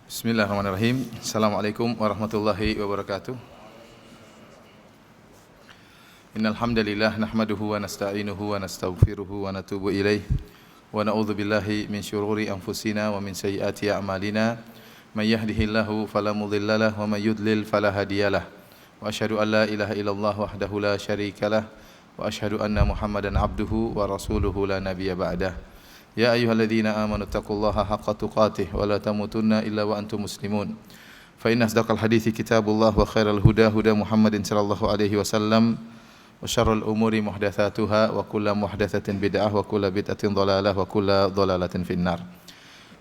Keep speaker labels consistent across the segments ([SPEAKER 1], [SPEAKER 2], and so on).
[SPEAKER 1] Bismillahirrahmanirrahim. Assalamualaikum warahmatullahi wabarakatuh. Innal hamdalillah nahmaduhu wa nasta'inuhu wa nastaghfiruhu wa natubu ilaih wa na'udzu billahi min syururi anfusina wa min sayyiati a'malina. May yahdihillahu fala mudhillalah wa may yudlil fala hadiyalah. Wa asyhadu an la ilaha illallah wahdahu la syarikalah wa asyhadu anna Muhammadan abduhu wa rasuluhu la nabiyya ba'dah. Ya ayyuhalladzina amanu taqullaha haqqa tuqatih wa la tamutunna illa wa antum muslimun. Fa inna asdaqal hadithi kitabullah wa khairal huda huda Muhammadin sallallahu alaihi wasallam wa syarrul umuri muhdatsatuha wa kullu muhdatsatin bid'ah wa kullu bid'atin dhalalah wa kullu dhalalatin finnar.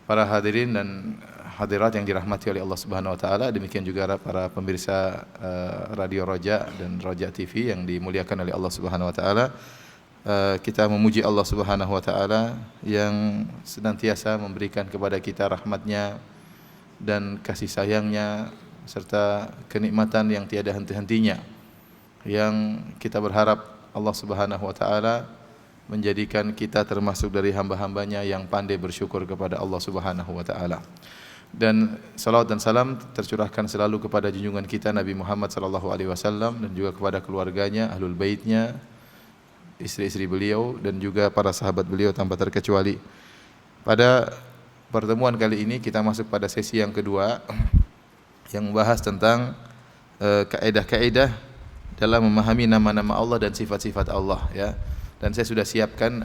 [SPEAKER 1] Para hadirin dan hadirat yang dirahmati oleh Allah Subhanahu wa taala, demikian juga para pemirsa Radio Roja dan Roja TV yang dimuliakan oleh Allah Subhanahu wa taala. Kita memuji Allah Subhanahu wa taala yang senantiasa memberikan kepada kita rahmat-Nya dan kasih sayang-Nya serta kenikmatan yang tiada henti-hentinya, yang kita berharap Allah Subhanahu wa taala menjadikan kita termasuk dari hamba-hambanya yang pandai bersyukur kepada Allah Subhanahu wa taala. Dan salawat dan salam tercurahkan selalu kepada junjungan kita Nabi Muhammad sallallahu alaihi wasallam dan juga kepada keluarganya, ahlul baitnya, istri-istri beliau dan juga para sahabat beliau tanpa terkecuali. Pada pertemuan kali ini kita masuk pada sesi yang kedua yang membahas tentang kaidah-kaidah dalam memahami nama-nama Allah dan sifat-sifat Allah, ya. Dan saya sudah siapkan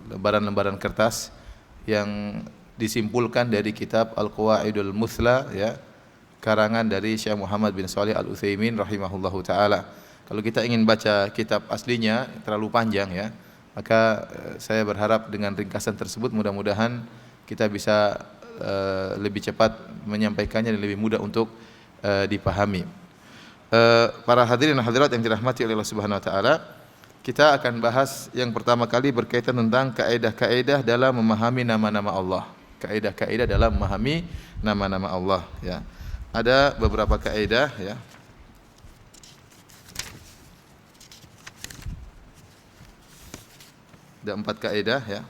[SPEAKER 1] lembaran-lembaran kertas yang disimpulkan dari kitab Al-Qawaidul Muthla, ya, karangan dari Syekh Muhammad bin Shalih Al-Utsaimin rahimahullahu taala. Kalau kita ingin baca kitab aslinya terlalu panjang, ya, maka saya berharap dengan ringkasan tersebut mudah-mudahan kita bisa lebih cepat menyampaikannya dan lebih mudah untuk dipahami. Para hadirin dan hadirat yang dirahmati oleh Allah Subhanahu wa taala, kita akan bahas yang pertama kali berkaitan tentang kaidah-kaidah dalam memahami nama-nama Allah. Kaidah-kaidah dalam memahami nama-nama Allah, ya. Ada beberapa kaidah, ya. Ada 4 kaidah, ya.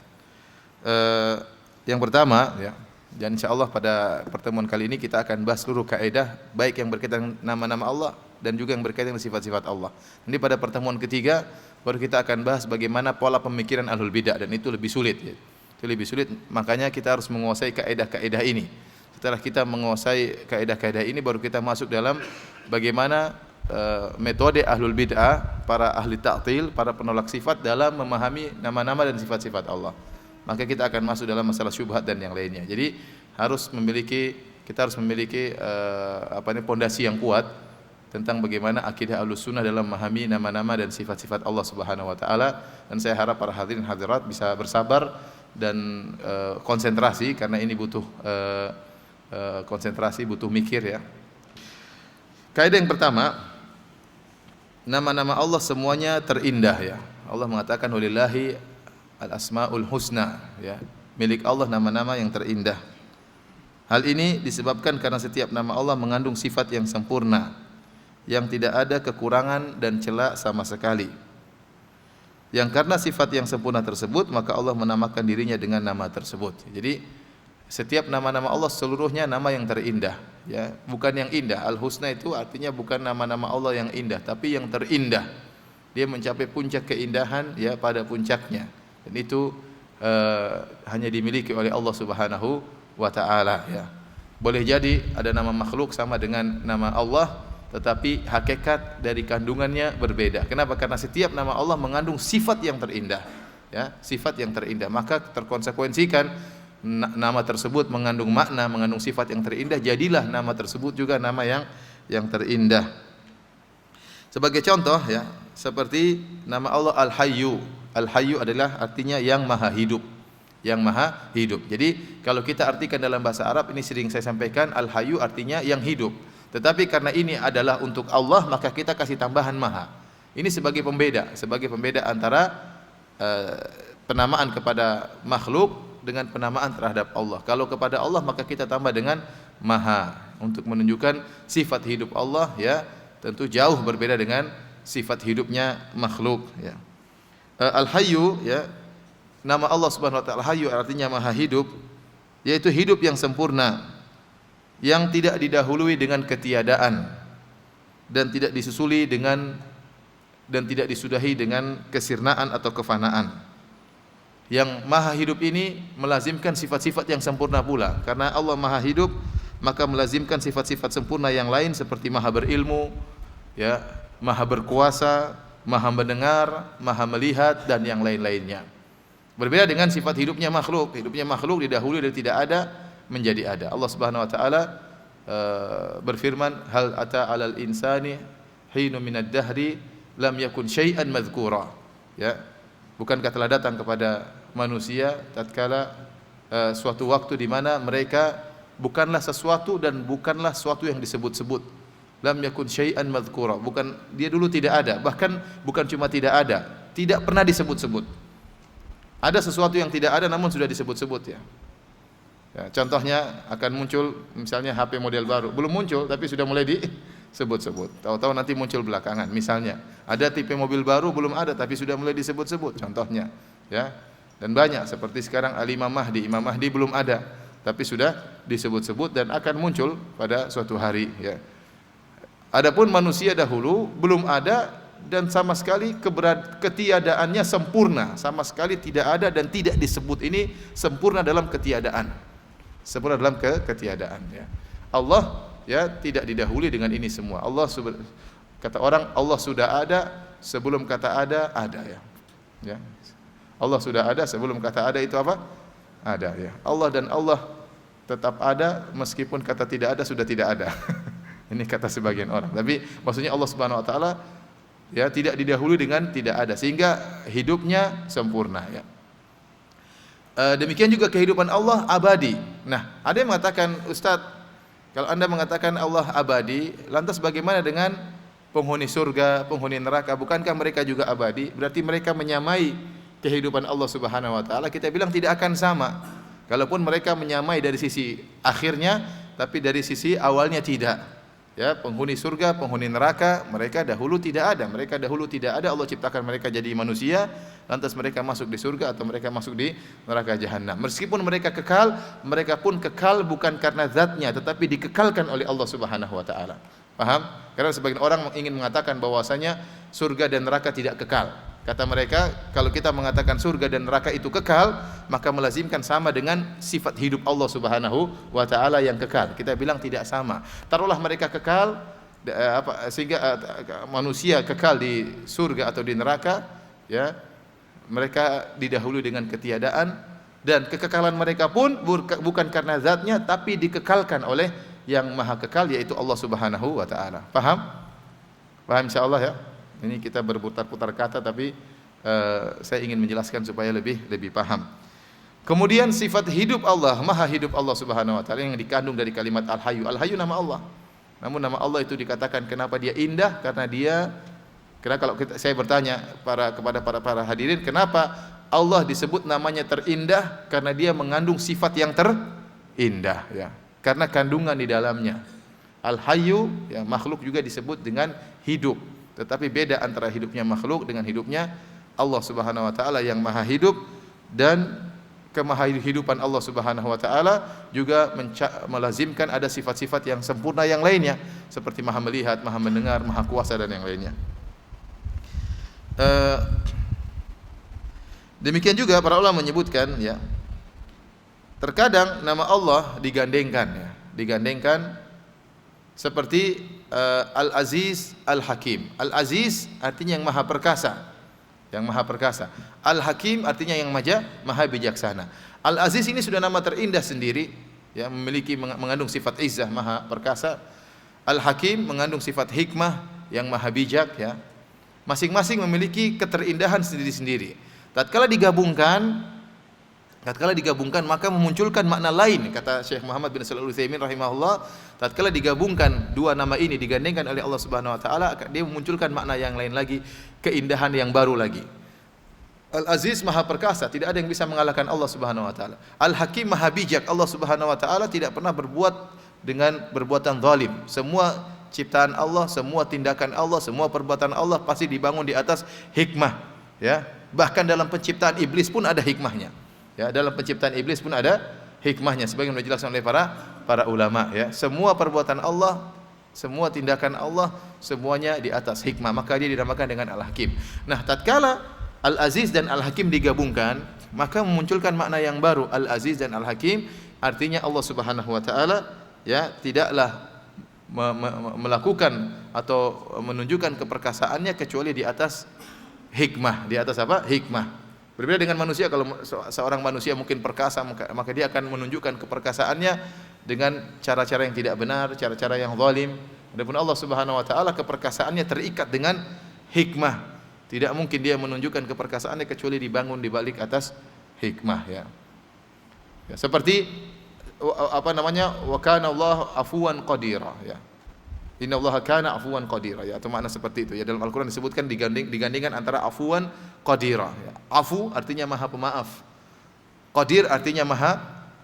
[SPEAKER 1] Yang pertama, ya, dan insyaallah pada pertemuan kali ini kita akan bahas seluruh kaidah baik yang berkaitan dengan nama-nama Allah dan juga yang berkaitan dengan sifat-sifat Allah. Nanti pada pertemuan ketiga baru kita akan bahas bagaimana pola pemikiran ahlul bidah, dan itu lebih sulit, ya. Itu lebih sulit, makanya kita harus menguasai kaidah-kaidah ini. Setelah kita menguasai kaidah-kaidah ini baru kita masuk dalam bagaimana metode ahlul bid'ah, para ahli ta'til, para penolak sifat dalam memahami nama-nama dan sifat-sifat Allah. Maka kita akan masuk dalam masalah syubhat dan yang lainnya. Jadi kita harus memiliki pondasi yang kuat tentang bagaimana akidah Ahlus Sunnah dalam memahami nama-nama dan sifat-sifat Allah Subhanahu wa taala. Dan saya harap para hadirin hadirat bisa bersabar dan konsentrasi, karena ini butuh konsentrasi, butuh mikir, ya. Kaidah yang pertama, nama-nama Allah semuanya terindah, ya. Allah mengatakan walillahi al-asmaul husna, ya. Milik Allah nama-nama yang terindah. Hal ini disebabkan karena setiap nama Allah mengandung sifat yang sempurna, yang tidak ada kekurangan dan celah sama sekali. Yang karena sifat yang sempurna tersebut, maka Allah menamakan dirinya dengan nama tersebut. Jadi setiap nama-nama Allah seluruhnya nama yang terindah, ya, bukan yang indah. Al-Husna itu artinya bukan nama-nama Allah yang indah, tapi yang terindah. Dia mencapai puncak keindahan, ya, pada puncaknya. Dan itu hanya dimiliki oleh Allah Subhanahu wa taala, ya. Boleh jadi ada nama makhluk sama dengan nama Allah, tetapi hakikat dari kandungannya berbeda. Kenapa? Karena setiap nama Allah mengandung sifat yang terindah, ya, sifat yang terindah. Maka terkonsekuensikan nama tersebut mengandung makna, mengandung sifat yang terindah, jadilah nama tersebut juga nama yang terindah. Sebagai contoh, ya, seperti nama Allah Al-Hayyu. Al-Hayyu adalah artinya yang maha hidup, yang maha hidup. Jadi kalau kita artikan dalam bahasa Arab, ini sering saya sampaikan, Al-Hayyu artinya yang hidup. Tetapi karena ini adalah untuk Allah, maka kita kasih tambahan maha. Ini sebagai pembeda antara penamaan kepada makhluk dengan penamaan terhadap Allah. Kalau kepada Allah maka kita tambah dengan maha untuk menunjukkan sifat hidup Allah, ya, tentu jauh berbeda dengan sifat hidupnya makhluk, ya. Al-Hayyu, ya, nama Allah Subhanahu wa taala Hayyu artinya maha hidup, yaitu hidup yang sempurna, yang tidak didahului dengan ketiadaan dan tidak disusuli dengan dan tidak disudahi dengan kesirnaan atau kefanaan. Yang maha hidup ini melazimkan sifat-sifat yang sempurna pula. Karena Allah maha hidup, maka melazimkan sifat-sifat sempurna yang lain seperti maha berilmu, ya, maha berkuasa, maha mendengar, maha melihat, dan yang lain-lainnya. Berbeda dengan sifat hidupnya makhluk. Hidupnya makhluk didahului dari tidak ada menjadi ada. Allah Subhanahu wa taala berfirman, hal ata 'alal insani hinu minad dahri lam yakun syai'an madhkura. Ya. Bukankah telah datang kepada manusia tatkala suatu waktu di mana mereka bukanlah sesuatu dan bukanlah sesuatu yang disebut-sebut. Lam yakun syai'an madhkura. Bukan, dia dulu tidak ada, bahkan bukan cuma tidak ada, tidak pernah disebut-sebut. Ada sesuatu yang tidak ada namun sudah disebut-sebut, ya. Ya, contohnya akan muncul misalnya HP model baru, belum muncul tapi sudah mulai disebut-sebut. Tahu-tahu nanti muncul belakangan. Misalnya ada tipe mobil baru belum ada tapi sudah mulai disebut-sebut. Contohnya, ya. Dan banyak seperti sekarang Imam Mahdi belum ada tapi sudah disebut-sebut dan akan muncul pada suatu hari, ya. Adapun manusia dahulu belum ada dan sama sekali ketiadaannya sempurna, sama sekali tidak ada dan tidak disebut. Ini sempurna dalam ketiadaan. Sempurna dalam ketiadaan, ya. Allah, ya, tidak didahului dengan ini semua. Kata orang, Allah sudah ada sebelum kata ada, ya. Ya. Allah sudah ada sebelum kata ada itu apa? Ada, ya. Allah dan Allah tetap ada meskipun kata tidak ada sudah tidak ada. Ini kata sebagian orang. Tapi maksudnya Allah Subhanahu wa taala, ya, tidak didahului dengan tidak ada sehingga hidupnya sempurna, ya. Demikian juga kehidupan Allah abadi. Nah, ada yang mengatakan, Ustaz, kalau Anda mengatakan Allah abadi, lantas bagaimana dengan penghuni surga, penghuni neraka? Bukankah mereka juga abadi? Berarti mereka menyamai kehidupan Allah Subhanahu wa taala. Kita bilang tidak akan sama. Kalaupun mereka menyamai dari sisi akhirnya, tapi dari sisi awalnya tidak. Ya, penghuni surga, penghuni neraka, mereka dahulu tidak ada. Mereka dahulu tidak ada, Allah ciptakan mereka jadi manusia, lantas mereka masuk di surga atau mereka masuk di neraka jahanam. Meskipun mereka kekal, mereka pun kekal bukan karena zatnya, tetapi dikekalkan oleh Allah Subhanahu wa taala. Paham? Karena sebagian orang ingin mengatakan bahwasanya surga dan neraka tidak kekal. Kata mereka, kalau kita mengatakan surga dan neraka itu kekal, maka melazimkan sama dengan sifat hidup Allah Subhanahu wa taala yang kekal. Kita bilang tidak sama. Taruhlah mereka kekal, sehingga manusia kekal di surga atau di neraka, ya. Mereka didahului dengan ketiadaan dan kekekalan mereka pun bukan karena zatnya tapi dikekalkan oleh yang maha kekal, yaitu Allah Subhanahu wa taala. Paham? Paham insyaallah, ya. Ini kita berputar-putar kata tapi saya ingin menjelaskan supaya lebih paham. Kemudian sifat hidup Allah, maha hidup Allah Subhanahu wa taala yang dikandung dari kalimat Al-Hayyu. Al-Hayyu nama Allah. Namun nama Allah itu dikatakan kenapa dia indah? Karena kalau saya bertanya kepada para hadirin, kenapa Allah disebut namanya terindah? Karena dia mengandung sifat yang terindah, ya. Karena kandungan di dalamnya. Al-Hayyu, ya, makhluk juga disebut dengan hidup. Tetapi beda antara hidupnya makhluk dengan hidupnya Allah Subhanahu wa taala yang maha hidup, dan kemahahidupan Allah Subhanahu wa taala juga melazimkan ada sifat-sifat yang sempurna yang lainnya seperti maha melihat, maha mendengar, maha kuasa dan yang lainnya. Demikian juga para ulama menyebutkan, ya, terkadang nama Allah digandengkan seperti Al-Aziz, Al-Hakim. Al-Aziz artinya yang maha perkasa, Al-Hakim artinya yang maha bijaksana. Al-Aziz ini sudah nama terindah sendiri, ya, mengandung sifat izzah, maha perkasa. Al-Hakim mengandung sifat hikmah, yang maha bijak, ya. Masing-masing memiliki keterindahan sendiri-sendiri. Tatkala digabungkan maka memunculkan makna lain. Kata Syekh Muhammad bin Shalih Al-Utsaimin rahimahullah, tatkala digabungkan dua nama ini, digandengkan oleh Allah Subhanahu wa taala, dia memunculkan makna yang lain lagi, keindahan yang baru lagi. Al-Aziz maha perkasa, tidak ada yang bisa mengalahkan Allah Subhanahu wa taala. Al-Hakim maha bijak, Allah Subhanahu wa taala tidak pernah berbuat dengan perbuatan zalim. Semua ciptaan Allah, semua tindakan Allah, semua perbuatan Allah pasti dibangun di atas hikmah, ya. Bahkan dalam penciptaan iblis pun ada hikmahnya. Ya, dalam penciptaan iblis pun ada hikmahnya sebagaimana dijelaskan oleh para ulama ya. Semua perbuatan Allah, semua tindakan Allah, semuanya di atas hikmah, maka dia dinamakan dengan Al-Hakim. Nah, tatkala Al-Aziz dan Al-Hakim digabungkan, maka memunculkan makna yang baru, Al-Aziz dan Al-Hakim. Artinya Allah Subhanahu wa taala ya tidaklah melakukan atau menunjukkan keperkasaannya kecuali di atas hikmah. Di atas apa? Hikmah. Berbeda dengan manusia, kalau seorang manusia mungkin perkasa, maka dia akan menunjukkan keperkasaannya dengan cara-cara yang tidak benar, cara-cara yang zalim. Adapun Allah Subhanahu wa taala keperkasaannya terikat dengan hikmah. Tidak mungkin dia menunjukkan keperkasaannya kecuali dibangun di balik atas hikmah ya. Ya, seperti apa namanya, wa kana Allah afuwan qadira ya. Innallaha kana afuwan qadira ya, atau makna seperti itu ya. Dalam Al-Qur'an disebutkan digandingkan antara afuwan qadira ya. Afu artinya maha pemaaf, qadir artinya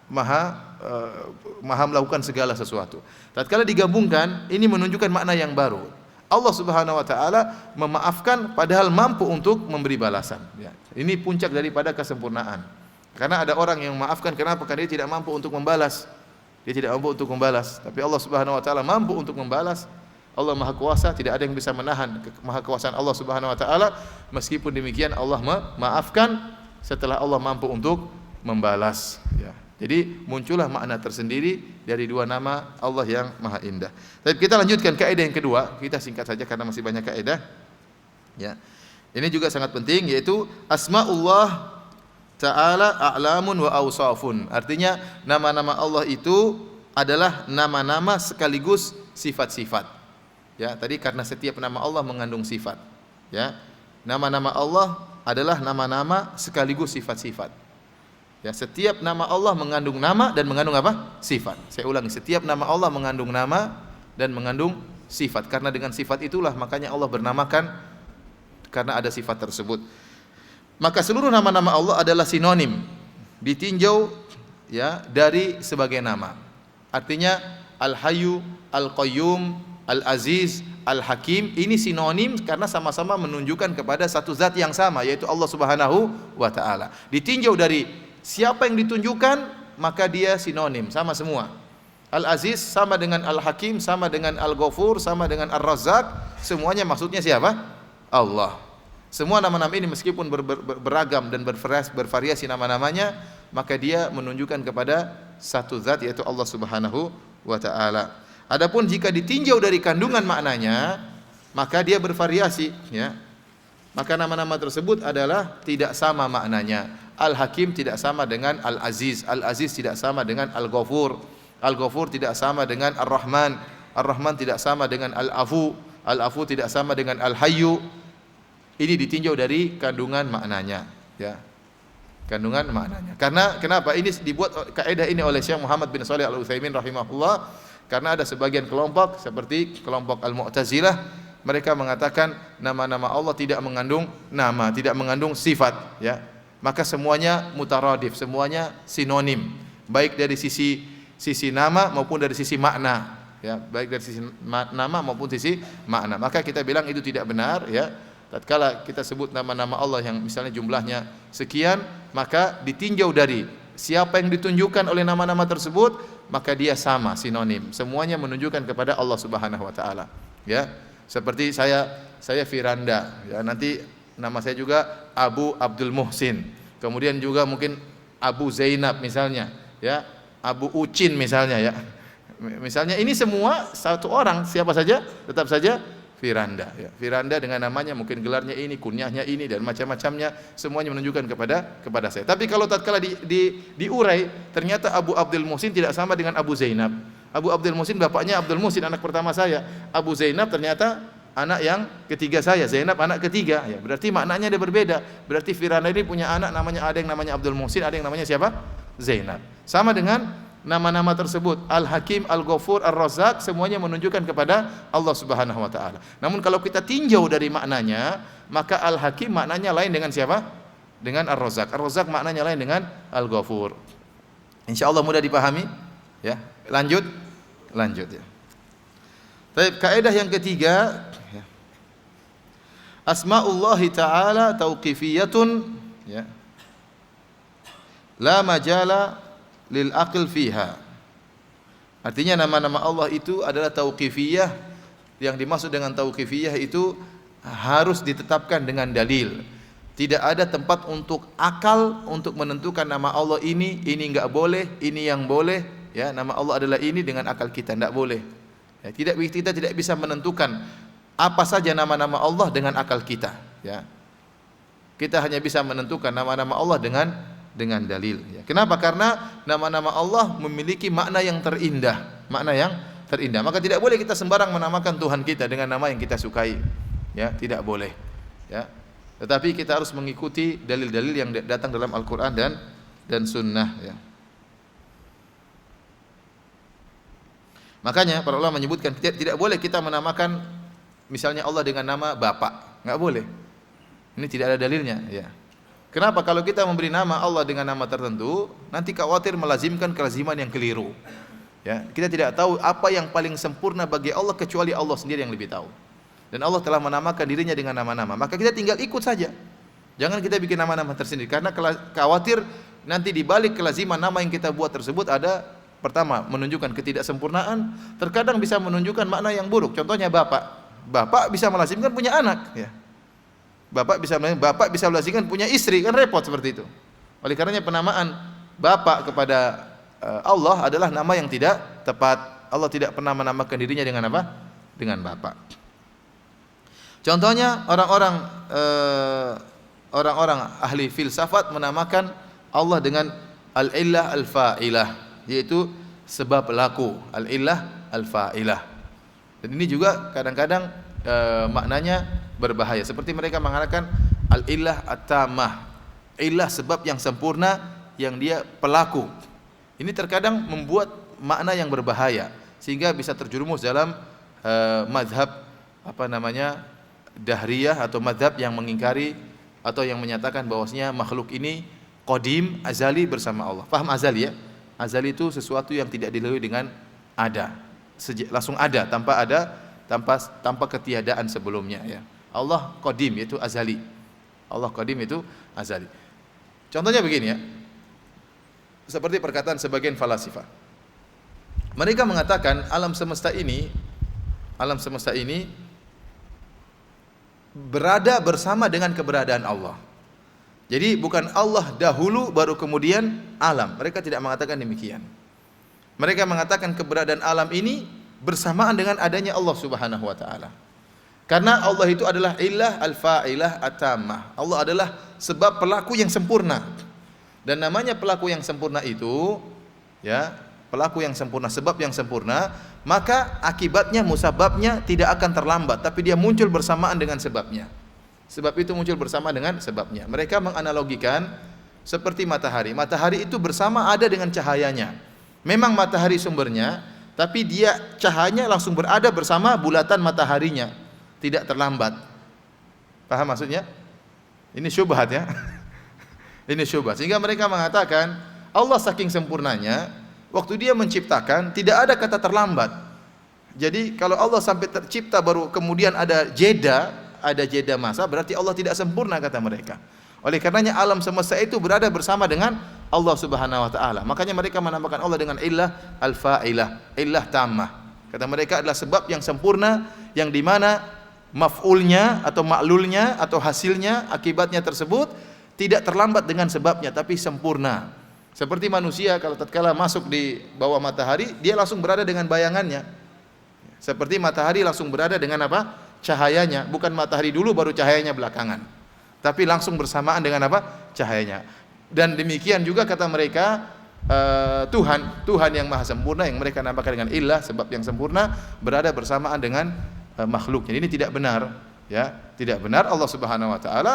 [SPEAKER 1] maha melakukan segala sesuatu. Tatkala digabungkan, ini menunjukkan makna yang baru. Allah Subhanahu wa taala memaafkan padahal mampu untuk memberi balasan ya. Ini puncak daripada kesempurnaan. Karena ada orang yang memaafkan, kenapa? Karena dia tidak mampu untuk membalas. Dia tidak mampu untuk membalas, tapi Allah Subhanahu wa taala mampu untuk membalas. Allah Maha Kuasa, tidak ada yang bisa menahan maha kuasaan Allah Subhanahu wa taala. Meskipun demikian Allah memaafkan setelah Allah mampu untuk membalas ya. Jadi muncullah makna tersendiri dari dua nama Allah yang Maha Indah. Tapi kita lanjutkan kaidah yang kedua, kita singkat saja karena masih banyak kaidah ya. Ini juga sangat penting, yaitu asmaullah ta'ala a'lamun wa awsafun. Artinya nama-nama Allah itu adalah nama-nama sekaligus sifat-sifat. Ya, tadi karena setiap nama Allah mengandung sifat. Ya. Nama-nama Allah adalah nama-nama sekaligus sifat-sifat. Ya, setiap nama Allah mengandung nama dan mengandung apa? Sifat. Saya ulangi, setiap nama Allah mengandung nama dan mengandung sifat. Karena dengan sifat itulah makanya Allah bernamakan, karena ada sifat tersebut. Maka seluruh nama-nama Allah adalah sinonim, ditinjau ya dari sebagai nama. Artinya Al-Hayyu, Al-Qayyum, Al-Aziz, Al-Hakim, ini sinonim karena sama-sama menunjukkan kepada satu zat yang sama, yaitu Allah Subhanahu wa taala. Ditinjau dari siapa yang ditunjukkan, maka dia sinonim, sama semua. Al-Aziz sama dengan Al-Hakim, sama dengan Al-Ghafur, sama dengan Ar-Razzaq, semuanya maksudnya siapa? Allah. Semua nama-nama ini meskipun beragam dan bervariasi nama-namanya, maka dia menunjukkan kepada satu zat, yaitu Allah Subhanahu wa taala. Adapun jika ditinjau dari kandungan maknanya, maka dia bervariasi ya. Maka nama-nama tersebut adalah tidak sama maknanya. Al-Hakim tidak sama dengan Al-Aziz, Al-Aziz tidak sama dengan Al-Ghafur, Al-Ghafur tidak sama dengan Ar-Rahman, Ar-Rahman tidak sama dengan Al-Afu, Al-Afu tidak sama dengan Al-Hayyu. Ini ditinjau dari kandungan maknanya, ya. Kandungan maknanya. Karena kenapa ini dibuat kaidah ini oleh Syekh Muhammad bin Shalih Al-Utsaimin rahimahullah? Karena ada sebagian kelompok seperti kelompok Al-Mu'tazilah, mereka mengatakan nama-nama Allah tidak mengandung nama, tidak mengandung sifat, ya. Maka semuanya mutaradif, semuanya sinonim, baik dari sisi nama maupun dari sisi makna, ya, baik dari sisi nama maupun sisi makna. Maka kita bilang itu tidak benar, ya. Tatkala kita sebut nama-nama Allah yang misalnya jumlahnya sekian, maka ditinjau dari siapa yang ditunjukkan oleh nama-nama tersebut, maka dia sama, sinonim. Semuanya menunjukkan kepada Allah Subhanahu wa taala. Ya. Seperti saya Firanda, ya, nanti nama saya juga Abu Abdul Muhsin. Kemudian juga mungkin Abu Zainab misalnya, ya. Abu Ucin misalnya, ya. Misalnya ini semua satu orang, siapa saja tetap saja Firanda, ya. Firanda dengan namanya, mungkin gelarnya ini, kunyahnya ini, dan macam-macamnya, semuanya menunjukkan kepada saya. Tapi kalau tatkala diurai, ternyata Abu Abdul Muhsin tidak sama dengan Abu Zainab. Abu Abdul Muhsin bapaknya Abdul Muhsin, anak pertama saya. Abu Zainab ternyata anak yang ketiga saya. Zainab anak ketiga, ya. Berarti maknanya ada berbeda. Berarti Firanda ini punya anak namanya, ada yang namanya Abdul Muhsin, ada yang namanya siapa? Zainab. Sama dengan nama-nama tersebut, Al-Hakim, Al-Ghafur, Ar-Razzaq, semuanya menunjukkan kepada Allah Subhanahu wa taala. Namun kalau kita tinjau dari maknanya, maka Al-Hakim maknanya lain dengan siapa? Dengan Ar-Razzaq. Ar-Razzaq maknanya lain dengan Al-Ghafur. Insyaallah mudah dipahami, ya. Lanjut ya. Baik, kaidah yang ketiga, ya. Asma'ullahi ta'ala tauqifiyatun, ya. La majala lil aql fiha. Artinya nama-nama Allah itu adalah tauqifiyah. Yang dimaksud dengan tauqifiyah itu harus ditetapkan dengan dalil. Tidak ada tempat untuk akal untuk menentukan nama Allah ini enggak boleh, ini yang boleh. Ya, nama Allah adalah ini dengan akal kita enggak boleh. Ya, kita tidak bisa menentukan apa saja nama-nama Allah dengan akal kita. Ya. Kita hanya bisa menentukan nama-nama Allah dengan dalil. Ya. Kenapa? Karena nama-nama Allah memiliki makna yang terindah, Maka tidak boleh kita sembarang menamakan Tuhan kita dengan nama yang kita sukai. Ya, tidak boleh. Ya. Tetapi kita harus mengikuti dalil-dalil yang datang dalam Al-Qur'an dan Sunnah. Ya. Makanya para ulama menyebutkan tidak boleh kita menamakan misalnya Allah dengan nama Bapak, nggak boleh. Ini tidak ada dalilnya. Ya. Kenapa? Kalau kita memberi nama Allah dengan nama tertentu, nanti khawatir melazimkan kelaziman yang keliru. Ya, kita tidak tahu apa yang paling sempurna bagi Allah kecuali Allah sendiri yang lebih tahu. Dan Allah telah menamakan dirinya dengan nama-nama. Maka kita tinggal ikut saja. Jangan kita bikin nama-nama tersendiri karena khawatir nanti di balik kelaziman nama yang kita buat tersebut ada pertama menunjukkan ketidaksempurnaan, terkadang bisa menunjukkan makna yang buruk. Contohnya Bapak. Bapak bisa melazimkan punya anak, ya. Bapak bisa melazimkan punya istri, kan repot seperti itu. Oleh karenanya penamaan Bapak kepada Allah adalah nama yang tidak tepat. Allah tidak pernah menamakan dirinya dengan apa? Dengan Bapak. Contohnya orang-orang ahli filsafat menamakan Allah dengan al-illah al-fa'ilah, yaitu sebab laku, al-illah al-fa'ilah. Dan ini juga kadang-kadang maknanya berbahaya. Seperti mereka mengatakan al-illah at-tamah, illah sebab yang sempurna yang dia pelaku. Ini terkadang membuat makna yang berbahaya sehingga bisa terjerumus dalam mazhab Dahriyah atau mazhab yang mengingkari atau yang menyatakan bahwasanya makhluk ini qadim, azali bersama Allah. Paham azali, ya? Azali itu sesuatu yang tidak dilalui dengan ada. Langsung ada tanpa ketiadaan sebelumnya, ya. Allah qadim, yaitu azali. Allah qadim itu azali. Contohnya begini, ya. Seperti perkataan sebagian falasifah. Mereka mengatakan alam semesta ini berada bersama dengan keberadaan Allah. Jadi bukan Allah dahulu baru kemudian alam. Mereka tidak mengatakan demikian. Mereka mengatakan keberadaan alam ini bersamaan dengan adanya Allah Subhanahu wa taala. Karena Allah itu adalah illah al-fa'ilah at-tammah. Allah adalah sebab pelaku yang sempurna. Dan namanya pelaku yang sempurna itu, ya, pelaku yang sempurna, sebab yang sempurna, maka akibatnya, musababnya tidak akan terlambat, tapi dia muncul bersamaan dengan sebabnya. Sebab itu muncul bersama dengan sebabnya. Mereka menganalogikan seperti matahari. Matahari itu bersama ada dengan cahayanya. Memang matahari sumbernya, tapi dia cahayanya langsung berada bersama bulatan mataharinya, tidak terlambat. Paham maksudnya? Ini syubhat, ya. Ini syubhat. Sehingga mereka mengatakan Allah saking sempurnanya, waktu dia menciptakan tidak ada kata terlambat. Jadi kalau Allah sampai tercipta baru kemudian ada jeda masa, berarti Allah tidak sempurna, kata mereka. Oleh karenanya alam semesta itu berada bersama dengan Allah Subhanahu wa taala. Makanya mereka menamakan Allah dengan illah al-fa'ilah, illah tammah. Kata mereka adalah sebab yang sempurna yang di mana maf'ulnya atau ma'lulnya atau hasilnya, akibatnya tersebut tidak terlambat dengan sebabnya tapi sempurna. Seperti manusia kalau tatkala masuk di bawah matahari, dia langsung berada dengan bayangannya. Seperti matahari langsung berada dengan apa? Cahayanya, bukan matahari dulu baru cahayanya belakangan. Tapi langsung bersamaan dengan apa? Cahayanya. Dan demikian juga kata mereka Tuhan yang maha sempurna yang mereka namakan dengan illah, sebab yang sempurna, berada bersamaan dengan makhluknya. Ini tidak benar, ya. Tidak benar. Allah Subhanahu wa taala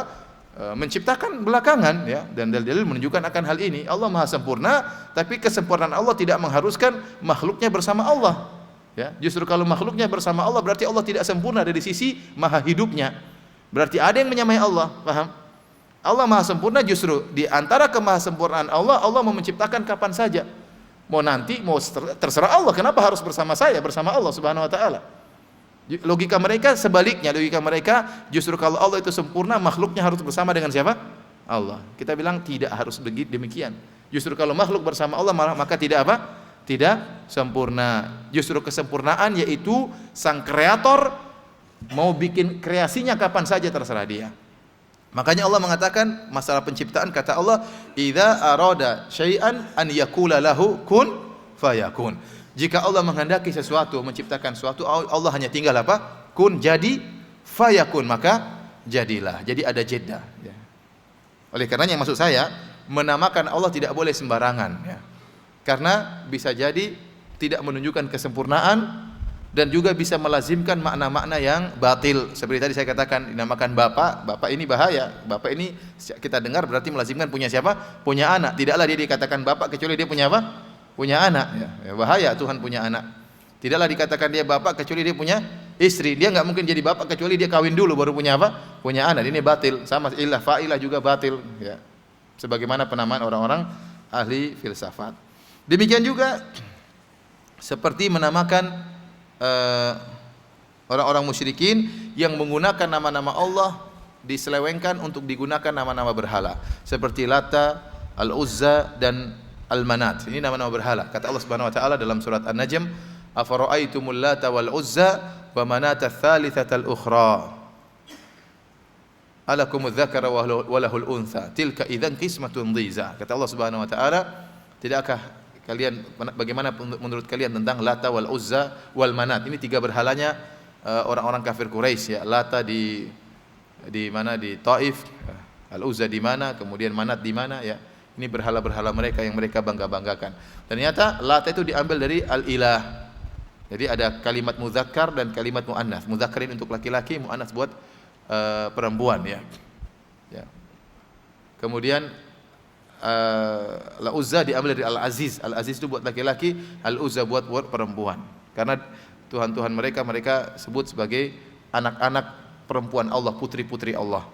[SPEAKER 1] menciptakan belakangan, ya, dan dalil menunjukkan akan hal ini. Allah maha sempurna, tapi kesempurnaan Allah tidak mengharuskan makhluknya bersama Allah, ya. Justru kalau makhluknya bersama Allah berarti Allah tidak sempurna dari sisi maha hidupnya. Berarti ada yang menyamai Allah, paham? Allah maha sempurna, justru di antara kemahasempurnaan Allah, Allah mau menciptakan kapan saja. Mau nanti, mau terserah Allah. Kenapa harus bersama saya, bersama Allah Subhanahu wa taala? Logika mereka sebaliknya. Logika mereka justru kalau Allah itu sempurna, makhluknya harus bersama dengan siapa? Allah. Kita bilang tidak harus demikian. Justru kalau makhluk bersama Allah maka tidak apa? Tidak sempurna. Justru kesempurnaan yaitu sang kreator mau bikin kreasinya kapan saja terserah dia. Makanya Allah mengatakan masalah penciptaan, kata Allah, "Idza arada syai'an an yaqula lahu kun fayakun." Jika Allah menghendaki sesuatu, menciptakan sesuatu, Allah hanya tinggal apa? Kun, jadi, fayakun, maka jadilah. Jadi ada jeda, ya. Oleh karenanya maksud saya, menamakan Allah tidak boleh sembarangan, ya. Karena bisa jadi tidak menunjukkan kesempurnaan dan juga bisa melazimkan makna-makna yang batil. Seperti tadi saya katakan, dinamakan Bapak, Bapak ini bahaya. Bapak ini kita dengar berarti melazimkan punya siapa? Punya anak. Tidaklah dia dikatakan Bapak kecuali dia punya apa? Punya anak, ya. Bahaya Tuhan punya anak. Tidaklah dikatakan dia Bapak kecuali dia punya istri. Dia enggak mungkin jadi Bapak kecuali dia kawin dulu baru punya apa? Punya anak. Ini batil. Sama ilah fa'ilah juga batil, ya. Sebagaimana penamaan orang-orang ahli filsafat. Demikian juga seperti menamakan orang-orang musyrikin yang menggunakan nama-nama Allah diselewengkan untuk digunakan nama-nama berhala seperti Lata, Al-Uzza dan Al-Manat. Ini nama-nama berhala. Kata Allah Subhanahu wa taala dalam surat An-Najm, "Afara'aitumul Lata wal Uzza wa Manata ats-tsalitsata al-ukhra. Alakumudz dzakara wa lahul untha. Tilka idzan qismatun dhiza." Kata Allah Subhanahu wa taala, tidakkah kalian, bagaimana menurut kalian tentang Lata wal Uzza wal Manat? Ini tiga berhalanya orang-orang kafir Quraisy, ya. Lata di mana? Di Taif. Al Uzza di mana? Kemudian Manat di mana, ya. Ini berhala-berhala mereka yang mereka bangga-banggakan. Ternyata Lata itu diambil dari al-ilah. Jadi ada kalimat muzakkar dan kalimat muannats. Muzakkar ini untuk laki-laki, muannats buat perempuan, ya. Ya. Kemudian Al-Uzza diambil dari Al-Aziz. Al-Aziz itu buat laki-laki, Al-Uzza buat perempuan. Karena Tuhan-Tuhan mereka sebut sebagai anak-anak perempuan Allah, putri-putri Allah.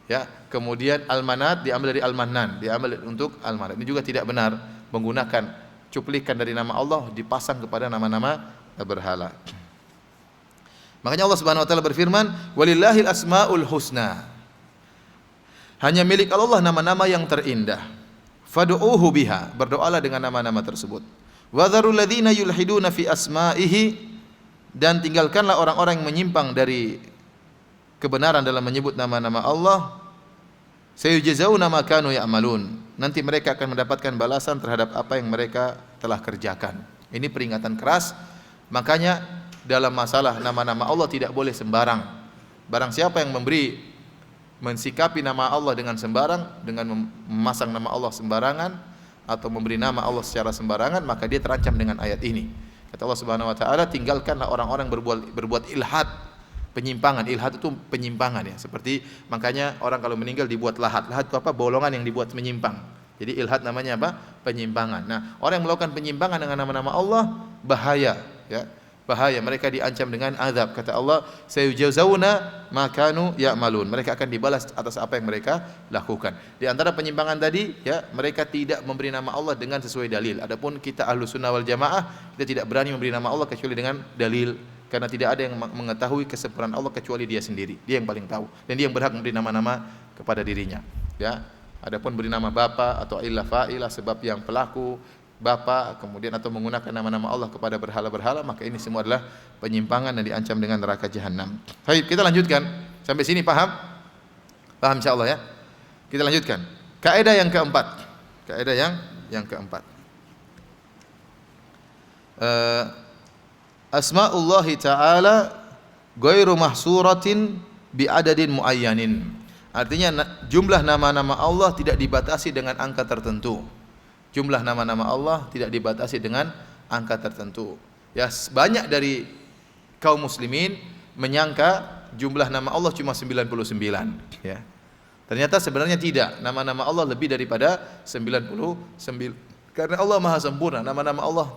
[SPEAKER 1] Ya, kemudian Al-Manat diambil dari Al-Mannan, diambil untuk Al-Manat. Ini juga tidak benar, menggunakan cuplikan dari nama Allah dipasang kepada nama-nama berhala. Makanya Allah Subhanahu wa taala berfirman, "Walillahil asmaul husna." Hanya milik Allah nama-nama yang terindah. Fad'uuhu biha, berdoalah dengan nama-nama tersebut. Wa dzarul ladzina yulhiduna fi asma'ihi, dan tinggalkanlah orang-orang yang menyimpang dari kebenaran dalam menyebut nama-nama Allah. Sayujzauna ma kanu ya'malun, nanti mereka akan mendapatkan balasan terhadap apa yang mereka telah kerjakan. Ini peringatan keras. Makanya dalam masalah nama-nama Allah tidak boleh sembarang. Barang siapa yang mensikapi nama Allah dengan sembarang, dengan memasang nama Allah sembarangan atau memberi nama Allah secara sembarangan, maka dia terancam dengan ayat ini. Kata Allah Subhanahu wa taala, tinggalkanlah orang-orang berbuat ilhad, penyimpangan. Ilhad itu penyimpangan, ya. Seperti makanya orang kalau meninggal dibuat lahat. Lahat itu apa? Bolongan yang dibuat menyimpang. Jadi ilhad namanya apa? Penyimpangan. Nah, orang yang melakukan penyimpangan dengan nama-nama Allah bahaya, ya. Bahaya, mereka diancam dengan azab. Kata Allah, sayujzauna ma kanu ya'malun. Mereka akan dibalas atas apa yang mereka lakukan. Di antara penyimpangan tadi, ya, mereka tidak memberi nama Allah dengan sesuai dalil. Adapun kita Ahlus Sunnah wal Jamaah, kita tidak berani memberi nama Allah kecuali dengan dalil, karena tidak ada yang mengetahui kesempurnaan Allah kecuali Dia sendiri. Dia yang paling tahu dan Dia yang berhak memberi nama-nama kepada dirinya, ya. Adapun beri nama bapa atau ilah fa'ilah, sebab yang pelaku Bapa, kemudian atau menggunakan nama-nama Allah kepada berhala-berhala, maka ini semua adalah penyimpangan dan diancam dengan neraka jahanam. Baik, kita lanjutkan. Sampai sini paham? Paham insyaallah, ya. Kita lanjutkan. Kaidah yang keempat. Kaidah yang keempat. Asmaullah taala ghairu mahsuratin bi adadin muayyanin. Artinya jumlah nama-nama Allah tidak dibatasi dengan angka tertentu. Jumlah nama-nama Allah tidak dibatasi dengan angka tertentu. Ya, banyak dari kaum muslimin menyangka jumlah nama Allah cuma 99, ya. Ternyata sebenarnya tidak. Nama-nama Allah lebih daripada 99. Karena Allah Maha sempurna. Nama-nama Allah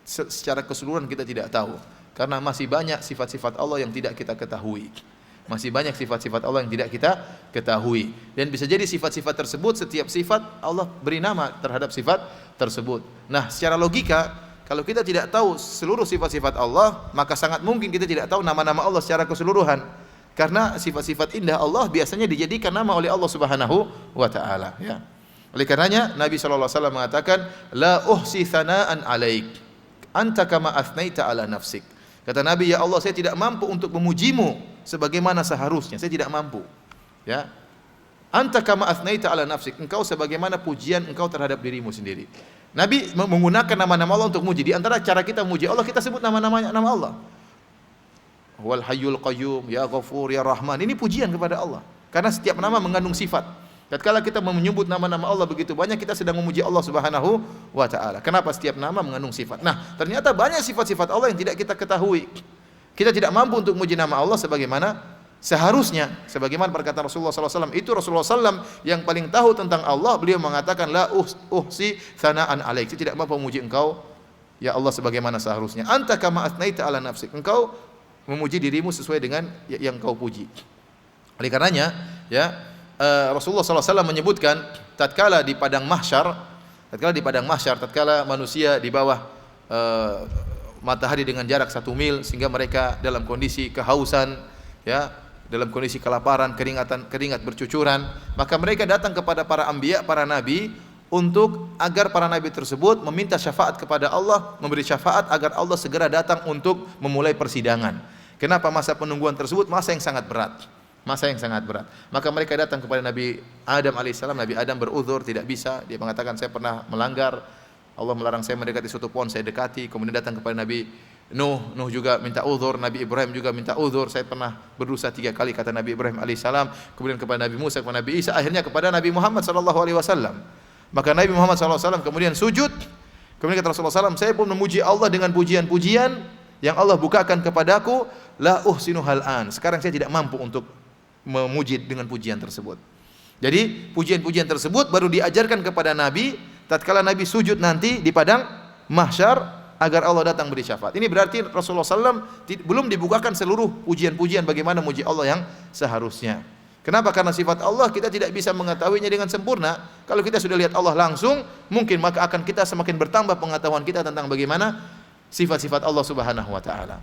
[SPEAKER 1] secara keseluruhan kita tidak tahu. Karena masih banyak sifat-sifat Allah yang tidak kita ketahui. Masih banyak sifat-sifat Allah yang tidak kita ketahui. Dan bisa jadi sifat-sifat tersebut, setiap sifat Allah beri nama terhadap sifat tersebut. Nah, secara logika, kalau kita tidak tahu seluruh sifat-sifat Allah, maka sangat mungkin kita tidak tahu nama-nama Allah secara keseluruhan. Karena sifat-sifat indah Allah biasanya dijadikan nama oleh Allah Subhanahu wa taala, ya. Oleh karenanya Nabi sallallahu alaihi wasallam mengatakan, la uhsi thana'an 'alaik, anta kama athnaita 'ala nafsik. Kata Nabi, ya Allah, saya tidak mampu untuk memujimu sebagaimana seharusnya. Saya tidak mampu. Ya. Anta kama athnaita 'ala nafsik. Engkau sebagaimana pujian engkau terhadap dirimu sendiri. Nabi menggunakan nama-nama Allah untuk muji. Di antara cara kita memuji Allah, kita sebut nama-namanya, nama Allah. Wal Hayyul Qayyum, Ya Ghafur, Ya Rahman. Ini pujian kepada Allah. Karena setiap nama mengandung sifat. Tatkala kita menyebut nama-nama Allah begitu banyak, kita sedang memuji Allah Subhanahu wa taala. Kenapa? Setiap nama mengandung sifat. Nah, ternyata banyak sifat-sifat Allah yang tidak kita ketahui. Kita tidak mampu untuk memuji nama Allah sebagaimana seharusnya. Sebagaimana perkataan Rasulullah SAW, itu Rasulullah SAW yang paling tahu tentang Allah. Beliau mengatakan, la uhsi thana'an 'alaik. Saya tidak mampu memuji engkau, ya Allah, sebagaimana seharusnya. Anta kama athnaita 'ala nafsik. Engkau memuji dirimu sesuai dengan yang kau puji. Oleh karenanya, ya, Rasulullah SAW menyebutkan tatkala di padang mahsyar, tatkala manusia di bawah matahari dengan jarak 1 mil, sehingga mereka dalam kondisi kehausan, ya, dalam kondisi kelaparan, keringat bercucuran, maka mereka datang kepada para anbiya, para nabi, untuk agar para nabi tersebut meminta syafaat kepada Allah, memberi syafaat agar Allah segera datang untuk memulai persidangan. Kenapa? Masa penungguan tersebut masa yang sangat berat. Maka mereka datang kepada Nabi Adam alaihissalam. Nabi Adam beruzur, tidak bisa. Dia mengatakan, saya pernah melanggar, Allah melarang saya mendekati suatu pohon, saya dekati. Kemudian datang kepada Nabi Nuh juga minta uzur. Nabi Ibrahim juga minta uzur, saya pernah berdosa 3 kali, kata Nabi Ibrahim alaihissalam. Kemudian kepada Nabi Musa, kepada Nabi Isa, akhirnya kepada Nabi Muhammad sallallahu alaihi wasallam. Maka Nabi Muhammad sallallahu alaihi wasallam kemudian sujud. Kemudian kata Rasulullah SAW, saya pun memuji Allah dengan pujian-pujian yang Allah bukakan kepadaku, la uhsinu hal'an. Sekarang saya tidak mampu untuk memuji dengan pujian tersebut. Jadi pujian-pujian tersebut baru diajarkan kepada Nabi tatkala Nabi sujud nanti di padang mahsyar agar Allah datang beri syafaat. Ini berarti Rasulullah SAW belum dibukakan seluruh pujian-pujian bagaimana muji Allah yang seharusnya. Kenapa? Karena sifat Allah kita tidak bisa mengetahuinya dengan sempurna. Kalau kita sudah lihat Allah langsung, mungkin maka akan kita semakin bertambah pengetahuan kita tentang bagaimana sifat-sifat Allah Subhanahu wa taala.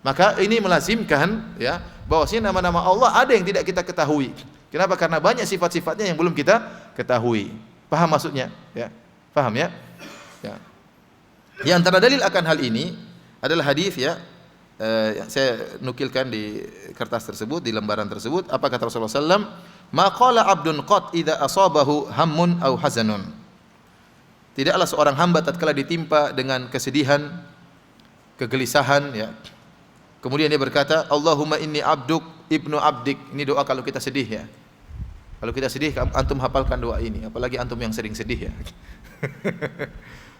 [SPEAKER 1] Maka ini melazimkan, ya, bahwasanya nama-nama Allah ada yang tidak kita ketahui. Kenapa? Karena banyak sifat-sifatnya yang belum kita ketahui. Paham maksudnya? Ya. Paham ya? Ya. Di antara dalil akan hal ini adalah hadis, ya, yang saya nukilkan di kertas tersebut, di lembaran tersebut. Apa kata Rasulullah SAW? Ma qala abdun qat idza asabahu hammun aw hazanun. Tidaklah seorang hamba tatkala ditimpa dengan kesedihan, kegelisahan, ya, kemudian dia berkata, Allahumma inni abduk ibnu abdik. Ini doa kalau kita sedih, ya. Kalau kita sedih, antum hafalkan doa ini. Apalagi antum yang sering sedih, ya.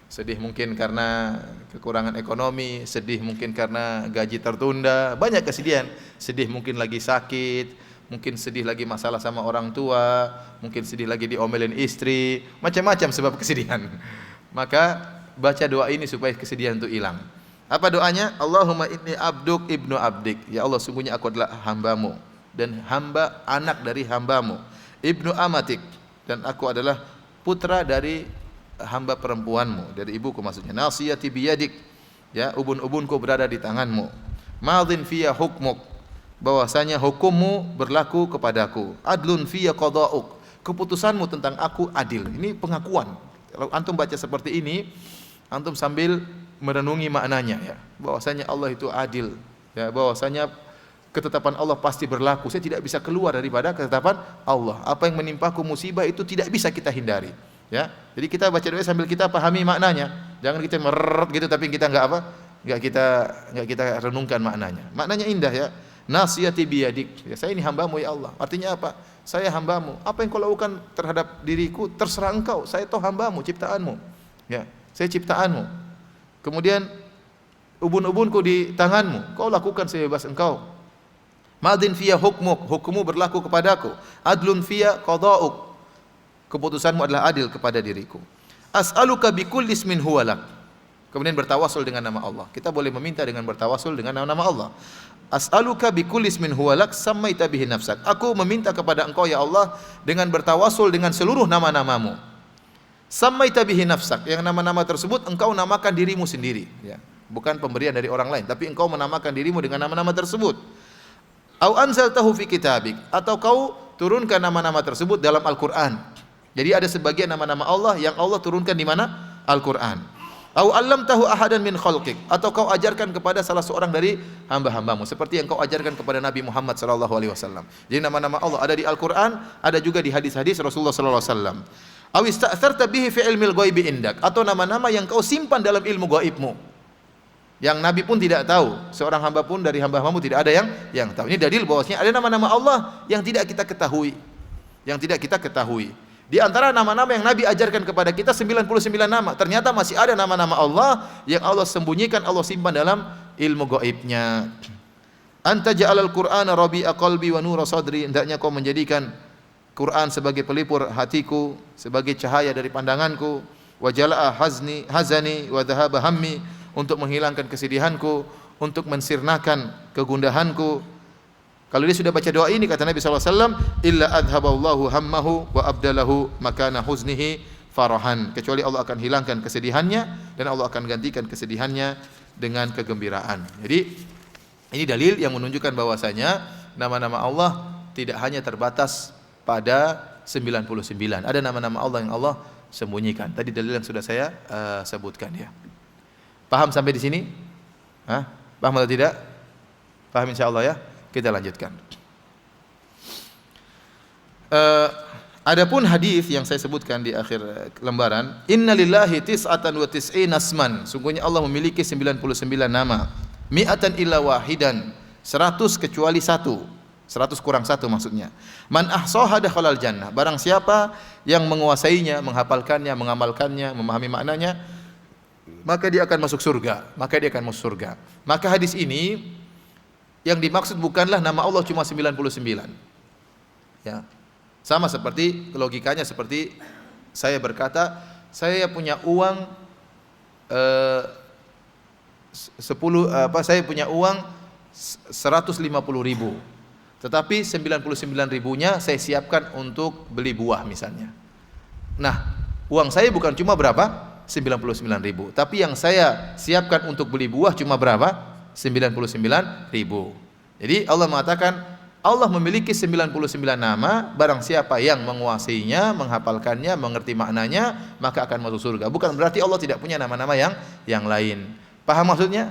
[SPEAKER 1] Sedih mungkin karena kekurangan ekonomi, sedih mungkin karena gaji tertunda, banyak kesedihan. Sedih mungkin lagi sakit, mungkin sedih lagi masalah sama orang tua, mungkin sedih lagi diomelin istri, macam-macam sebab kesedihan. Maka baca doa ini supaya kesedihan itu hilang. Apa doanya? Allahumma inni abduk ibnu abdik. Ya Allah, sungguhnya aku adalah hambamu dan hamba anak dari hambamu. Ibnu amatik, dan aku adalah putra dari hamba perempuanmu, dari ibuku maksudnya. Nasiyati biyadik, ya, ubun-ubunku berada di tanganmu. Madhin fiya hukmuk, bahwasanya hukummu berlaku kepadaku. Adlun fiya qada'uk, keputusanmu tentang aku adil. Ini pengakuan. Kalau antum baca seperti ini, antum sambil merenungi maknanya, ya, bahwasanya Allah itu adil, ya, bahwasanya ketetapan Allah pasti berlaku. Saya tidak bisa keluar daripada ketetapan Allah. Apa yang menimpaku musibah itu tidak bisa kita hindari, ya. Jadi kita baca doa sambil kita pahami maknanya. Jangan kita merret gitu tapi kita enggak kita renungkan maknanya. Maknanya indah, ya. Nasiyati biyadik, ya, saya ini hambamu ya Allah. Artinya apa? Saya hambamu. Apa yang kau lakukan terhadap diriku terserah engkau. Saya toh hambamu, ciptaanmu, ya. Saya ciptaanmu. Kemudian ubun-ubunku di tanganmu, kau lakukan sebebas engkau. Madin fiya hukmuk, hukummu berlaku kepadaku. Adlun fiya qada'uk, keputusanmu adalah adil kepada diriku. As'aluka bikulli ismin huwalak. Kemudian bertawasul dengan nama Allah. Kita boleh meminta dengan bertawasul dengan nama Allah. As'aluka bikulli ismin huwalak sammaita bihi nafsak. Aku meminta kepada engkau ya Allah dengan bertawasul dengan seluruh nama-namamu. Sammaita bihi nafsak, yang nama-nama tersebut engkau namakan dirimu sendiri, ya. Bukan pemberian dari orang lain, tapi engkau menamakan dirimu dengan nama-nama tersebut. Au anzaltahu fi kitabik, atau kau turunkan nama-nama tersebut dalam Al-Qur'an. Jadi ada sebagian nama-nama Allah yang Allah turunkan di mana? Al-Qur'an. Au 'allamtahu ahadan min khalqik, atau kau ajarkan kepada salah seorang dari hamba-hambamu seperti yang kau ajarkan kepada Nabi Muhammad sallallahu alaihi wasallam. Jadi nama-nama Allah ada di Al-Qur'an, ada juga di hadis-hadis Rasulullah sallallahu alaihi wasallam. Aw ista'tharta bihi fi ilmil ghaibi indak, atau nama-nama yang kau simpan dalam ilmu gaibmu, yang Nabi pun tidak tahu, seorang hamba pun dari hamba-hambamu tidak ada yang tahu. Ini dalil bahwasanya ada nama-nama Allah yang tidak kita ketahui, Di antara nama-nama yang Nabi ajarkan kepada kita 99 nama, ternyata masih ada nama-nama Allah yang Allah sembunyikan, Allah simpan dalam ilmu gaibnya. Anta ja'alal Qur'ana rabi'a qalbi wa nura sadri, hendaknya kau menjadikan Quran sebagai pelipur hatiku, sebagai cahaya dari pandanganku, wa jala'a hazani wa dhahaba hammi, untuk menghilangkan kesedihanku, untuk mensirnakan kegundahanku. Kalau dia sudah baca doa ini, kata Nabi SAW, illa adhaballahu hammahu wa abdalahu makana huznihi farahan, kecuali Allah akan hilangkan kesedihannya dan Allah akan gantikan kesedihannya dengan kegembiraan. Jadi ini dalil yang menunjukkan bahwasanya nama-nama Allah tidak hanya terbatas pada 99. Ada nama-nama Allah yang Allah sembunyikan. Tadi dalil yang sudah saya sebutkan ya. Paham sampai di sini? Paham atau tidak? Paham insyaallah ya. Kita lanjutkan. Adapun hadis yang saya sebutkan di akhir lembaran, innalillahi tis'atan wa tis'ina asman, sungguhnya Allah memiliki 99 nama, mi'atan illa wahidan, 100 kecuali 1, 100 kurang 1 maksudnya. Man ahsaha dakhalal jannah, barang siapa yang menguasainya, menghafalkannya, mengamalkannya, memahami maknanya, maka dia akan masuk surga. Maka hadis ini yang dimaksud bukanlah nama Allah cuma 99. Ya. Sama seperti logikanya, seperti saya berkata, saya punya uang saya punya uang 150.000. Tetapi 99 ribunya saya siapkan untuk beli buah misalnya. Nah, uang saya bukan cuma berapa? 99 ribu. Tapi yang saya siapkan untuk beli buah cuma berapa? 99 ribu. Jadi Allah mengatakan Allah memiliki 99 nama, barang siapa yang menguasainya, menghafalkannya, mengerti maknanya, maka akan masuk surga. Bukan berarti Allah tidak punya nama-nama yang lain. Paham maksudnya?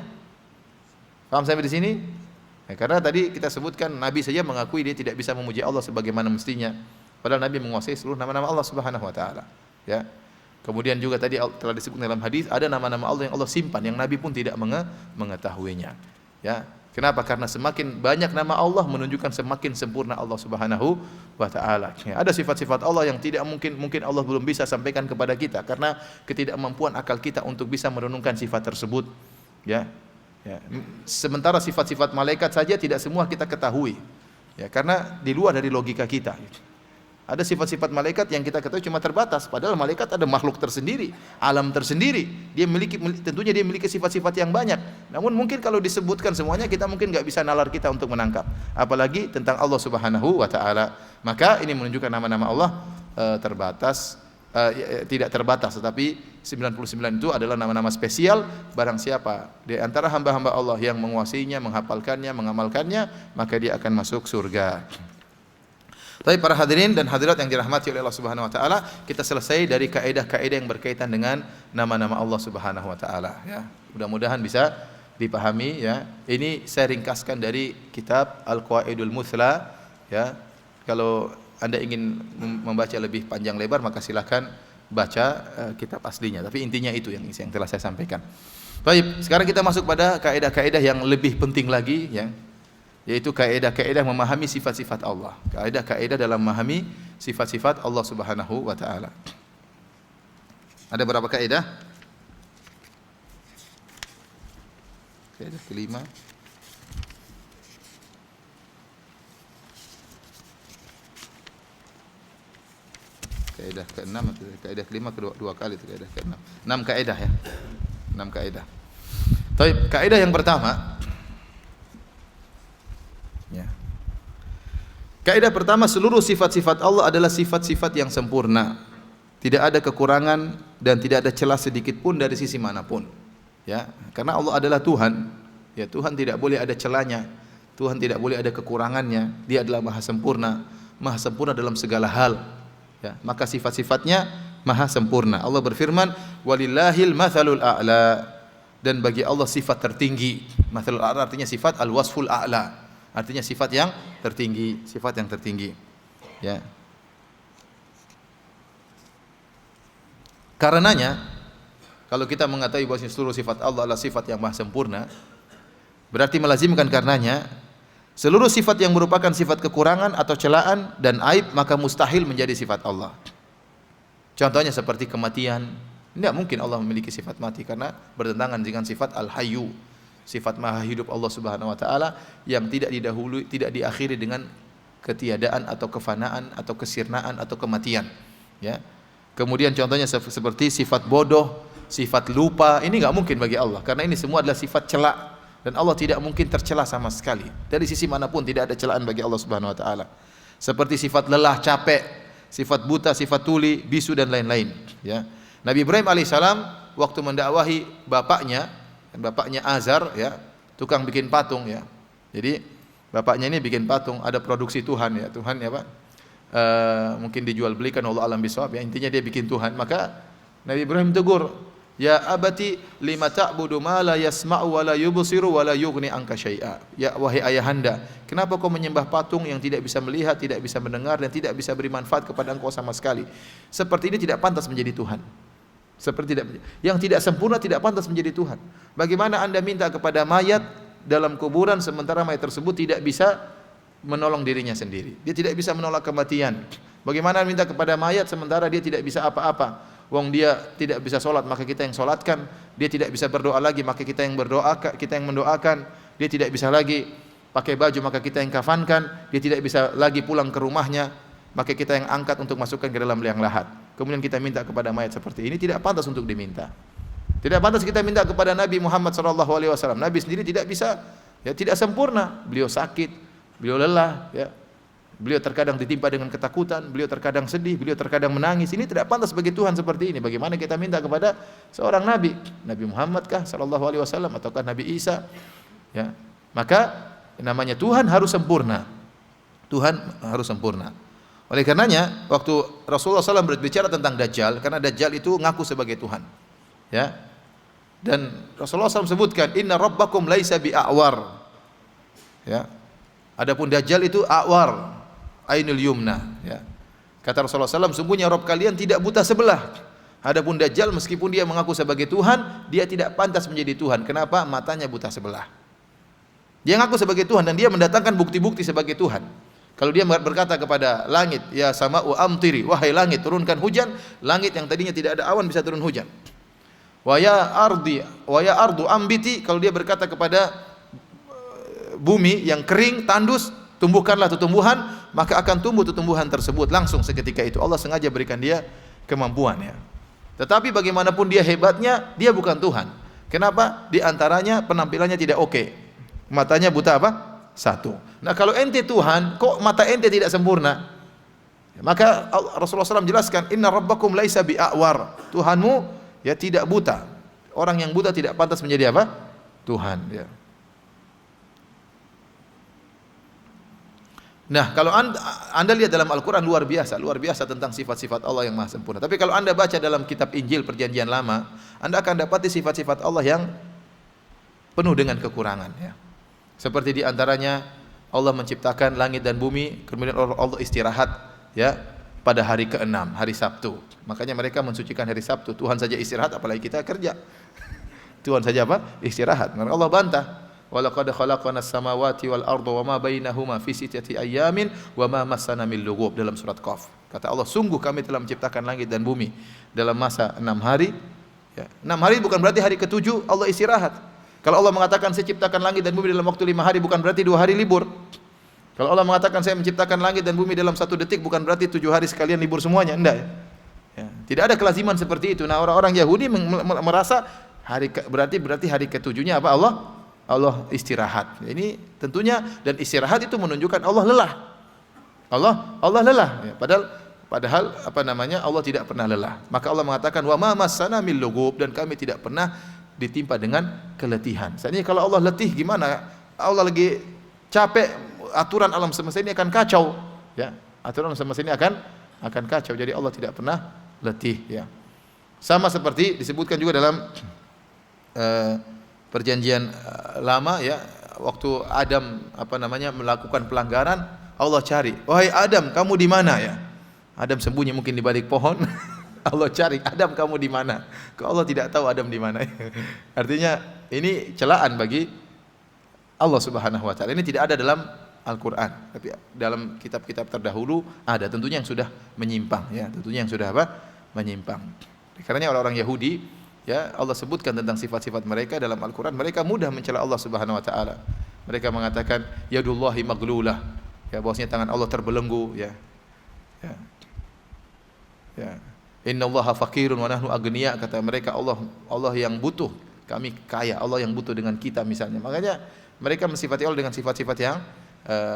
[SPEAKER 1] Paham sampai di sini? Ya, karena tadi kita sebutkan Nabi saja mengakui dia tidak bisa memuji Allah sebagaimana mestinya. Padahal Nabi menguasai seluruh nama-nama Allah Subhanahu wa taala. Ya. Kemudian juga tadi telah disebut dalam hadis ada nama-nama Allah yang Allah simpan yang Nabi pun tidak mengetahuinya. Ya. Kenapa? Karena semakin banyak nama Allah menunjukkan semakin sempurna Allah Subhanahu wa taala. Ya, ada sifat-sifat Allah yang tidak mungkin Allah belum bisa sampaikan kepada kita karena ketidakmampuan akal kita untuk bisa merenungkan sifat tersebut. Ya. Ya. Sementara sifat-sifat malaikat saja tidak semua kita ketahui. Ya, karena di luar dari logika kita. Ada sifat-sifat malaikat yang kita ketahui cuma terbatas, padahal malaikat ada makhluk tersendiri, alam tersendiri. Tentunya dia memiliki sifat-sifat yang banyak. Namun mungkin kalau disebutkan semuanya kita mungkin enggak bisa nalar kita untuk menangkap. Apalagi tentang Allah Subhanahu wa taala. Maka ini menunjukkan nama-nama Allah tidak terbatas, tetapi 99 itu adalah nama-nama spesial. Barang siapa di antara hamba-hamba Allah yang menguasainya, menghafalkannya, mengamalkannya, maka dia akan masuk surga. Tapi para hadirin dan hadirat yang dirahmati oleh Allah Subhanahu wa taala, kita selesai dari kaidah-kaidah yang berkaitan dengan nama-nama Allah Subhanahu wa taala ya. Mudah-mudahan bisa dipahami ya. Ini saya ringkaskan dari kitab Al-Qawaidul Muthla ya. Kalau Anda ingin membaca lebih panjang lebar maka silakan baca kitab aslinya. Tapi intinya itu yang telah saya sampaikan. Baik, sekarang kita masuk pada kaidah-kaidah yang lebih penting lagi ya. Yaitu kaidah-kaidah memahami sifat-sifat Allah. Kaidah-kaidah dalam memahami sifat-sifat Allah Subhanahu wa taala. Ada berapa kaidah? Kaidah kelima. Kaidah keenam atau kaidah kelima dua kali itu kaidah keenam. 6 kaidah ya. 6 kaidah. Baik, kaidah yang pertama ya. Kaidah pertama, seluruh sifat-sifat Allah adalah sifat-sifat yang sempurna. Tidak ada kekurangan dan tidak ada celah sedikit pun dari sisi manapun. Ya, karena Allah adalah Tuhan. Ya, Tuhan tidak boleh ada celahnya, Tuhan tidak boleh ada kekurangannya. Dia adalah maha sempurna dalam segala hal. Ya, maka sifat-sifatnya maha sempurna. Allah berfirman, walillahil mathalul a'la, dan bagi Allah sifat tertinggi. Mathalul a'la artinya sifat al-wasful a'la, artinya sifat yang tertinggi, sifat yang tertinggi. Ya. Karenanya kalau kita mengetahui bahwa seluruh sifat Allah adalah sifat yang maha sempurna, berarti melazimkan karenanya seluruh sifat yang merupakan sifat kekurangan atau celaan dan aib maka mustahil menjadi sifat Allah. Contohnya seperti kematian. Tidak mungkin Allah memiliki sifat mati karena bertentangan dengan sifat al-hayyu, sifat maha hidup Allah Subhanahu wa taala yang tidak didahului, tidak diakhiri dengan ketiadaan atau kefanaan atau kesirnaan atau kematian. Ya. Kemudian contohnya seperti sifat bodoh, sifat lupa, ini enggak mungkin bagi Allah karena ini semua adalah sifat celak. Dan Allah tidak mungkin tercela sama sekali. Dari sisi manapun tidak ada celaan bagi Allah Subhanahu wa taala. Seperti sifat lelah, capek, sifat buta, sifat tuli, bisu dan lain-lain, ya. Nabi Ibrahim alaihissalam waktu mendakwahi bapaknya, dan bapaknya Azar, ya, tukang bikin patung, ya. Jadi bapaknya ini bikin patung, ada produksi Tuhan, ya. Tuhan ya, Pak. Mungkin dijual belikan Allah alam bisawab, ya. Intinya dia bikin Tuhan. Maka Nabi Ibrahim tegur, ya abati lima ta'budu ma la yasma'u wa la yubsiru wa la yughni anka syai'a. Ya wahai ayahanda, kenapa kau menyembah patung yang tidak bisa melihat, tidak bisa mendengar dan tidak bisa beri manfaat kepada engkau sama sekali? Seperti ini tidak pantas menjadi Tuhan. Seperti yang tidak sempurna tidak pantas menjadi Tuhan. Bagaimana Anda minta kepada mayat dalam kuburan sementara mayat tersebut tidak bisa menolong dirinya sendiri. Dia tidak bisa menolak kematian. Bagaimana minta kepada mayat sementara dia tidak bisa apa-apa? Wong dia tidak bisa sholat maka kita yang sholatkan, dia tidak bisa berdoa lagi maka kita yang berdoa, kita yang mendoakan, dia tidak bisa lagi pakai baju maka kita yang kafankan, dia tidak bisa lagi pulang ke rumahnya maka kita yang angkat untuk masukkan ke dalam liang lahat. Kemudian kita minta kepada mayat seperti ini tidak pantas untuk diminta. Tidak pantas kita minta kepada Nabi Muhammad SAW. Nabi sendiri tidak bisa, ya, tidak sempurna. Beliau sakit, beliau lelah, ya. Beliau terkadang ditimpa dengan ketakutan, beliau terkadang sedih, beliau terkadang menangis. Ini tidak pantas bagi Tuhan seperti ini. Bagaimana kita minta kepada seorang nabi, Nabi Muhammad kah sallallahu alaihi wasallam ataukah Nabi Isa? Ya. Maka namanya Tuhan harus sempurna. Tuhan harus sempurna. Oleh karenanya waktu Rasulullah SAW berbicara tentang Dajjal, karena Dajjal itu ngaku sebagai Tuhan. Ya. Dan Rasulullah SAW sebutkan, Inna rabbakum laisa bi'a'war. Ya. Adapun Dajjal itu a'war, ainul yumna, ya. Kata Rasulullah SAW, sungguhnya Rabb kalian tidak buta sebelah. Adapun Dajjal meskipun dia mengaku sebagai Tuhan, dia tidak pantas menjadi Tuhan. Kenapa? Matanya buta sebelah. Dia mengaku sebagai Tuhan dan dia mendatangkan bukti-bukti sebagai Tuhan. Kalau dia berkata kepada langit, ya sama'u amtiri, wahai langit turunkan hujan, langit yang tadinya tidak ada awan bisa turun hujan. Wa ya ardu ambiti, kalau dia berkata kepada bumi yang kering, tandus, tumbuhkanlah tumbuhan, maka akan tumbuh tumbuhan tersebut langsung seketika itu. Allah sengaja berikan dia kemampuan, ya. Tetapi bagaimanapun dia hebatnya, dia bukan Tuhan. Kenapa? Di antaranya penampilannya tidak oke. Matanya buta apa? Satu. Nah, kalau ente Tuhan, kok mata ente tidak sempurna? Maka Rasulullah SAW jelaskan, Inna rabbakum laisa bi'a'war. Tuhanmu ya tidak buta. Orang yang buta tidak pantas menjadi apa? Tuhan, ya. Nah, kalau anda lihat dalam Al-Quran luar biasa tentang sifat-sifat Allah yang maha sempurna. Tapi kalau anda baca dalam kitab Injil Perjanjian Lama, anda akan dapati sifat-sifat Allah yang penuh dengan kekurangan, ya. Seperti diantaranya Allah menciptakan langit dan bumi, kemudian Allah istirahat, ya, pada hari ke-6, hari Sabtu. Makanya mereka mensucikan hari Sabtu. Tuhan saja istirahat, apalagi kita kerja. Tuhan saja apa? Istirahat. Maka Allah bantah. Walaqad khalaqnas samawati wal arda wama bainahuma fi sittati ayyamin wama massana min lughub, dalam surat Qaf. Kata Allah, sungguh kami telah menciptakan langit dan bumi dalam masa 6 hari. Ya. 6 hari bukan berarti hari ke-7 Allah istirahat. Kalau Allah mengatakan saya ciptakan langit dan bumi dalam waktu 5 hari, bukan berarti 2 hari libur. Kalau Allah mengatakan saya menciptakan langit dan bumi dalam 1 detik, bukan berarti 7 hari sekalian libur semuanya. Enggak, ya. Ya. Tidak ada kelaziman seperti itu. Nah, orang-orang Yahudi merasa berarti hari ke-7-nya apa? Allah istirahat. Ini tentunya, dan istirahat itu menunjukkan Allah lelah. Allah lelah. Ya, padahal Allah tidak pernah lelah. Maka Allah mengatakan wa ma massana min lughub, dan kami tidak pernah ditimpa dengan keletihan. Seandainya kalau Allah letih gimana? Allah lagi capek, aturan alam semesta ini akan kacau, ya. Aturan alam semesta ini akan kacau. Jadi Allah tidak pernah letih, ya. Sama seperti disebutkan juga dalam perjanjian lama, ya, waktu Adam melakukan pelanggaran, Allah cari, wahai Adam, kamu di mana, ya? Adam sembunyi mungkin di balik pohon. Allah cari, Adam kamu di mana? Kok Allah tidak tahu Adam di mana? Artinya ini celaan bagi Allah Subhanahu wa taala. Ini tidak ada dalam Al-Qur'an, tapi dalam kitab-kitab terdahulu ada, tentunya yang sudah menyimpang, ya, tentunya yang sudah menyimpang. Karena orang-orang Yahudi, ya, Allah sebutkan tentang sifat-sifat mereka dalam Al-Qur'an, mereka mudah mencela Allah Subhanahu wa taala. Mereka mengatakan yadullahi maglulah, ya, bahwasanya tangan Allah terbelenggu, ya. Ya. Ya. Innallaha faqirun wa nahnu agniya, kata mereka, Allah yang butuh, kami kaya, Allah yang butuh dengan kita misalnya. Makanya mereka mensifati Allah dengan sifat-sifat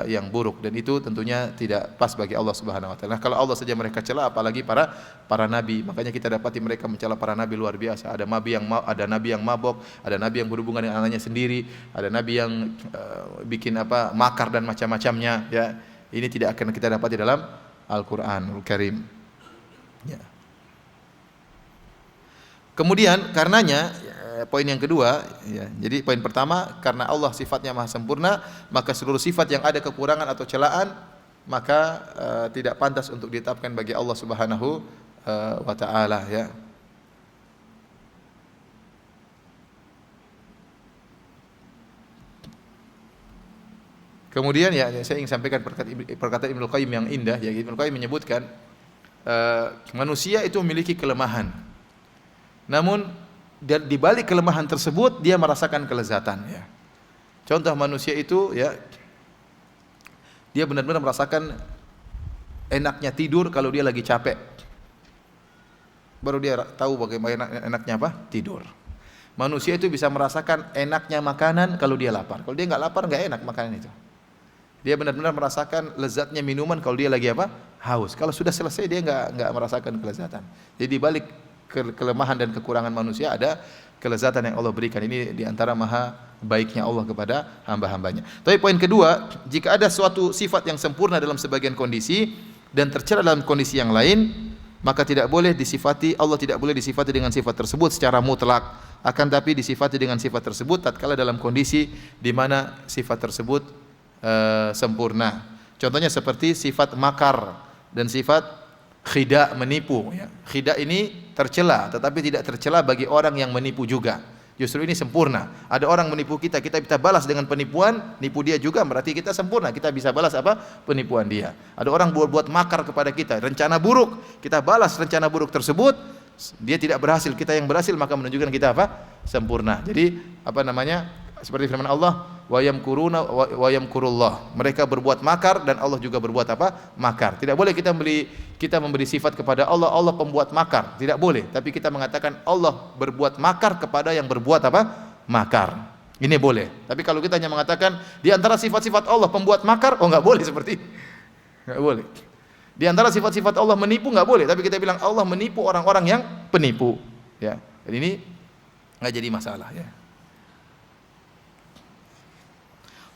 [SPEAKER 1] yang buruk, dan itu tentunya tidak pas bagi Allah Subhanahu wa taala. Nah, kalau Allah saja mereka cela, apalagi para nabi. Makanya kita dapati mereka mencela para nabi luar biasa. Ada nabi yang mabok, ada nabi yang berhubungan dengan anaknya sendiri, ada nabi yang bikin makar dan macam-macamnya, ya. Ini tidak akan kita dapati dalam Al-Qur'anul Karim. Ya. Kemudian karenanya, poin yang kedua, ya, jadi poin pertama, karena Allah sifatnya maha sempurna, maka seluruh sifat yang ada kekurangan atau celaan, maka tidak pantas untuk ditetapkan bagi Allah Subhanahu wa taala, ya. Kemudian, ya, saya ingin sampaikan perkataan Ibnu Qayyim yang indah, ya. Ibnu Qayyim menyebutkan manusia itu memiliki kelemahan. Namun di balik kelemahan tersebut dia merasakan kelezatan, ya. Contoh manusia itu, ya, dia benar-benar merasakan enaknya tidur kalau dia lagi capek. Baru dia tahu bagaimana enaknya tidur. Manusia itu bisa merasakan enaknya makanan kalau dia lapar. Kalau dia nggak lapar, nggak enak makanan itu. Dia benar-benar merasakan lezatnya minuman kalau dia lagi haus. Kalau sudah selesai dia nggak merasakan kelezatan. Jadi di balik kelemahan dan kekurangan manusia ada kelezatan yang Allah berikan. Ini diantara maha baiknya Allah kepada hamba-hambanya. Tapi poin kedua, jika ada suatu sifat yang sempurna dalam sebagian kondisi dan tercela dalam kondisi yang lain, maka tidak boleh disifati, Allah tidak boleh disifati dengan sifat tersebut secara mutlak. Akan tapi disifati dengan sifat tersebut tatkala dalam kondisi di mana sifat tersebut sempurna. Contohnya seperti sifat makar dan sifat khida, menipu, ya. Khida ini tercela, tetapi tidak tercela bagi orang yang menipu juga. Justru ini sempurna. Ada orang menipu kita, kita balas dengan penipuan, nipu dia juga, berarti kita sempurna. Kita bisa balas penipuan dia. Ada orang buat makar kepada kita, rencana buruk, kita balas rencana buruk tersebut. Dia tidak berhasil, kita yang berhasil, maka menunjukkan kita sempurna. Jadi seperti firman Allah, wa yamkuruna wa yamkurullah. Mereka berbuat makar dan Allah juga berbuat makar. Tidak boleh kita memberi sifat kepada Allah, Allah pembuat makar. Tidak boleh. Tapi kita mengatakan Allah berbuat makar kepada yang berbuat makar. Ini boleh. Tapi kalau kita hanya mengatakan di antara sifat-sifat Allah pembuat makar, nggak boleh seperti ini. Nggak boleh. Di antara sifat-sifat Allah menipu, nggak boleh. Tapi kita bilang Allah menipu orang-orang yang penipu. Ya. Dan ini nggak jadi masalah, ya.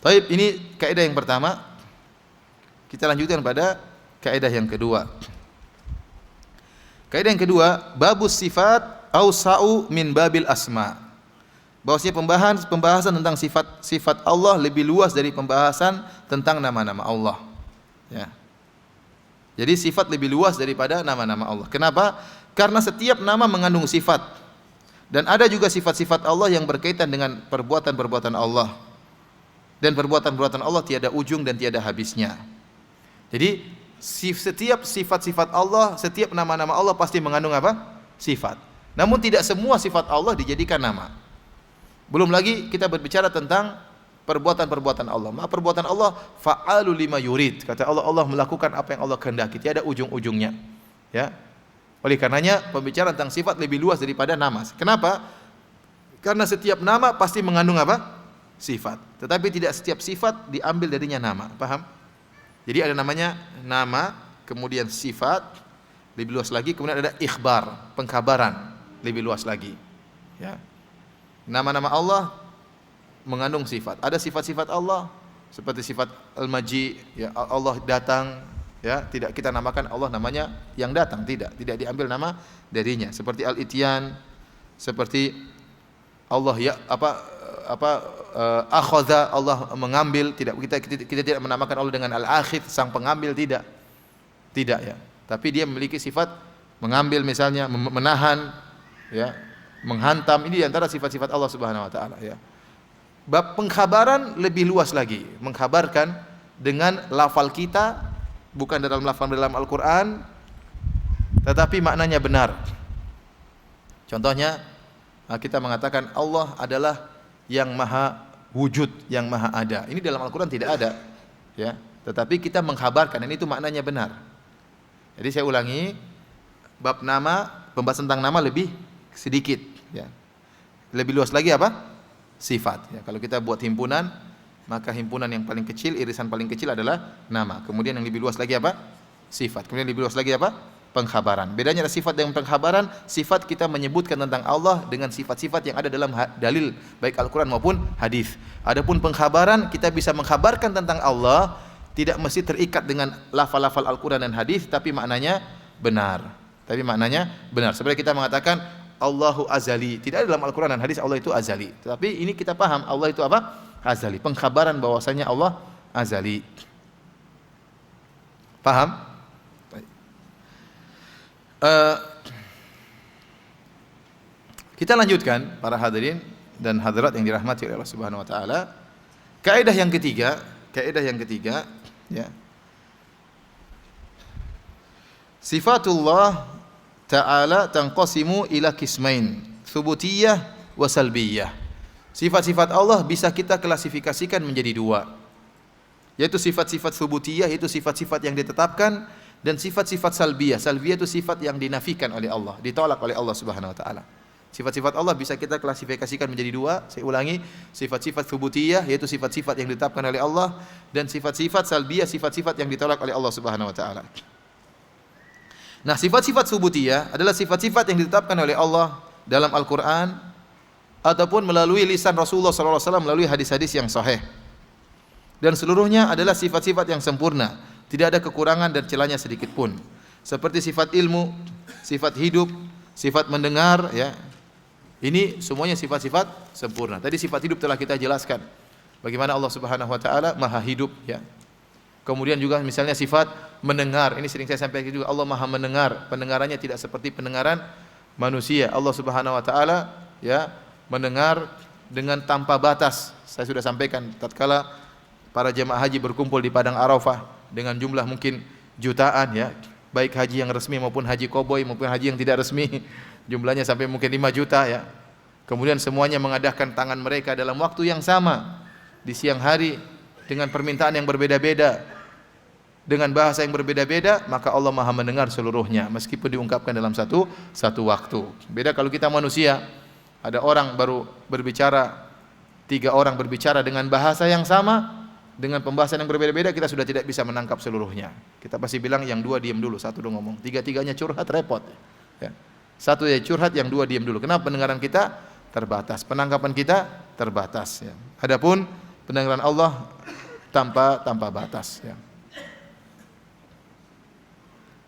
[SPEAKER 1] Baik, ini kaidah yang pertama. Kita lanjutkan pada kaidah yang kedua. Kaidah yang kedua, babus sifat ausa'u min babil asma. Bahwasanya pembahasan tentang sifat Allah lebih luas dari pembahasan tentang nama-nama Allah. Ya. Jadi sifat lebih luas daripada nama-nama Allah. Kenapa? Karena setiap nama mengandung sifat. Dan ada juga sifat-sifat Allah yang berkaitan dengan perbuatan-perbuatan Allah. Dan perbuatan-perbuatan Allah tiada ujung dan tiada habisnya. Jadi setiap sifat-sifat Allah, setiap nama-nama Allah pasti mengandung sifat. Namun tidak semua sifat Allah dijadikan nama. Belum lagi kita berbicara tentang perbuatan-perbuatan Allah. Perbuatan Allah fa'alu lima yurid. Kata Allah, Allah melakukan apa yang Allah kehendaki, tiada ujung-ujungnya. Ya. Oleh karenanya pembicaraan tentang sifat lebih luas daripada nama. Kenapa? Karena setiap nama pasti mengandung sifat. Tetapi tidak setiap sifat diambil darinya nama. Paham? Jadi ada namanya nama, kemudian sifat, lebih luas lagi, kemudian ada ikhbar, pengkabaran, lebih luas lagi. Ya. Nama-nama Allah mengandung sifat. Ada sifat-sifat Allah seperti sifat al-maji, ya, Allah datang, ya, tidak kita namakan Allah namanya yang datang, tidak diambil nama darinya. Seperti al-ityan, seperti Allah ya akhadha, Allah mengambil, tidak kita tidak menamakan Allah dengan al-akhidh, sang pengambil, tidak ya. Tapi dia memiliki sifat mengambil, misalnya menahan, ya, menghantam. Ini di antara sifat-sifat Allah Subhanahu wa taala, ya. Bab pengkhabaran lebih luas lagi, mengkhabarkan dengan lafal kita, bukan dalam lafal dalam Al-Qur'an, tetapi maknanya benar. Contohnya kita mengatakan Allah adalah yang maha wujud, yang maha ada. Ini dalam Al-Qur'an tidak ada, ya. Tetapi kita mengkhabarkan, dan itu maknanya benar. Jadi saya ulangi, bab nama, pembahasan tentang nama lebih sedikit, ya. Lebih luas lagi apa? Sifat, ya. Kalau kita buat himpunan, maka himpunan yang paling kecil, irisan paling kecil adalah nama. Kemudian yang lebih luas lagi apa? Sifat. Kemudian lebih luas lagi apa? Pengkhabaran. Bedanya ada sifat dengan pengkhabaran. Sifat kita menyebutkan tentang Allah dengan sifat-sifat yang ada dalam dalil, baik Al-Quran maupun hadis. Adapun pengkhabaran, kita bisa mengkhabarkan tentang Allah, tidak mesti terikat dengan lafal-lafal Al-Quran dan hadis, tapi maknanya benar. Sebenarnya kita mengatakan Allahu azali. Tidak ada dalam Al-Quran dan hadis Allah itu azali. Tetapi ini kita paham Allah itu apa? Azali. Pengkhabaran bahwasanya Allah azali. Paham? Kita lanjutkan para hadirin dan hadirat yang dirahmati oleh Allah Subhanahu wa taala. Kaidah yang ketiga, ya. Sifatullah ta'ala tanqasimu ila qismain, thubutiyah wa salbiyah. Sifat-sifat Allah bisa kita klasifikasikan menjadi dua, yaitu sifat-sifat thubutiyah, yaitu sifat-sifat yang ditetapkan, dan sifat-sifat salbiyah. Salbiyah itu sifat yang dinafikan oleh Allah, ditolak oleh Allah Subhanahu wa taala. Sifat-sifat Allah bisa kita klasifikasikan menjadi dua. Saya ulangi, sifat-sifat thubutiyah yaitu sifat-sifat yang ditetapkan oleh Allah, dan sifat-sifat salbiyah, sifat-sifat yang ditolak oleh Allah Subhanahu wa taala. Nah, sifat-sifat subutiyah adalah sifat-sifat yang ditetapkan oleh Allah dalam Al-Quran ataupun melalui lisan Rasulullah SAW, melalui hadis-hadis yang sahih. Dan seluruhnya adalah sifat-sifat yang sempurna, tidak ada kekurangan dan celahnya sedikit pun. Seperti sifat ilmu, sifat hidup, sifat mendengar, ya. Ini semuanya sifat-sifat sempurna. Tadi sifat hidup telah kita jelaskan, bagaimana Allah Subhanahu wa taala maha hidup, ya. Kemudian juga misalnya sifat mendengar, ini sering saya sampaikan juga, Allah maha mendengar, pendengarannya tidak seperti pendengaran manusia. Allah Subhanahu wa taala, ya, mendengar dengan tanpa batas. Saya sudah sampaikan tatkala para jemaah haji berkumpul di padang Arafah dengan jumlah mungkin jutaan, ya, baik haji yang resmi maupun haji koboi maupun haji yang tidak resmi, jumlahnya sampai mungkin 5 juta, ya. Kemudian semuanya mengadakan tangan mereka dalam waktu yang sama di siang hari dengan permintaan yang berbeda-beda, dengan bahasa yang berbeda-beda, maka Allah maha mendengar seluruhnya meskipun diungkapkan dalam satu waktu. Beda kalau kita manusia, ada orang baru berbicara, 3 orang berbicara dengan bahasa yang sama, dengan pembahasan yang berbeda-beda, kita sudah tidak bisa menangkap seluruhnya. Kita pasti bilang yang 2 diam dulu, 1 dulu ngomong. 3-tiganya curhat, repot, ya. 1 ya curhat, yang 2 diam dulu. Kenapa? Pendengaran kita terbatas, penangkapan kita terbatas, ya. Adapun pendengaran Allah tanpa batas, ya.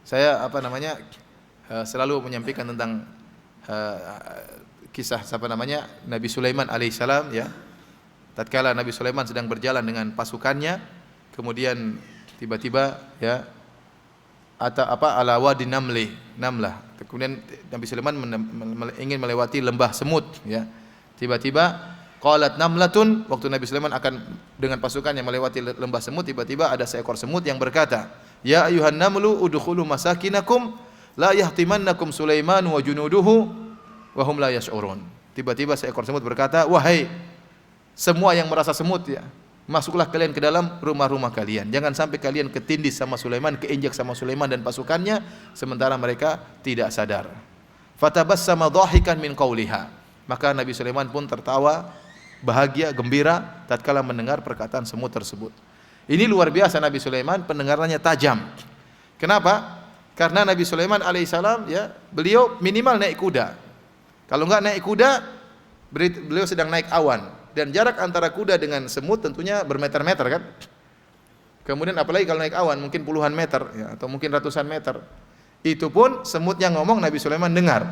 [SPEAKER 1] Saya selalu menyampaikan tentang kisah Nabi Sulaiman alaihissalam, ya. Tatkala Nabi Sulaiman sedang berjalan dengan pasukannya, kemudian tiba-tiba, ya, ala wadi namlah. Kemudian Nabi Sulaiman ingin melewati lembah semut, ya. Tiba-tiba qalat namlatun, waktu Nabi Sulaiman akan dengan pasukannya melewati lembah semut, tiba-tiba ada seekor semut yang berkata, "Ya ayuhan namlu udkhulu masakinakum la yahtimannakum Sulaiman wa junuduhu wa hum la yash'urun." Tiba-tiba seekor semut berkata, "Wahai semua yang merasa semut, ya, masuklah kalian ke dalam rumah-rumah kalian. Jangan sampai kalian ketindis sama Sulaiman, keinjak sama Sulaiman dan pasukannya sementara mereka tidak sadar." Fatabassama dhahikan min qawliha. Maka Nabi Sulaiman pun tertawa bahagia, gembira tatkala mendengar perkataan semut tersebut. Ini luar biasa, Nabi Sulaiman pendengarannya tajam. Kenapa? Karena Nabi Sulaiman alaihissalam, ya, beliau minimal naik kuda. Kalau enggak naik kuda, beliau sedang naik awan. dan jarak antara kuda dengan semut tentunya bermeter-meter kan. Kemudian apalagi kalau naik awan mungkin puluhan meter ya, atau mungkin ratusan meter. Itu pun semut yang ngomong Nabi Sulaiman dengar.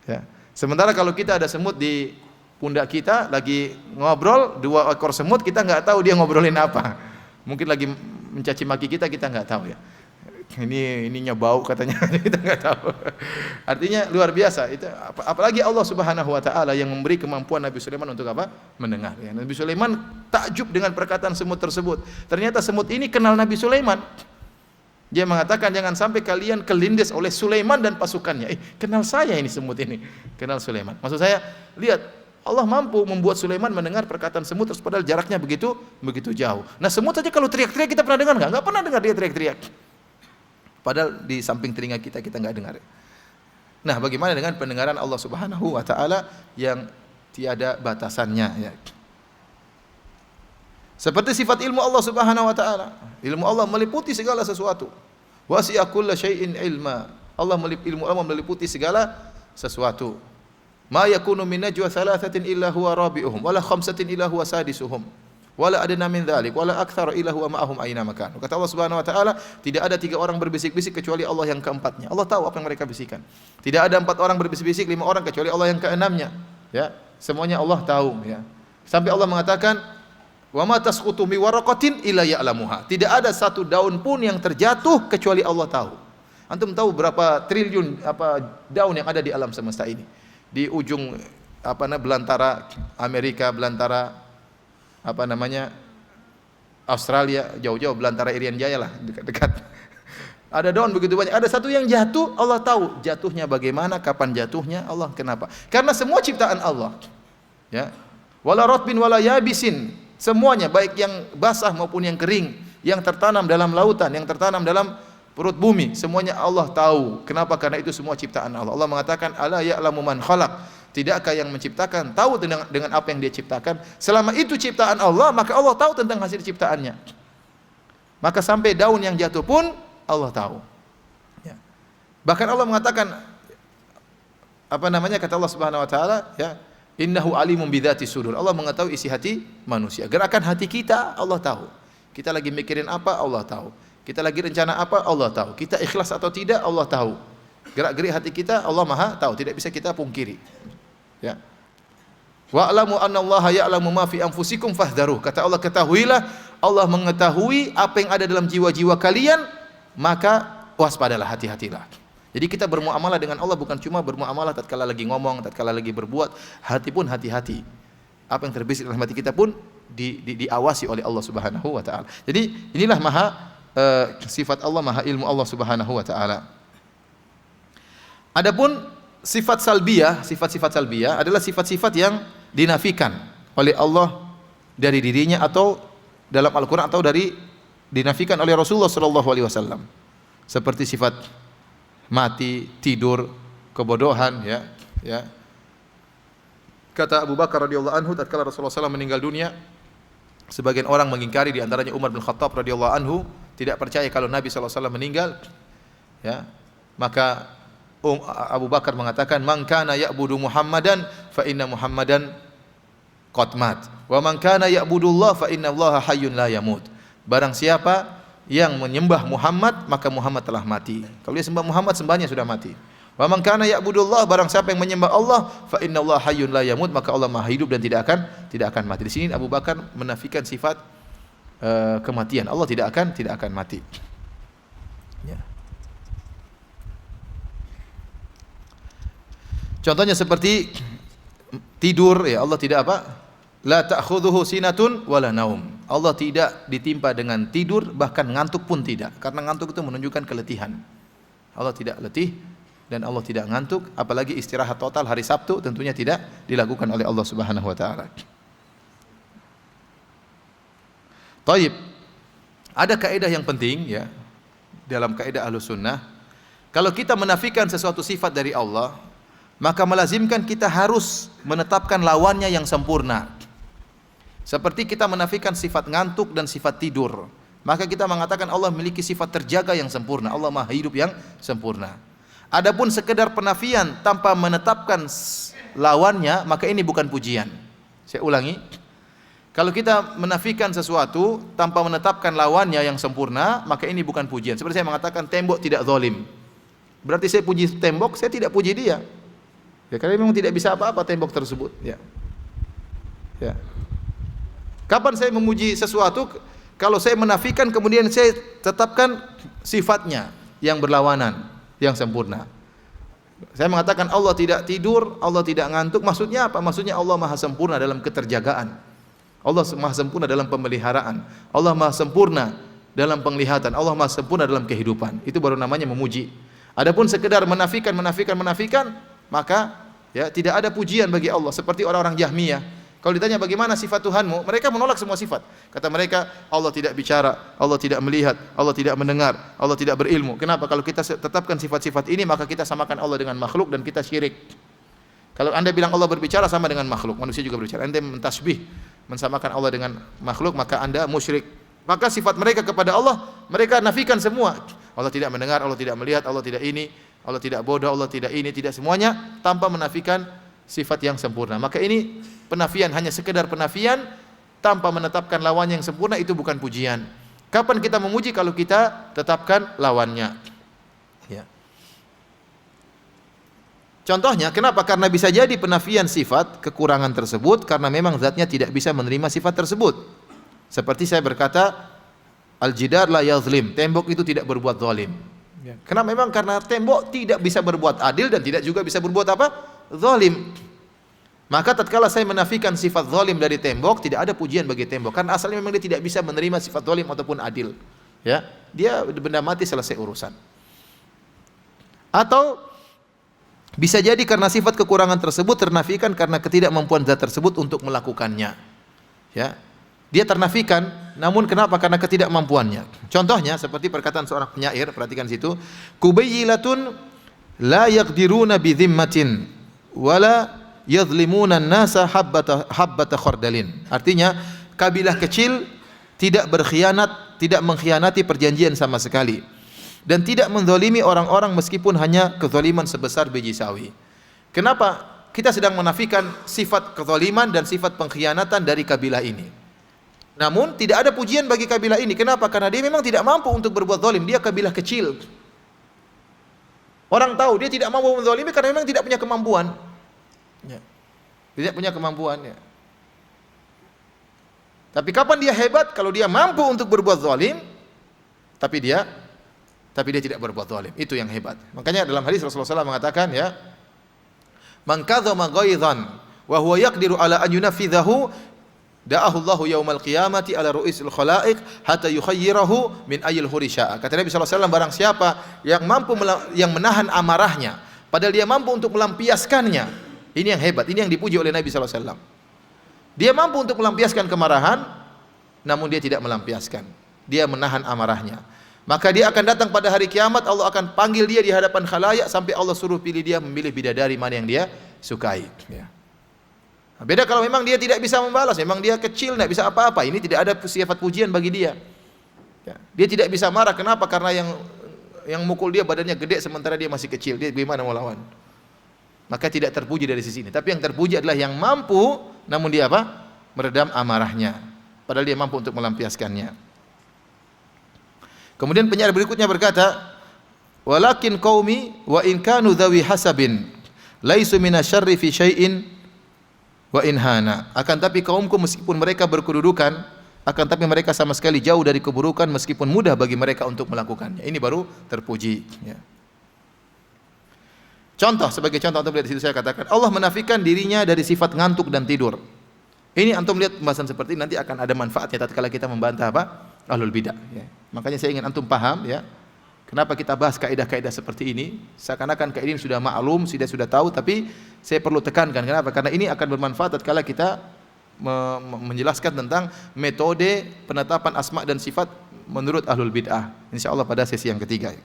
[SPEAKER 1] Ya. Sementara kalau kita ada semut di pundak kita lagi ngobrol, 2 ekor semut, kita nggak tahu dia ngobrolin apa. Mungkin lagi mencaci maki kita nggak tahu ya. Ininya bau katanya, kita nggak tahu. Artinya luar biasa itu. Apalagi Allah Subhanahu Wa Taala yang memberi kemampuan Nabi Sulaiman untuk apa? Mendengar. Ya. Nabi Sulaiman takjub dengan perkataan semut tersebut. Ternyata semut ini kenal Nabi Sulaiman. Dia mengatakan jangan sampai kalian kelindes oleh Sulaiman dan pasukannya. Kenal saya ini semut ini, kenal Sulaiman. Maksud saya, lihat Allah mampu membuat Sulaiman mendengar perkataan semut terus padahal jaraknya begitu jauh. Nah semut saja kalau teriak-teriak kita pernah dengar nggak? Nggak pernah dengar dia teriak-teriak. Padahal di samping telinga kita nggak dengar. Nah, bagaimana dengan pendengaran Allah Subhanahu Wa Taala yang tiada batasannya? Ya. Seperti sifat ilmu Allah Subhanahu Wa Taala. Ilmu Allah meliputi segala sesuatu. Wasi'a kulla syai'in ilma. Ilmu Allah meliputi segala sesuatu. Ma yakunu min najwa thalathatin illa huwa rabi'uhum wala khamsatin illa huwa sadisuhum. Wala adna min dzalik wala aktsara illa huwa ma'ahum aina makan. Kata Allah Subhanahu wa taala, tidak ada 3 orang berbisik-bisik kecuali Allah yang keempatnya. Allah tahu apa yang mereka bisikan. Tidak ada 4 orang berbisik-bisik, 5 orang kecuali Allah yang keenamnya. Ya, semuanya Allah tahu ya. Sampai Allah mengatakan, "Wa ma tasqutu mi waraqatin illa ya'lamuha." Tidak ada satu daun pun yang terjatuh kecuali Allah tahu. Antum tahu berapa triliun daun yang ada di alam semesta ini? Di ujung belantara Amerika, belantara Australia, jauh-jauh belantara Irian Jaya lah, dekat-dekat. Ada daun begitu banyak, ada satu yang jatuh, Allah tahu jatuhnya bagaimana, kapan jatuhnya, Allah kenapa? Karena semua ciptaan Allah. Ya. Wala ratbin wala yabisin, semuanya baik yang basah maupun yang kering, yang tertanam dalam lautan, yang tertanam dalam perut bumi, semuanya Allah tahu. Kenapa? Karena itu semua ciptaan Allah. Allah mengatakan, "Ala ya'lamu man khalaq." Tidakkah yang menciptakan tahu dengan apa yang dia ciptakan? Selama itu ciptaan Allah, maka Allah tahu tentang hasil ciptaannya. Maka sampai daun yang jatuh pun Allah tahu. Ya. Bahkan Allah mengatakan kata Allah Subhanahu wa taala, ya, innahu alimun bidzati sudur. Allah mengetahui isi hati manusia. Gerakan hati kita Allah tahu. Kita lagi mikirin apa Allah tahu. Kita lagi rencana apa Allah tahu. Kita ikhlas atau tidak Allah tahu. Gerak-gerik hati kita Allah Maha tahu, tidak bisa kita pungkiri. Ya. Wa'lamu annallaha ya'lamu ma fi anfusikum fahdharuh. Kata Allah, ketahuilah Allah mengetahui apa yang ada dalam jiwa-jiwa kalian, maka waspadalah, hati-hatilah. Jadi kita bermuamalah dengan Allah bukan cuma bermuamalah tatkala lagi ngomong, tatkala lagi berbuat, hati pun hati-hati. Apa yang terbesit dalam hati kita pun diawasi oleh Allah Subhanahu wa taala. Jadi inilah sifat Allah, maha ilmu Allah Subhanahu wa taala. Adapun sifat salbiyah, sifat-sifat salbiyah adalah sifat-sifat yang dinafikan oleh Allah dari dirinya atau dalam Al-Qur'an atau dinafikan oleh Rasulullah sallallahu alaihi wasallam. Seperti sifat mati, tidur, kebodohan, ya. Kata Abu Bakar radhiyallahu anhu tatkala Rasulullah SAW meninggal dunia, sebagian orang mengingkari, di antaranya Umar bin Khattab radhiyallahu anhu, tidak percaya kalau Nabi SAW meninggal. Ya. Maka Abu Bakar mengatakan, "Man kana ya'budu Muhammadan fa inna Muhammadan qad mat. Wa man kana ya'budullah fa inna Allaha hayyun la yamut." Barang siapa yang menyembah Muhammad, maka Muhammad telah mati. Kalau dia sembah Muhammad, sembahnya sudah mati. Wa man kana ya'budullah, barang siapa yang menyembah Allah, fa inna Allaha hayyun la yamut, maka Allah Maha hidup dan tidak akan mati. Di sini Abu Bakar menafikan sifat kematian. Allah tidak akan mati. Ya. Contohnya seperti tidur, ya, Allah tidak la ta'khudhuhu sinatun wala naum. Allah tidak ditimpa dengan tidur, bahkan ngantuk pun tidak. Karena ngantuk itu menunjukkan keletihan. Allah tidak letih dan Allah tidak ngantuk, apalagi istirahat total hari Sabtu tentunya tidak dilakukan oleh Allah Subhanahu wa taala. Taib. Ada kaidah yang penting, ya, dalam kaidah Ahlussunnah. Kalau kita menafikan sesuatu sifat dari Allah, maka melazimkan kita harus menetapkan lawannya yang sempurna. Seperti kita menafikan sifat ngantuk dan sifat tidur, maka kita mengatakan Allah memiliki sifat terjaga yang sempurna, Allah Maha hidup yang sempurna. Adapun sekedar penafian tanpa menetapkan lawannya, maka ini bukan pujian. Saya ulangi, kalau kita menafikan sesuatu tanpa menetapkan lawannya yang sempurna, maka ini bukan pujian. Seperti saya mengatakan tembok tidak zalim. Berarti saya puji tembok, saya tidak puji dia. Ya, karena memang tidak bisa apa-apa tembok tersebut. Ya. Ya. Kapan saya memuji sesuatu? Kalau saya menafikan kemudian saya tetapkan sifatnya yang berlawanan, yang sempurna. Saya mengatakan Allah tidak tidur, Allah tidak ngantuk. Maksudnya apa? Maksudnya Allah maha sempurna dalam keterjagaan. Allah maha sempurna dalam pemeliharaan. Allah maha sempurna dalam penglihatan. Allah maha sempurna dalam kehidupan. Itu baru namanya memuji. Adapun sekedar menafikan, maka ya tidak ada pujian bagi Allah. Seperti orang-orang Jahmiyah. Kalau ditanya bagaimana sifat Tuhanmu, mereka menolak semua sifat. Kata mereka, Allah tidak bicara, Allah tidak melihat, Allah tidak mendengar, Allah tidak berilmu. Kenapa? Kalau kita tetapkan sifat-sifat ini, maka kita samakan Allah dengan makhluk dan kita syirik. Kalau Anda bilang Allah berbicara sama dengan makhluk, manusia juga berbicara. Anda mentasbih, mensamakan Allah dengan makhluk, maka Anda musyrik. Maka sifat mereka kepada Allah, mereka nafikan semua. Allah tidak mendengar, Allah tidak melihat, Allah tidak ini, Allah tidak bodoh, Allah tidak ini, tidak semuanya, tanpa menafikan sifat yang sempurna. Maka ini penafian, hanya sekedar penafian tanpa menetapkan lawannya yang sempurna, itu bukan pujian. Kapan kita memuji? Kalau kita tetapkan lawannya. Ya. Contohnya, kenapa? Karena bisa jadi penafian sifat kekurangan tersebut karena memang zatnya tidak bisa menerima sifat tersebut. Seperti saya berkata, al-jidar la yazlim, tembok itu tidak berbuat zalim. Ya. Karena tembok tidak bisa berbuat adil dan tidak juga bisa berbuat apa? Zalim. Maka tatkala saya menafikan sifat zalim dari tembok, tidak ada pujian bagi tembok karena asalnya memang dia tidak bisa menerima sifat zalim ataupun adil. Ya, dia benda mati, selesai urusan. Atau bisa jadi karena sifat kekurangan tersebut ternafikan karena ketidakmampuan zat tersebut untuk melakukannya. Ya. Dia ternafikan, namun kenapa? Karena ketidakmampuannya. Contohnya seperti perkataan seorang penyair, perhatikan situ, kubayyilatun la yaqdiruna bi dhimmatin wala yadhlimuna an-nasa habbata khardalin. Artinya kabilah kecil tidak berkhianat, tidak mengkhianati perjanjian sama sekali dan tidak menzalimi orang-orang meskipun hanya kezaliman sebesar biji sawi. Kenapa? Kita sedang menafikan sifat kezaliman dan sifat pengkhianatan dari kabilah ini. Namun tidak ada pujian bagi kabilah ini. Kenapa? Karena dia memang tidak mampu untuk berbuat zalim. Dia kabilah kecil. Orang tahu dia tidak mampu menzalimi karena memang tidak punya kemampuan. Ya. Tidak punya kemampuan. Ya. Tapi kapan dia hebat? Kalau dia mampu untuk berbuat zalim, tapi dia tidak berbuat zalim. Itu yang hebat. Makanya dalam hadis Rasulullah SAW mengatakan, ya, man kadzama ghaidhan wa huwa yaqdiru ala an yunafidhahu da'ahu Allahu yaumal qiyamati ala ru'isil khalaiq hatta yukhayyirahu min ayil hurisha. Kata Nabi sallallahu alaihi wasallam, barang siapa yang menahan amarahnya padahal dia mampu untuk melampiaskannya. Ini yang hebat, ini yang dipuji oleh Nabi sallallahu alaihi wasallam. Dia mampu untuk melampiaskan kemarahan namun dia tidak melampiaskan. Dia menahan amarahnya. Maka dia akan datang pada hari kiamat, Allah akan panggil dia di hadapan khalayak sampai Allah suruh pilih dia, memilih bidadari mana yang dia sukai, ya. Beda kalau memang dia tidak bisa membalas, memang dia kecil, tidak bisa apa-apa. Ini tidak ada sifat pujian bagi dia. Ya. Dia tidak bisa marah. Kenapa? Karena yang mukul dia badannya gede sementara dia masih kecil. Dia bagaimana mau lawan? Maka tidak terpuji dari sisi ini. Tapi yang terpuji adalah yang mampu, namun dia apa? Meredam amarahnya. Padahal dia mampu untuk melampiaskannya. Kemudian penyair berikutnya berkata, walakin qaumi wa in kanu dzawi hasabin laisu minasyarri fi syai'in wa inhana. Akan tapi kaumku meskipun mereka berkedudukan, akan tapi mereka sama sekali jauh dari keburukan meskipun mudah bagi mereka untuk melakukannya. Ini baru terpuji. Ya. Sebagai contoh antum lihat di situ saya katakan Allah menafikan dirinya dari sifat ngantuk dan tidur. Ini antum lihat pembahasan seperti ini nanti akan ada manfaatnya tatkala kita membantah apa? Ahlul bidah. Ya. Makanya saya ingin antum paham, ya. Kenapa kita bahas kaidah-kaidah seperti ini? Seakan-akan kaidah ini sudah maklum, sudah tahu, tapi saya perlu tekankan. Kenapa? Karena ini akan bermanfaat tatkala kita menjelaskan tentang metode penetapan asma dan sifat menurut ahlul bid'ah. Insyaallah pada sesi yang ketiga.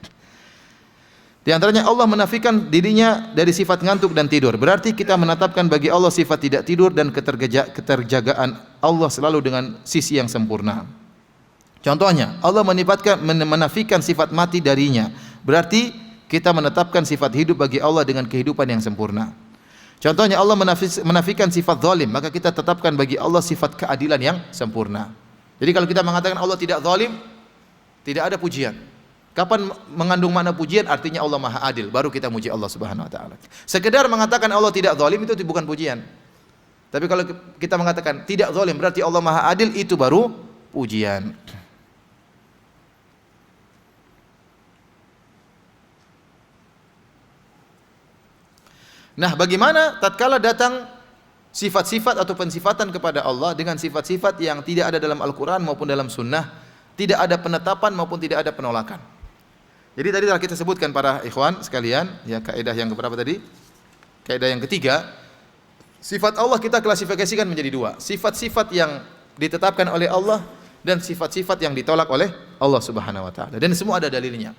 [SPEAKER 1] Di antaranya Allah menafikan dirinya dari sifat ngantuk dan tidur. Berarti kita menetapkan bagi Allah sifat tidak tidur dan keterjagaan Allah selalu dengan sisi yang sempurna. Contohnya, Allah menafikan sifat mati darinya. Berarti kita menetapkan sifat hidup bagi Allah dengan kehidupan yang sempurna. Contohnya Allah menafikan sifat zalim, maka kita tetapkan bagi Allah sifat keadilan yang sempurna. Jadi kalau kita mengatakan Allah tidak zalim, tidak ada pujian. Kapan mengandung makna pujian? Artinya Allah Maha Adil, baru kita muji Allah Subhanahu wa taala. Sekedar mengatakan Allah tidak zalim itu bukan pujian. Tapi kalau kita mengatakan tidak zalim berarti Allah Maha Adil, itu baru pujian. Nah, bagaimana tatkala datang sifat-sifat atau pensifatan kepada Allah dengan sifat-sifat yang tidak ada dalam Al-Quran maupun dalam Sunnah, tidak ada penetapan maupun tidak ada penolakan. Jadi tadi telah kita sebutkan para ikhwan sekalian, ya, kaidah yang keberapa tadi? Kaidah yang ketiga, sifat Allah kita klasifikasikan menjadi dua, sifat-sifat yang ditetapkan oleh Allah dan sifat-sifat yang ditolak oleh Allah Subhanahu wa taala. Dan semua ada dalilnya.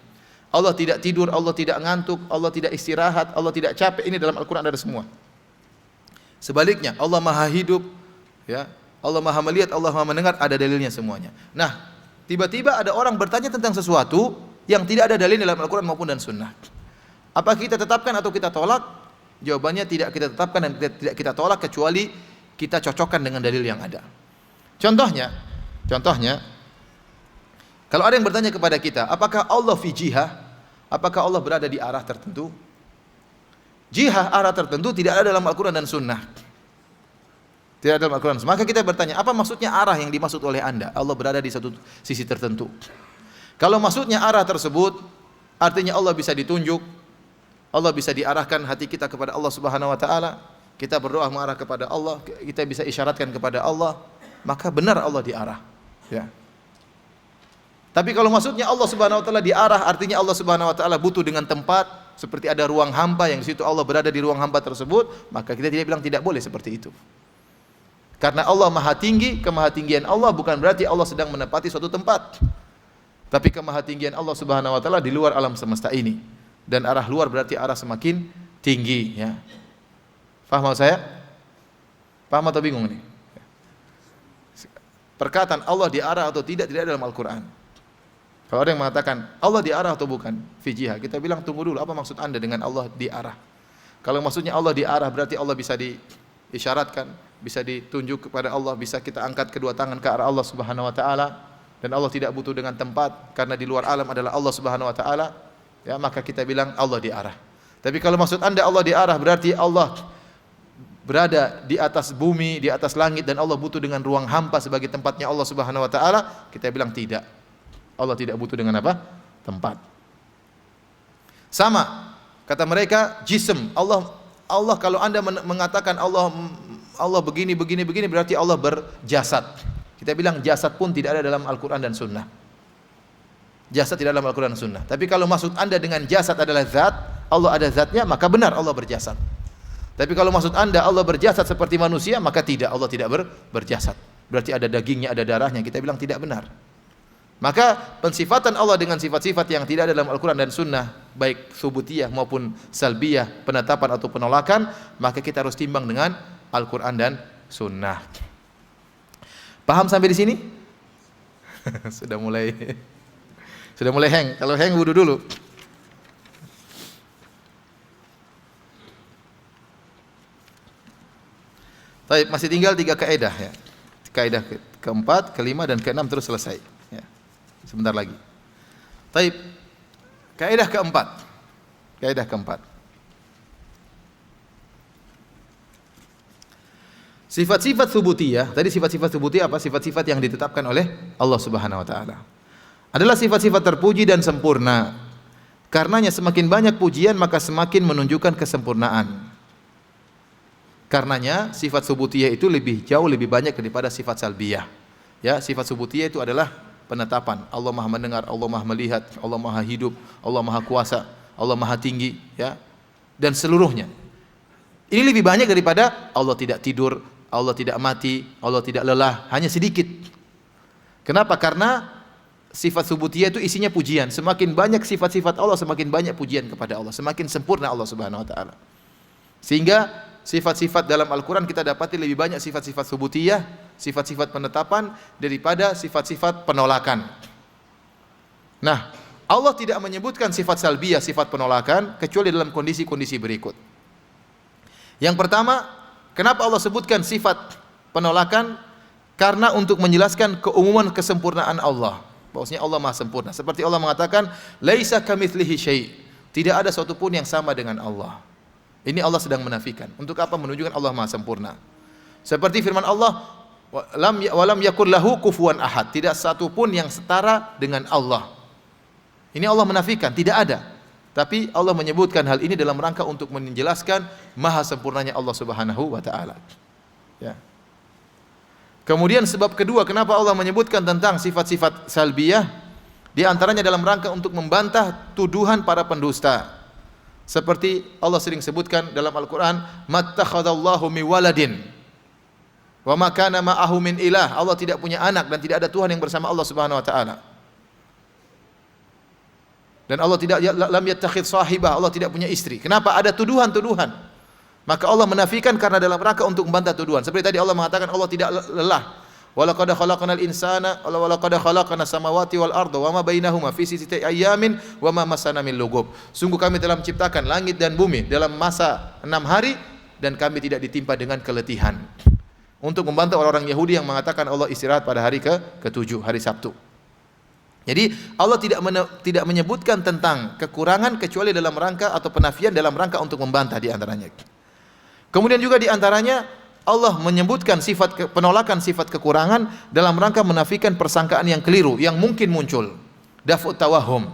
[SPEAKER 1] Allah tidak tidur, Allah tidak ngantuk, Allah tidak istirahat, Allah tidak capek. Ini dalam Al-Quran ada semua. Sebaliknya, Allah Maha hidup, ya, Allah Maha melihat, Allah Maha mendengar, ada dalilnya semuanya. Nah, tiba-tiba ada orang bertanya tentang sesuatu yang tidak ada dalil dalam Al-Quran maupun dan Sunnah. Apa kita tetapkan atau kita tolak? Jawabannya tidak kita tetapkan dan tidak kita tolak kecuali kita cocokkan dengan dalil yang ada. Contohnya, kalau ada yang bertanya kepada kita, apakah Allah fi jihah? Apakah Allah berada di arah tertentu? Jihah, arah tertentu, tidak ada dalam Al-Quran dan Sunnah. Tidak ada dalam Al-Quran. Maka kita bertanya, apa maksudnya arah yang dimaksud oleh Anda? Allah berada di satu sisi tertentu. Kalau maksudnya arah tersebut, artinya Allah bisa ditunjuk, Allah bisa diarahkan hati kita kepada Allah Subhanahu wa taala, kita berdoa mengarah kepada Allah, kita bisa isyaratkan kepada Allah, maka benar Allah diarah. Ya. Tapi kalau maksudnya Allah Subhanahu wa taala diarah, artinya Allah Subhanahu wa taala butuh dengan tempat, seperti ada ruang hampa yang di situ Allah berada di ruang hampa tersebut, maka kita tidak bilang tidak boleh seperti itu. Karena Allah Maha Tinggi, kemahatinggian Allah bukan berarti Allah sedang menempati suatu tempat. Tapi kemahatinggian Allah Subhanahu wa taala di luar alam semesta ini. Dan arah luar berarti arah semakin tinggi, ya. Paham saya? Paham atau bingung nih? Perkataan Allah diarah atau tidak ada dalam Al-Quran. Kalau ada yang mengatakan Allah diarah atau bukan fi jihah, kita bilang tunggu dulu, apa maksud Anda dengan Allah diarah? Kalau maksudnya Allah diarah berarti Allah bisa diisyaratkan, bisa ditunjuk kepada Allah, bisa kita angkat kedua tangan ke arah Allah Subhanahu wa taala, dan Allah tidak butuh dengan tempat karena di luar alam adalah Allah Subhanahu wa taala, ya, maka kita bilang Allah diarah. Tapi kalau maksud Anda Allah diarah berarti Allah berada di atas bumi, di atas langit, dan Allah butuh dengan ruang hampa sebagai tempatnya Allah Subhanahu wa taala, kita bilang tidak. Allah tidak butuh dengan apa? Tempat. Sama, kata mereka, jism. Allah kalau Anda mengatakan Allah begini berarti Allah berjasad. Kita bilang jasad pun tidak ada dalam Al-Quran dan Sunnah. Jasad tidak ada dalam Al-Quran dan Sunnah. Tapi kalau maksud Anda dengan jasad adalah zat, Allah ada zatnya, maka benar Allah berjasad. Tapi kalau maksud Anda Allah berjasad seperti manusia, maka tidak, Allah tidak berjasad. Berarti ada dagingnya, ada darahnya. Kita bilang tidak benar. Maka pensifatan Allah dengan sifat-sifat yang tidak ada dalam Al-Quran dan Sunnah, baik subutiyah maupun salbiyah, penetapan atau penolakan, maka kita harus timbang dengan Al-Quran dan Sunnah. Paham sampai di sini? Sudah mulai hang. Kalau hang wudu dulu. Baik, masih tinggal 3 kaidah, ya. Kaidah keempat, kelima, dan keenam terus selesai. Sebentar lagi. Taib. Kaidah keempat. Sifat-sifat subutiyah, tadi sifat-sifat subutiyah apa? Sifat-sifat yang ditetapkan oleh Allah Subhanahu wa taala. Adalah sifat-sifat terpuji dan sempurna. Karenanya semakin banyak pujian maka semakin menunjukkan kesempurnaan. Karenanya sifat subutiyah itu jauh lebih banyak daripada sifat salbiyah. Ya, sifat subutiyah itu adalah penetapan Allah Maha mendengar, Allah Maha melihat, Allah Maha hidup, Allah Maha kuasa, Allah Maha tinggi, ya, dan seluruhnya. Ini lebih banyak daripada Allah tidak tidur, Allah tidak mati, Allah tidak lelah, hanya sedikit. Kenapa? Karena sifat subutiyah itu isinya pujian. Semakin banyak sifat-sifat Allah, semakin banyak pujian kepada Allah, semakin sempurna Allah Subhanahu wa taala. Sehingga sifat-sifat dalam Al-Quran kita dapati lebih banyak sifat-sifat subutiyah, sifat-sifat penetapan daripada sifat-sifat penolakan. Nah, Allah tidak menyebutkan sifat salbiyah, sifat penolakan, kecuali dalam kondisi-kondisi berikut. Yang pertama, kenapa Allah sebutkan sifat penolakan? Karena untuk menjelaskan keumuman kesempurnaan Allah. Bahwasanya Allah Maha sempurna. Seperti Allah mengatakan, "Laisa kamitslihi syai'." Tidak ada sesuatu pun yang sama dengan Allah. Ini Allah sedang menafikan. Untuk apa? Menunjukkan Allah Maha sempurna. Seperti firman Allah, "Walam yakul lahu kufuwan ahad." Tidak satu pun yang setara dengan Allah. Ini Allah menafikan, tidak ada. Tapi Allah menyebutkan hal ini dalam rangka untuk menjelaskan maha sempurnanya Allah Subhanahu wa taala. Ya. Kemudian sebab kedua kenapa Allah menyebutkan tentang sifat-sifat salbiyah, di antaranya dalam rangka untuk membantah tuduhan para pendusta. Seperti Allah sering sebutkan dalam Al-Qur'an, "Mattakhadallahu mi waladin wa ma kana ma'ahu min ilah." Allah tidak punya anak dan tidak ada Tuhan yang bersama Allah Subhanahu wa taala. Dan Allah tidak lam yattakhidz sahibah, Allah tidak punya istri. Kenapa? Ada tuduhan-tuduhan. Maka Allah menafikan karena dalam rangka untuk membantah tuduhan. Seperti tadi Allah mengatakan Allah tidak lelah. Walaqad khalaqnal insana walaqad khalaqnas samawati wal arda wama bainahuma fi sittati ayyamin wama massana min lughub. Sungguh kami telah menciptakan langit dan bumi dalam masa 6 hari dan kami tidak ditimpa dengan keletihan. Untuk membantah orang-orang Yahudi yang mengatakan Allah istirahat pada hari ke-7, hari Sabtu. Jadi Allah tidak menyebutkan tentang kekurangan kecuali dalam rangka atau penafian dalam rangka untuk membantah di antaranya. Kemudian juga di antaranya Allah menyebutkan sifat penolakan sifat kekurangan dalam rangka menafikan persangkaan yang keliru yang mungkin muncul. Daf'ut tawahum.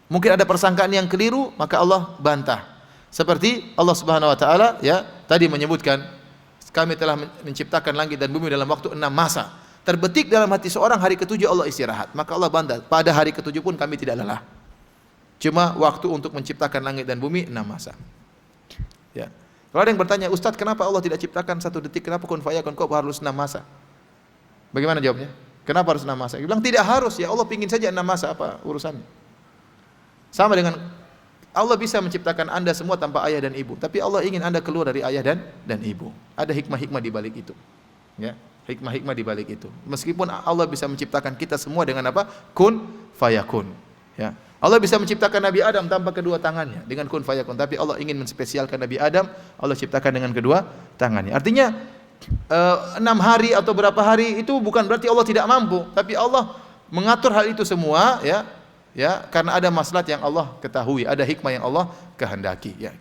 [SPEAKER 1] Mungkin ada persangkaan yang keliru, maka Allah bantah. Seperti Allah Subhanahu wa taala ya tadi menyebutkan kami telah menciptakan langit dan bumi dalam waktu 6 masa. Terbetik dalam hati seorang hari ke-7 Allah istirahat. Maka Allah bantah, pada hari ke-7 pun kami tidak lelah. Cuma waktu untuk menciptakan langit dan bumi 6 masa. Ya. Kalau ada yang bertanya, "Ustaz, kenapa Allah tidak ciptakan 1 detik? Kenapa kun fayakun kok harus 6 masa?" Bagaimana jawabnya? Kenapa harus 6 masa? Dia bilang tidak harus, ya Allah pingin saja 6 masa, apa urusannya? Sama dengan Allah bisa menciptakan Anda semua tanpa ayah dan ibu, tapi Allah ingin Anda keluar dari ayah dan ibu. Ada hikmah-hikmah di balik itu. Ya, hikmah-hikmah di balik itu. Meskipun Allah bisa menciptakan kita semua dengan apa? Kun fayakun. Ya. Allah bisa menciptakan Nabi Adam tanpa kedua tangannya dengan kun fayakun, tapi Allah ingin menspesialkan Nabi Adam, Allah ciptakan dengan kedua tangannya. Artinya 6 hari atau berapa hari itu bukan berarti Allah tidak mampu, tapi Allah mengatur hal itu semua ya karena ada maslahat yang Allah ketahui, ada hikmah yang Allah kehendaki ya.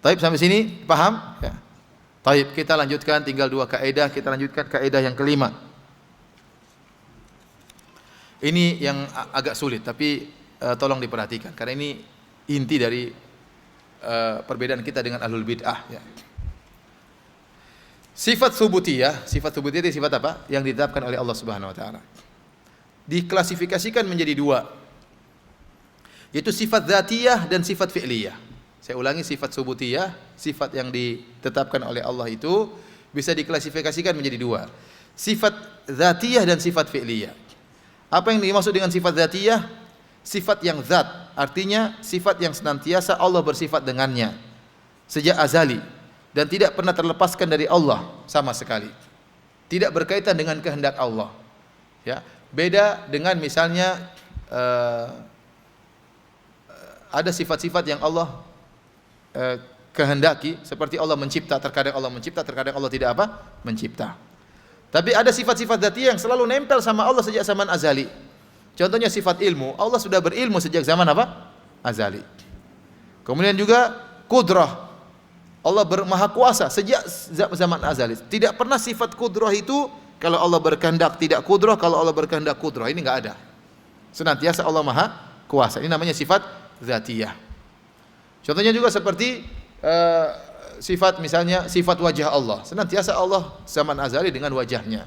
[SPEAKER 1] Taib sampai sini paham? Ya. Taib, kita lanjutkan, tinggal 2 kaidah, kita lanjutkan kaidah yang kelima. Ini yang agak sulit, tapi tolong diperhatikan karena ini inti dari perbedaan kita dengan ahlul bid'ah. Ya. Sifat subutiyah itu sifat apa? Yang ditetapkan oleh Allah Subhanahu Wa Taala. Diklasifikasikan menjadi 2, yaitu sifat dzatiyah dan sifat fi'liyah. Saya ulangi, sifat subutiyah, sifat yang ditetapkan oleh Allah itu bisa diklasifikasikan menjadi 2, sifat dzatiyah dan sifat fi'liyah. Apa yang dimaksud dengan sifat dzatiyah? Sifat yang zat, artinya sifat yang senantiasa Allah bersifat dengannya sejak azali dan tidak pernah terlepaskan dari Allah sama sekali. Tidak berkaitan dengan kehendak Allah. Ya, beda dengan misalnya ada sifat-sifat yang Allah kehendaki, seperti Allah mencipta, terkadang Allah mencipta, terkadang Allah tidak apa? Mencipta. Tapi ada sifat-sifat dzatiyah yang selalu nempel sama Allah sejak zaman azali. Contohnya sifat ilmu, Allah sudah berilmu sejak zaman apa? Azali. Kemudian juga kudrah, Allah bermaha kuasa sejak zaman azali. Tidak pernah sifat kudrah itu kalau Allah berkehendak tidak kudrah, kalau Allah berkehendak kudrah. Ini enggak ada. Senantiasa Allah maha kuasa. Ini namanya sifat dzatiyah. Contohnya juga seperti sifat misalnya sifat wajah Allah. Senantiasa Allah zaman azali dengan wajahnya.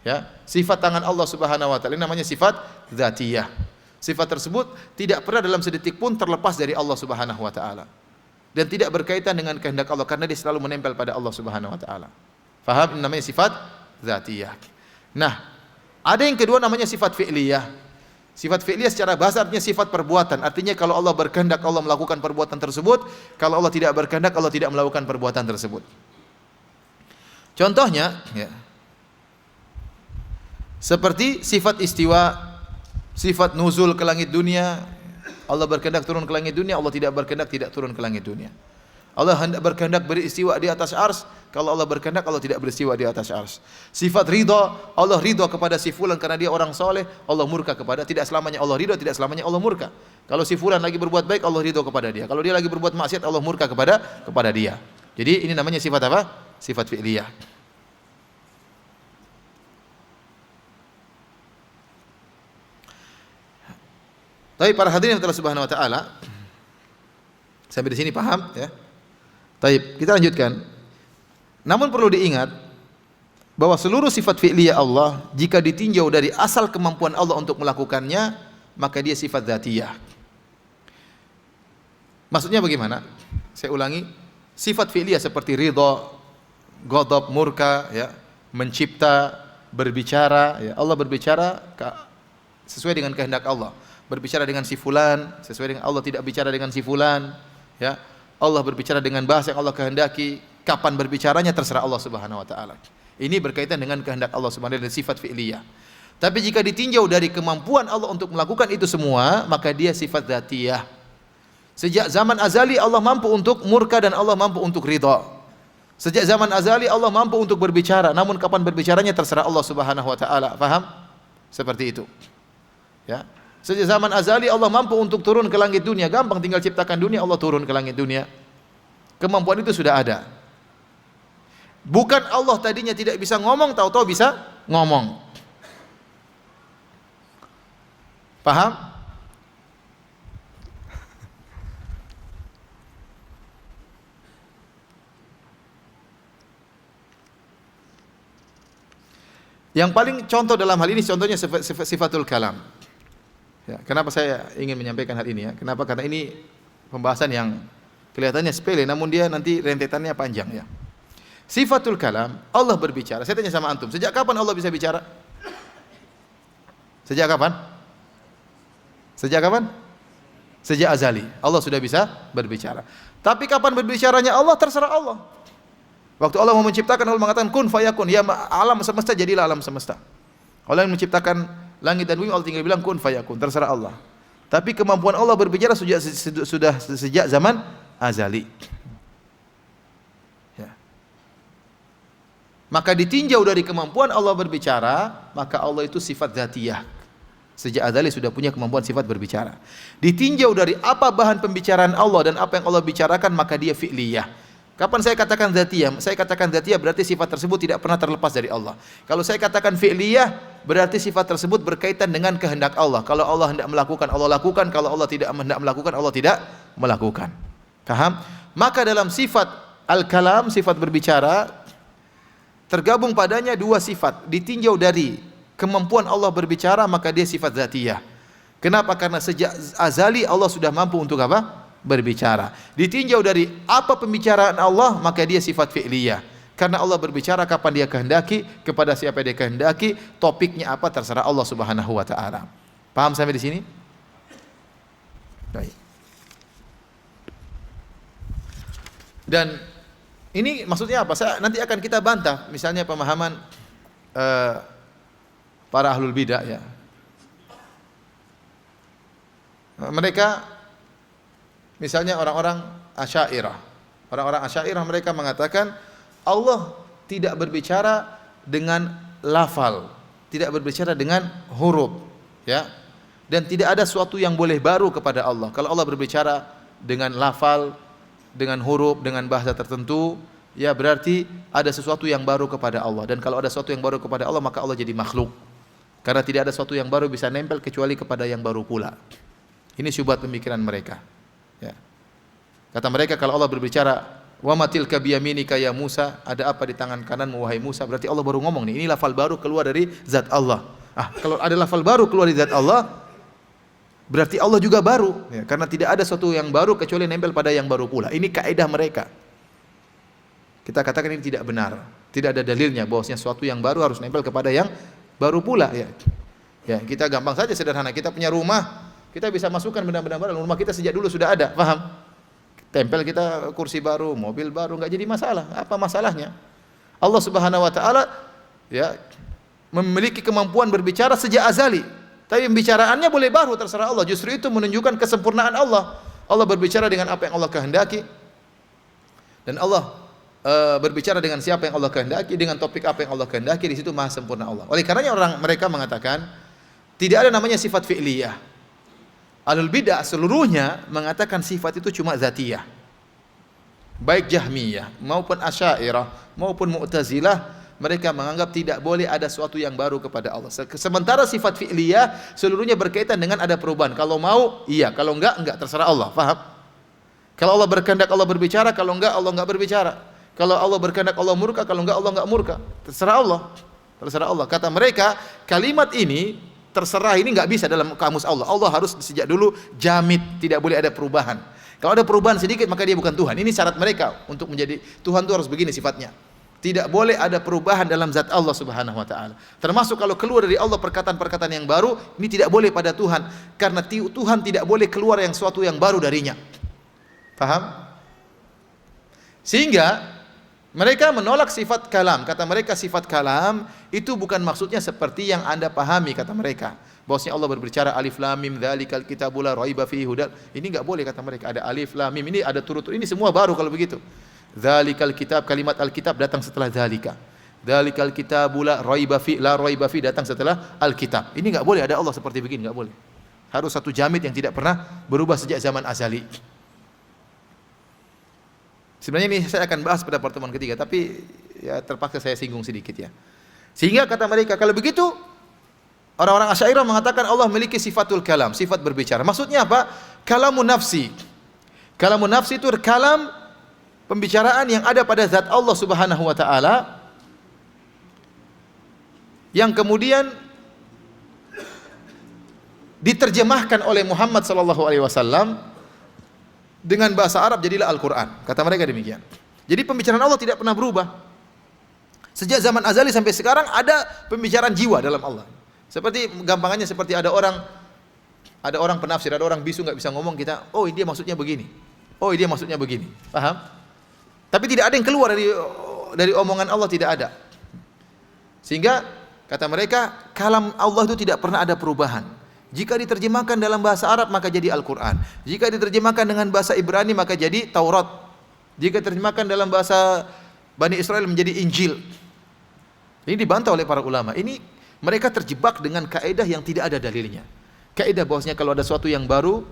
[SPEAKER 1] Ya, sifat tangan Allah Subhanahu wa taala ini namanya sifat dzatiyah. Sifat tersebut tidak pernah dalam sedetik pun terlepas dari Allah Subhanahu wa taala dan tidak berkaitan dengan kehendak Allah karena dia selalu menempel pada Allah Subhanahu wa taala. Faham? Ini namanya sifat dzatiyah. Nah, ada yang kedua namanya sifat fi'liyah. Sifat fi'liyah secara bahasa artinya sifat perbuatan. Artinya kalau Allah berkehendak Allah melakukan perbuatan tersebut, kalau Allah tidak berkehendak Allah tidak melakukan perbuatan tersebut. Contohnya ya, seperti sifat istiwa, sifat nuzul ke langit dunia. Allah berkehendak turun ke langit dunia, Allah tidak berkehendak tidak turun ke langit dunia. Allah berkehendak beristiwa di atas ars. Kalau Allah berkehendak, Allah tidak beristiwa di atas ars. Sifat ridha, Allah ridha kepada si fulan karena dia orang soleh. Allah murka kepada, tidak selamanya Allah ridha, tidak selamanya Allah murka. Kalau si fulan lagi berbuat baik, Allah ridha kepada dia. Kalau dia lagi berbuat maksiat, Allah murka kepada dia. Jadi ini namanya sifat apa? Sifat fi'liyah. Tapi para hadirin Allah Subhanahu wa taala, sampai di sini paham ya? Baik, kita lanjutkan. Namun perlu diingat bahwa seluruh sifat fi'liyah Allah jika ditinjau dari asal kemampuan Allah untuk melakukannya, maka dia sifat dzatiyah. Maksudnya bagaimana? Saya ulangi, sifat fi'liyah seperti ridha, ghadab, murka, ya, mencipta, berbicara, ya. Allah berbicara sesuai dengan kehendak Allah. Berbicara dengan si fulan sesuai dengan Allah, tidak bicara dengan si fulan, ya. Allah berbicara dengan bahasa yang Allah kehendaki. Kapan berbicaranya terserah Allah Subhanahu wa taala. Ini berkaitan dengan kehendak Allah Subhanahu wa taala, sifat fi'liyah. Tapi jika ditinjau dari kemampuan Allah untuk melakukan itu semua, maka dia sifat dzatiyah. Sejak zaman azali Allah mampu untuk murka dan Allah mampu untuk ridha. Sejak zaman azali Allah mampu untuk berbicara, namun kapan berbicaranya terserah Allah Subhanahu wa taala. Paham? Seperti itu. Ya. Sejak zaman azali Allah mampu untuk turun ke langit dunia, gampang tinggal ciptakan dunia, Allah turun ke langit dunia. Kemampuan itu sudah ada. Bukan Allah tadinya tidak bisa ngomong, tahu-tahu bisa ngomong. Paham? Yang paling contoh dalam hal ini contohnya sifatul kalam. Ya, kenapa saya ingin menyampaikan hal ini ya? Kenapa? Karena ini pembahasan yang kelihatannya sepele, namun dia nanti rentetannya panjang ya. Sifatul kalam, Allah berbicara. Saya tanya sama antum, sejak kapan Allah bisa bicara? Sejak kapan? Sejak kapan? Sejak azali. Allah sudah bisa berbicara. Tapi kapan berbicaranya Allah terserah Allah. Waktu Allah mau menciptakan, Allah mengatakan kun fayakun, ya alam semesta jadilah alam semesta. Allah yang menciptakan langit dan bumi, Allah tinggal bilang kun fayakun, terserah Allah. Tapi kemampuan Allah berbicara sudah sejak zaman azali. Ya. Maka ditinjau dari kemampuan Allah berbicara, maka Allah itu sifat dzatiyah. Sejak azali sudah punya kemampuan sifat berbicara. Ditinjau dari apa bahan pembicaraan Allah dan apa yang Allah bicarakan, maka dia fi'liyah. Kapan saya katakan dzatiyah? Saya katakan dzatiyah berarti sifat tersebut tidak pernah terlepas dari Allah. Kalau saya katakan fi'liyah, berarti sifat tersebut berkaitan dengan kehendak Allah. Kalau Allah hendak melakukan, Allah lakukan. Kalau Allah tidak hendak melakukan, Allah tidak melakukan. Paham? Maka dalam sifat al-kalam, sifat berbicara, tergabung padanya dua sifat. Ditinjau dari kemampuan Allah berbicara, maka dia sifat dzatiyah. Kenapa? Karena sejak azali Allah sudah mampu untuk apa? Berbicara. Ditinjau dari apa pembicaraan Allah, maka dia sifat fi'liyah. Karena Allah berbicara kapan dia kehendaki, kepada siapa dia kehendaki, topiknya apa terserah Allah Subhanahu wa taala. Paham sampai di sini? Baik. Dan ini maksudnya apa? Nanti akan kita bantah, misalnya pemahaman para ahlul bidah ya. Mereka misalnya orang-orang Asy'ariyah. Orang-orang Asy'ariyah mereka mengatakan Allah tidak berbicara dengan lafal, tidak berbicara dengan huruf, ya. Dan tidak ada sesuatu yang boleh baru kepada Allah. Kalau Allah berbicara dengan lafal, dengan huruf, dengan bahasa tertentu, ya berarti ada sesuatu yang baru kepada Allah. Dan kalau ada sesuatu yang baru kepada Allah, maka Allah jadi makhluk. Karena tidak ada sesuatu yang baru bisa nempel kecuali kepada yang baru pula. Ini syubhat pemikiran mereka. Ya. Kata mereka kalau Allah berbicara, wa matilka biyaminika ya Musa, ada apa di tangan kananmu wahai Musa, berarti Allah baru ngomong nih. Ini lafal baru keluar dari zat Allah. Kalau ada lafal baru keluar dari zat Allah, berarti Allah juga baru, ya, karena tidak ada sesuatu yang baru kecuali nempel pada yang baru pula. Ini kaidah mereka. Kita katakan ini tidak benar. Tidak ada dalilnya bahwasanya sesuatu yang baru harus nempel kepada yang baru pula, ya. Ya, kita gampang saja sederhana. Kita punya rumah, kita bisa masukkan benda-benda baru. Rumah kita sejak dulu sudah ada, paham? Tempel kita kursi baru, mobil baru, enggak jadi masalah. Apa masalahnya? Allah Subhanahu wa taala ya memiliki kemampuan berbicara sejak azali. Tapi pembicaraannya boleh baru terserah Allah. Justru itu menunjukkan kesempurnaan Allah. Allah berbicara dengan apa yang Allah kehendaki. Dan Allah berbicara dengan siapa yang Allah kehendaki, dengan topik apa yang Allah kehendaki, di situ maha sempurna Allah. Oleh karenanya mereka mengatakan tidak ada namanya sifat fi'liyah. Ahlul bidah seluruhnya mengatakan sifat itu cuma zatiyah. Baik Jahmiyah maupun Asy'ariyah maupun Mu'tazilah, mereka menganggap tidak boleh ada sesuatu yang baru kepada Allah. Sementara sifat fi'liyah seluruhnya berkaitan dengan ada perubahan. Kalau mau iya, kalau enggak terserah Allah. Paham? Kalau Allah berkehendak Allah berbicara, kalau enggak Allah enggak berbicara. Kalau Allah berkehendak Allah murka, kalau enggak Allah enggak murka. Terserah Allah. Terserah Allah. Kata mereka, kalimat ini terserah ini enggak bisa dalam kamus Allah. Allah harus sejak dulu jamid, tidak boleh ada perubahan. Kalau ada perubahan sedikit maka dia bukan Tuhan. Ini syarat mereka untuk menjadi Tuhan itu harus begini sifatnya. Tidak boleh ada perubahan dalam zat Allah Subhanahu wa taala. Termasuk kalau keluar dari Allah perkataan-perkataan yang baru, ini tidak boleh pada Tuhan, karena Tuhan tidak boleh keluar yang suatu yang baru darinya. Paham? Sehingga mereka menolak sifat kalam. Kata mereka sifat kalam itu bukan maksudnya seperti yang Anda pahami, kata mereka. Bahwasanya Allah berbicara alif lam mim dzalikal kitabul la raiba fihi hudal. Ini enggak boleh kata mereka. Ada alif lam mim, ini ada turut-turut. Ini semua baru kalau begitu. Dzalikal kitab, kalimat alkitab datang setelah dzalika. Dzalikal kitabul la raiba fi datang setelah alkitab. Ini enggak boleh ada Allah seperti begini, enggak boleh. Harus satu jamid yang tidak pernah berubah sejak zaman azali. Sebenarnya ini saya akan bahas pada pertemuan ketiga, tapi ya terpaksa saya singgung sedikit ya. Sehingga kata mereka, kalau begitu orang-orang Asy'ariyah mengatakan Allah memiliki sifatul kalam, sifat berbicara. Maksudnya apa? Kalamun nafsi. Kalamun nafsi itu kalam, pembicaraan yang ada pada zat Allah Subhanahu wa taala, yang kemudian diterjemahkan oleh Muhammad sallallahu alaihi wasallam dengan bahasa Arab, jadilah Al-Qur'an. Kata mereka demikian. Jadi pembicaraan Allah tidak pernah berubah. Sejak zaman azali sampai sekarang ada pembicaraan jiwa dalam Allah. Seperti gampangannya seperti ada orang penafsir, ada orang bisu nggak bisa ngomong, kita, oh dia maksudnya begini. Oh dia maksudnya begini. Paham? Tapi tidak ada yang keluar dari omongan Allah, tidak ada. Sehingga kata mereka, kalam Allah itu tidak pernah ada perubahan. Jika diterjemahkan dalam bahasa Arab maka jadi Al-Quran. Jika diterjemahkan dengan bahasa Ibrani maka jadi Taurat. Jika diterjemahkan dalam bahasa Bani Israel menjadi Injil. Ini dibantah oleh para ulama. Ini mereka terjebak dengan kaidah yang tidak ada dalilnya. Kaidah bahwasanya kalau ada sesuatu yang baru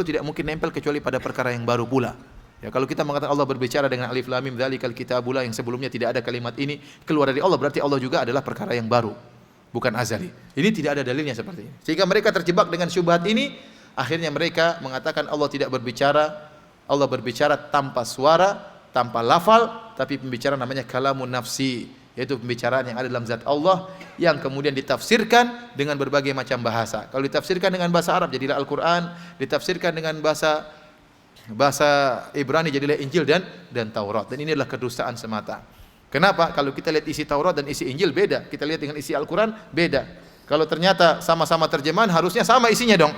[SPEAKER 1] tidak mungkin nempel kecuali pada perkara yang baru pula. Ya, kalau kita mengatakan Allah berbicara dengan alif lam mim dzalikal kitabul la, yang sebelumnya tidak ada kalimat ini, keluar dari Allah, berarti Allah juga adalah perkara yang baru, bukan azali. Ini tidak ada dalilnya seperti ini. Sehingga mereka terjebak dengan syubhat ini, akhirnya mereka mengatakan Allah tidak berbicara, Allah berbicara tanpa suara, tanpa lafal, tapi pembicaraan namanya kalamun nafsi, yaitu pembicaraan yang ada dalam zat Allah yang kemudian ditafsirkan dengan berbagai macam bahasa. Kalau ditafsirkan dengan bahasa Arab jadilah Al-Qur'an, ditafsirkan dengan bahasa Ibrani jadilah Injil dan Taurat. Dan ini adalah kedustaan semata. Kenapa? Kalau kita lihat isi Taurat dan isi Injil beda, kita lihat dengan isi Al-Qur'an beda. Kalau ternyata sama-sama terjemahan harusnya sama isinya dong.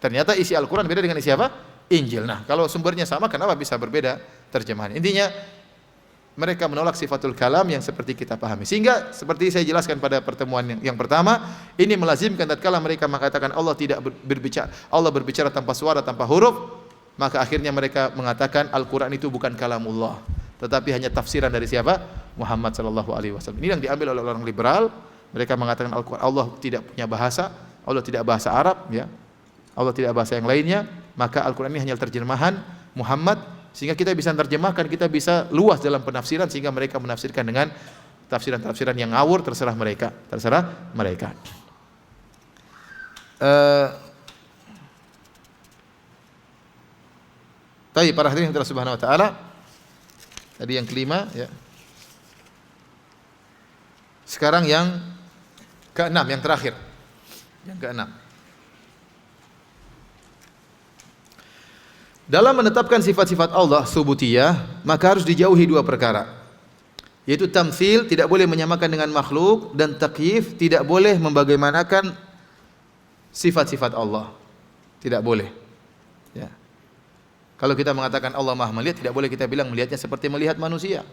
[SPEAKER 1] Ternyata isi Al-Qur'an beda dengan isi apa? Injil. Nah, kalau sumbernya sama kenapa bisa berbeda terjemahan? Intinya mereka menolak sifatul kalam yang seperti kita pahami. Sehingga seperti saya jelaskan pada pertemuan yang pertama, ini melazimkan tatkala mereka mengatakan Allah tidak berbicara, Allah berbicara tanpa suara, tanpa huruf, maka akhirnya mereka mengatakan Al-Qur'an itu bukan kalamullah, tetapi hanya tafsiran dari siapa? Muhammad sallallahu alaihi wasallam. Ini yang diambil oleh orang liberal. Mereka mengatakan Al-Qur'an Allah tidak punya bahasa, Allah tidak bahasa Arab, ya. Allah tidak bahasa yang lainnya, maka Al-Qur'an ini hanya terjemahan Muhammad, sehingga kita bisa terjemahkan, kita bisa luas dalam penafsiran, sehingga mereka menafsirkan dengan tafsiran-tafsiran yang ngawur, terserah mereka. Tapi para hadirin yang Allah Subhanahu wa taala, tadi yang kelima ya. Sekarang yang keenam, yang terakhir. Yang keenam. Dalam menetapkan sifat-sifat Allah subutiyah, maka harus dijauhi dua perkara. Yaitu tamtsil, tidak boleh menyamakan dengan makhluk, dan takyif, tidak boleh membagaimanakan sifat-sifat Allah. Tidak boleh. Ya. Kalau kita mengatakan Allah Maha melihat, tidak boleh kita bilang melihatnya seperti melihat manusia.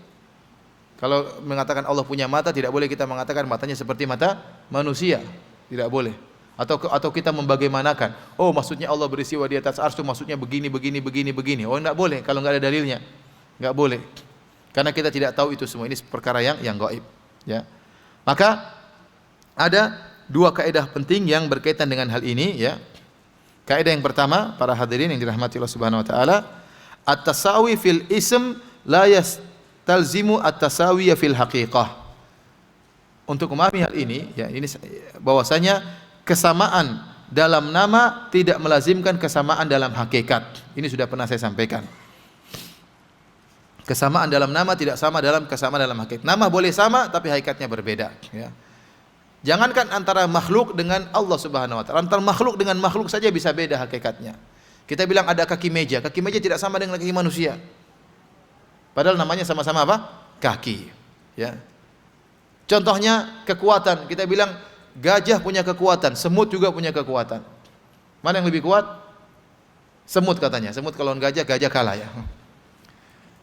[SPEAKER 1] Kalau mengatakan Allah punya mata, tidak boleh kita mengatakan matanya seperti mata manusia. Tidak boleh. Atau kita membagaimanakan, oh maksudnya Allah beristiwa di atas arsy itu maksudnya begini. Oh enggak boleh kalau enggak ada dalilnya. Enggak boleh. Karena kita tidak tahu itu semua. Ini perkara yang gaib, ya. Maka ada dua kaidah penting yang berkaitan dengan hal ini, ya. Kaidah yang pertama, para hadirin yang dirahmati Allah Subhanahu wa taala, at-tasawi fil ism la yastalzimu at-tasawi fil haqiqah. Untuk memahami hal ini, ya, ini bahwasanya kesamaan dalam nama tidak melazimkan kesamaan dalam hakikat. Ini sudah pernah saya sampaikan. Kesamaan dalam nama tidak sama dalam kesamaan dalam hakikat. Nama boleh sama tapi hakikatnya berbeda, ya. Jangankan antara makhluk dengan Allah Subhanahu wa taala, antara makhluk dengan makhluk saja bisa beda hakikatnya. Kita bilang ada kaki meja tidak sama dengan kaki manusia. Padahal namanya sama-sama apa? Kaki, ya. Contohnya kekuatan, kita bilang gajah punya kekuatan, semut juga punya kekuatan. Mana yang lebih kuat? Semut katanya. Semut kalau gajah kalah, ya.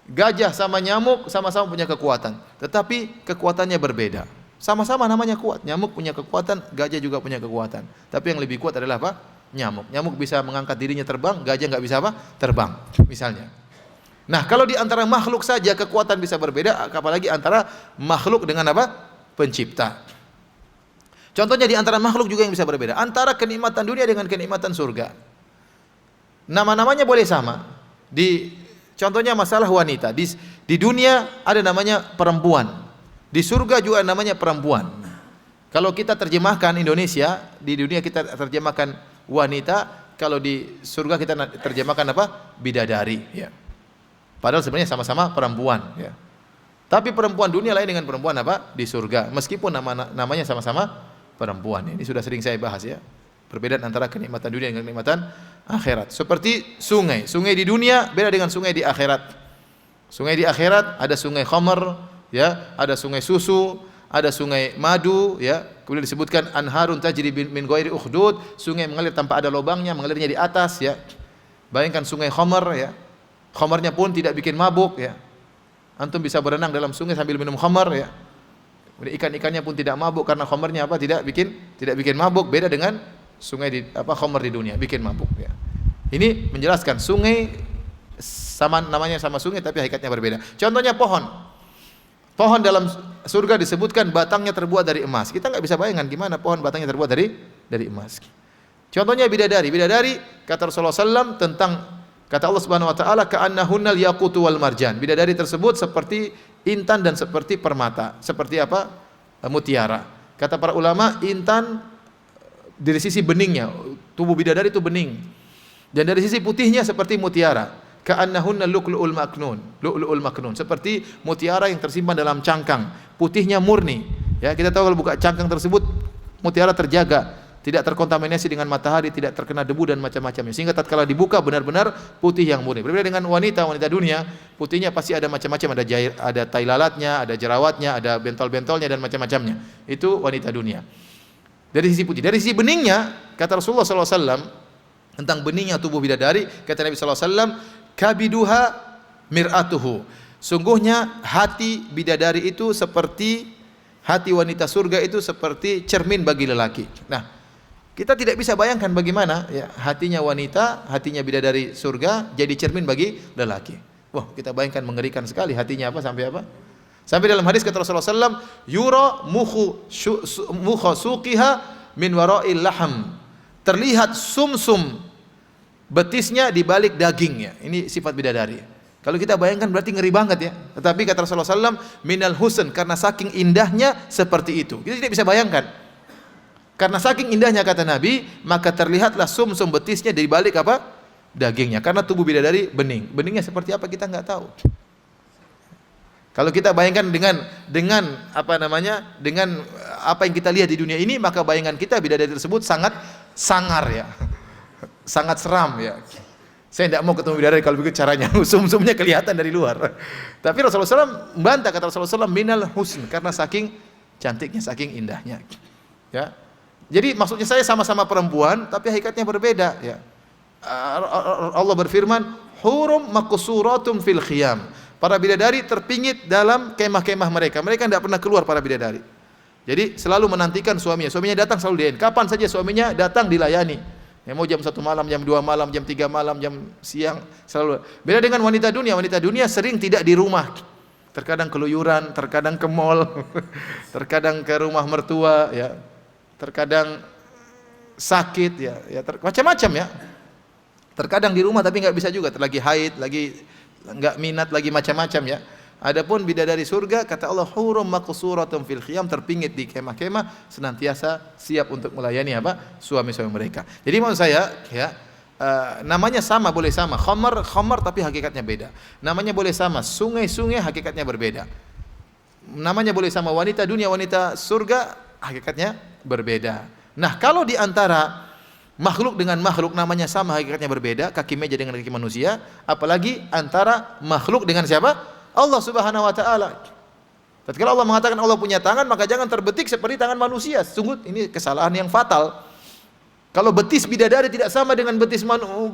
[SPEAKER 1] Gajah sama nyamuk sama-sama punya kekuatan, tetapi kekuatannya berbeda. Sama-sama namanya kuat. Nyamuk punya kekuatan, gajah juga punya kekuatan. Tapi yang lebih kuat adalah apa? Nyamuk. Nyamuk bisa mengangkat dirinya terbang, gajah nggak bisa apa? Terbang, misalnya. Nah, kalau di antara makhluk saja kekuatan bisa berbeda, apalagi antara makhluk dengan apa? Pencipta. Contohnya di antara makhluk juga yang bisa berbeda. Antara kenikmatan dunia dengan kenikmatan surga. Nama-namanya boleh sama. Contohnya masalah wanita. Di dunia ada namanya perempuan. Di surga juga namanya perempuan. Kalau kita terjemahkan Indonesia, di dunia kita terjemahkan wanita, kalau di surga kita terjemahkan apa? Bidadari, ya. Padahal sebenarnya sama-sama perempuan, ya. Tapi perempuan dunia lain dengan perempuan apa? Di surga. Meskipun namanya sama-sama perempuan. Ini sudah sering saya bahas, ya. Perbedaan antara kenikmatan dunia dengan kenikmatan akhirat. Seperti sungai. Sungai di dunia beda dengan sungai di akhirat. Sungai di akhirat ada sungai khamar, ya, ada sungai susu, ada sungai madu, ya. Kemudian disebutkan anharun tajri min ghairi ukhdud, sungai mengalir tanpa ada lubangnya, mengalirnya di atas, ya. Bayangkan sungai khamar, ya. Khamarnya pun tidak bikin mabuk, ya. Antum bisa berenang dalam sungai sambil minum khamar, ya. Ikan-ikannya pun tidak mabuk karena khamarnya apa? Tidak bikin mabuk, beda dengan sungai khamar di dunia bikin mabuk, ya. Ini menjelaskan sungai sama namanya sama sungai tapi hakikatnya berbeda. Contohnya pohon. Pohon dalam surga disebutkan batangnya terbuat dari emas. Kita nggak bisa bayangkan gimana pohon batangnya terbuat dari emas. Contohnya bidadari. Bidadari kata Rasulullah SAW tentang kata Allah Subhanahu wa taala ka'annahunnal yaqutu wal marjan. Bidadari tersebut seperti intan dan seperti permata. Seperti apa? Mutiara. Kata para ulama, intan dari sisi beningnya, tubuh bidadari itu bening. Dan dari sisi putihnya seperti mutiara. Ka'annahunna lu'lu'ul maknun. Seperti mutiara yang tersimpan dalam cangkang, putihnya murni. Ya, kita tahu kalau buka cangkang tersebut mutiara terjaga, tidak terkontaminasi dengan matahari, tidak terkena debu dan macam-macamnya. Sehingga tatkala dibuka benar-benar putih yang murni. Berbeda dengan wanita dunia, putihnya pasti ada macam-macam, ada tai lalatnya, ada jerawatnya, ada bentol-bentolnya dan macam-macamnya. Itu wanita dunia. Dari sisi putih, dari sisi beningnya, kata Rasulullah SAW tentang beningnya tubuh bidadari, kata Nabi SAW, kabiduha mir'atuhu. Sungguhnya hati bidadari itu seperti hati wanita surga itu seperti cermin bagi lelaki. Nah, kita tidak bisa bayangkan bagaimana, ya, hatinya wanita, hatinya bidadari surga jadi cermin bagi lelaki. Wah, kita bayangkan mengerikan sekali hatinya apa sampai apa? Sampai dalam hadis kata Rasulullah SAW, yura mukha suqiha min wara'il laham. Terlihat sumsum betisnya di balik dagingnya. Ini sifat bidadari. Kalau kita bayangkan berarti ngeri banget, ya. Tetapi kata Rasulullah SAW, minal husn, karena saking indahnya seperti itu. Kita tidak bisa bayangkan. Karena saking indahnya kata Nabi, maka terlihatlah sumsum betisnya di balik apa? Dagingnya. Karena tubuh bidadari bening. Beningnya seperti apa kita nggak tahu. Kalau kita bayangkan dengan apa yang kita lihat di dunia ini, maka bayangan kita bidadari tersebut sangat sangar, ya. Sangat seram, ya. Saya tidak mau ketemu bidadari kalau begitu caranya. Sumsumnya kelihatan dari luar. Tapi Rasulullah SAW membantah, kata Rasulullah SAW, minal husn, karena saking cantiknya, saking indahnya, ya. Jadi maksudnya saya sama-sama perempuan tapi hakikatnya berbeda, ya. Allah berfirman, hurum maqsuratum fil khiyam. Para bidadari terpingit dalam kemah-kemah mereka. Mereka tidak pernah keluar para bidadari. Jadi selalu menantikan suaminya. Suaminya datang selalu dilayani. Kapan saja suaminya datang dilayani. Ya, mau jam 1 malam, jam 2 malam, jam 3 malam, jam siang, selalu. Beda dengan wanita dunia. Wanita dunia sering tidak di rumah. Terkadang keluyuran, terkadang ke mall, terkadang ke rumah mertua, ya. Terkadang sakit, ya, macam-macam ya. Terkadang di rumah tapi nggak bisa juga, lagi haid, lagi nggak minat, lagi macam-macam ya. Adapun bidadari surga, kata Allah, hurum maqsuratun fil khiyam, terpingit di kemah-kemah, senantiasa siap untuk melayani apa? Suami-suami mereka. Jadi maksud saya, ya, namanya sama, boleh sama, khamar tapi hakikatnya beda. Namanya boleh sama, sungai-sungai hakikatnya berbeda. Namanya boleh sama, wanita dunia, wanita surga hakikatnya berbeda. Nah, kalau di antara makhluk dengan makhluk namanya sama, hakikatnya berbeda, kaki meja dengan kaki manusia, apalagi antara makhluk dengan siapa? Allah Subhanahu wa taala. Tatkala Allah mengatakan Allah punya tangan, maka jangan terbetik seperti tangan manusia. Sungguh ini kesalahan yang fatal. Kalau betis bidadari tidak sama dengan betis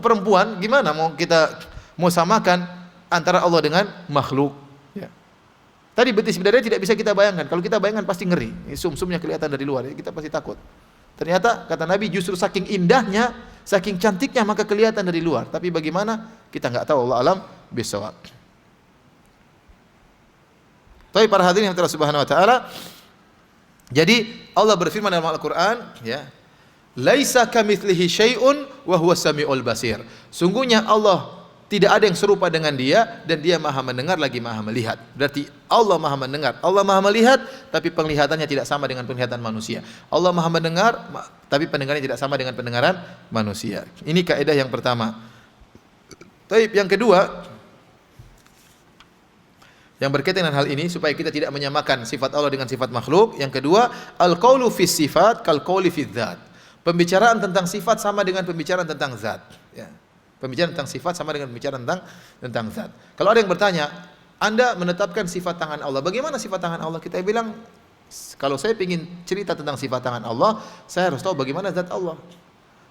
[SPEAKER 1] perempuan, gimana mau kita samakan antara Allah dengan makhluk? Ya. Tadi betis bidadari tidak bisa kita bayangkan. Kalau kita bayangkan pasti ngeri. Sumsumnya kelihatan dari luar, kita pasti takut. Ternyata kata Nabi justru saking indahnya, saking cantiknya maka kelihatan dari luar. Tapi bagaimana? Kita nggak tahu, Allah alam bisawab. Tapi para hadirin yang Allah Subhanahu wa taala, jadi Allah berfirman dalam Al-Qur'an, ya, laisa kamitslihi syai'un wa huwas samiul basir. Sungguhnya Allah tidak ada yang serupa dengan Dia dan Dia Maha mendengar lagi Maha melihat. Berarti Allah Maha mendengar, Allah Maha melihat, tapi penglihatannya tidak sama dengan penglihatan manusia. Allah Maha mendengar, tapi pendengarannya tidak sama dengan pendengaran manusia. Ini kaidah yang pertama. Taib yang kedua, yang berkaitan dengan hal ini supaya kita tidak menyamakan sifat Allah dengan sifat makhluk. Yang kedua, al-qaulu fis sifat kal qauli fidz dzat. Pembicaraan tentang sifat sama dengan pembicaraan tentang zat, ya. Pembicaraan tentang sifat sama dengan pembicaraan tentang zat. Kalau ada yang bertanya, Anda menetapkan sifat tangan Allah, bagaimana sifat tangan Allah? Kita bilang, kalau saya ingin cerita tentang sifat tangan Allah, saya harus tahu bagaimana zat Allah.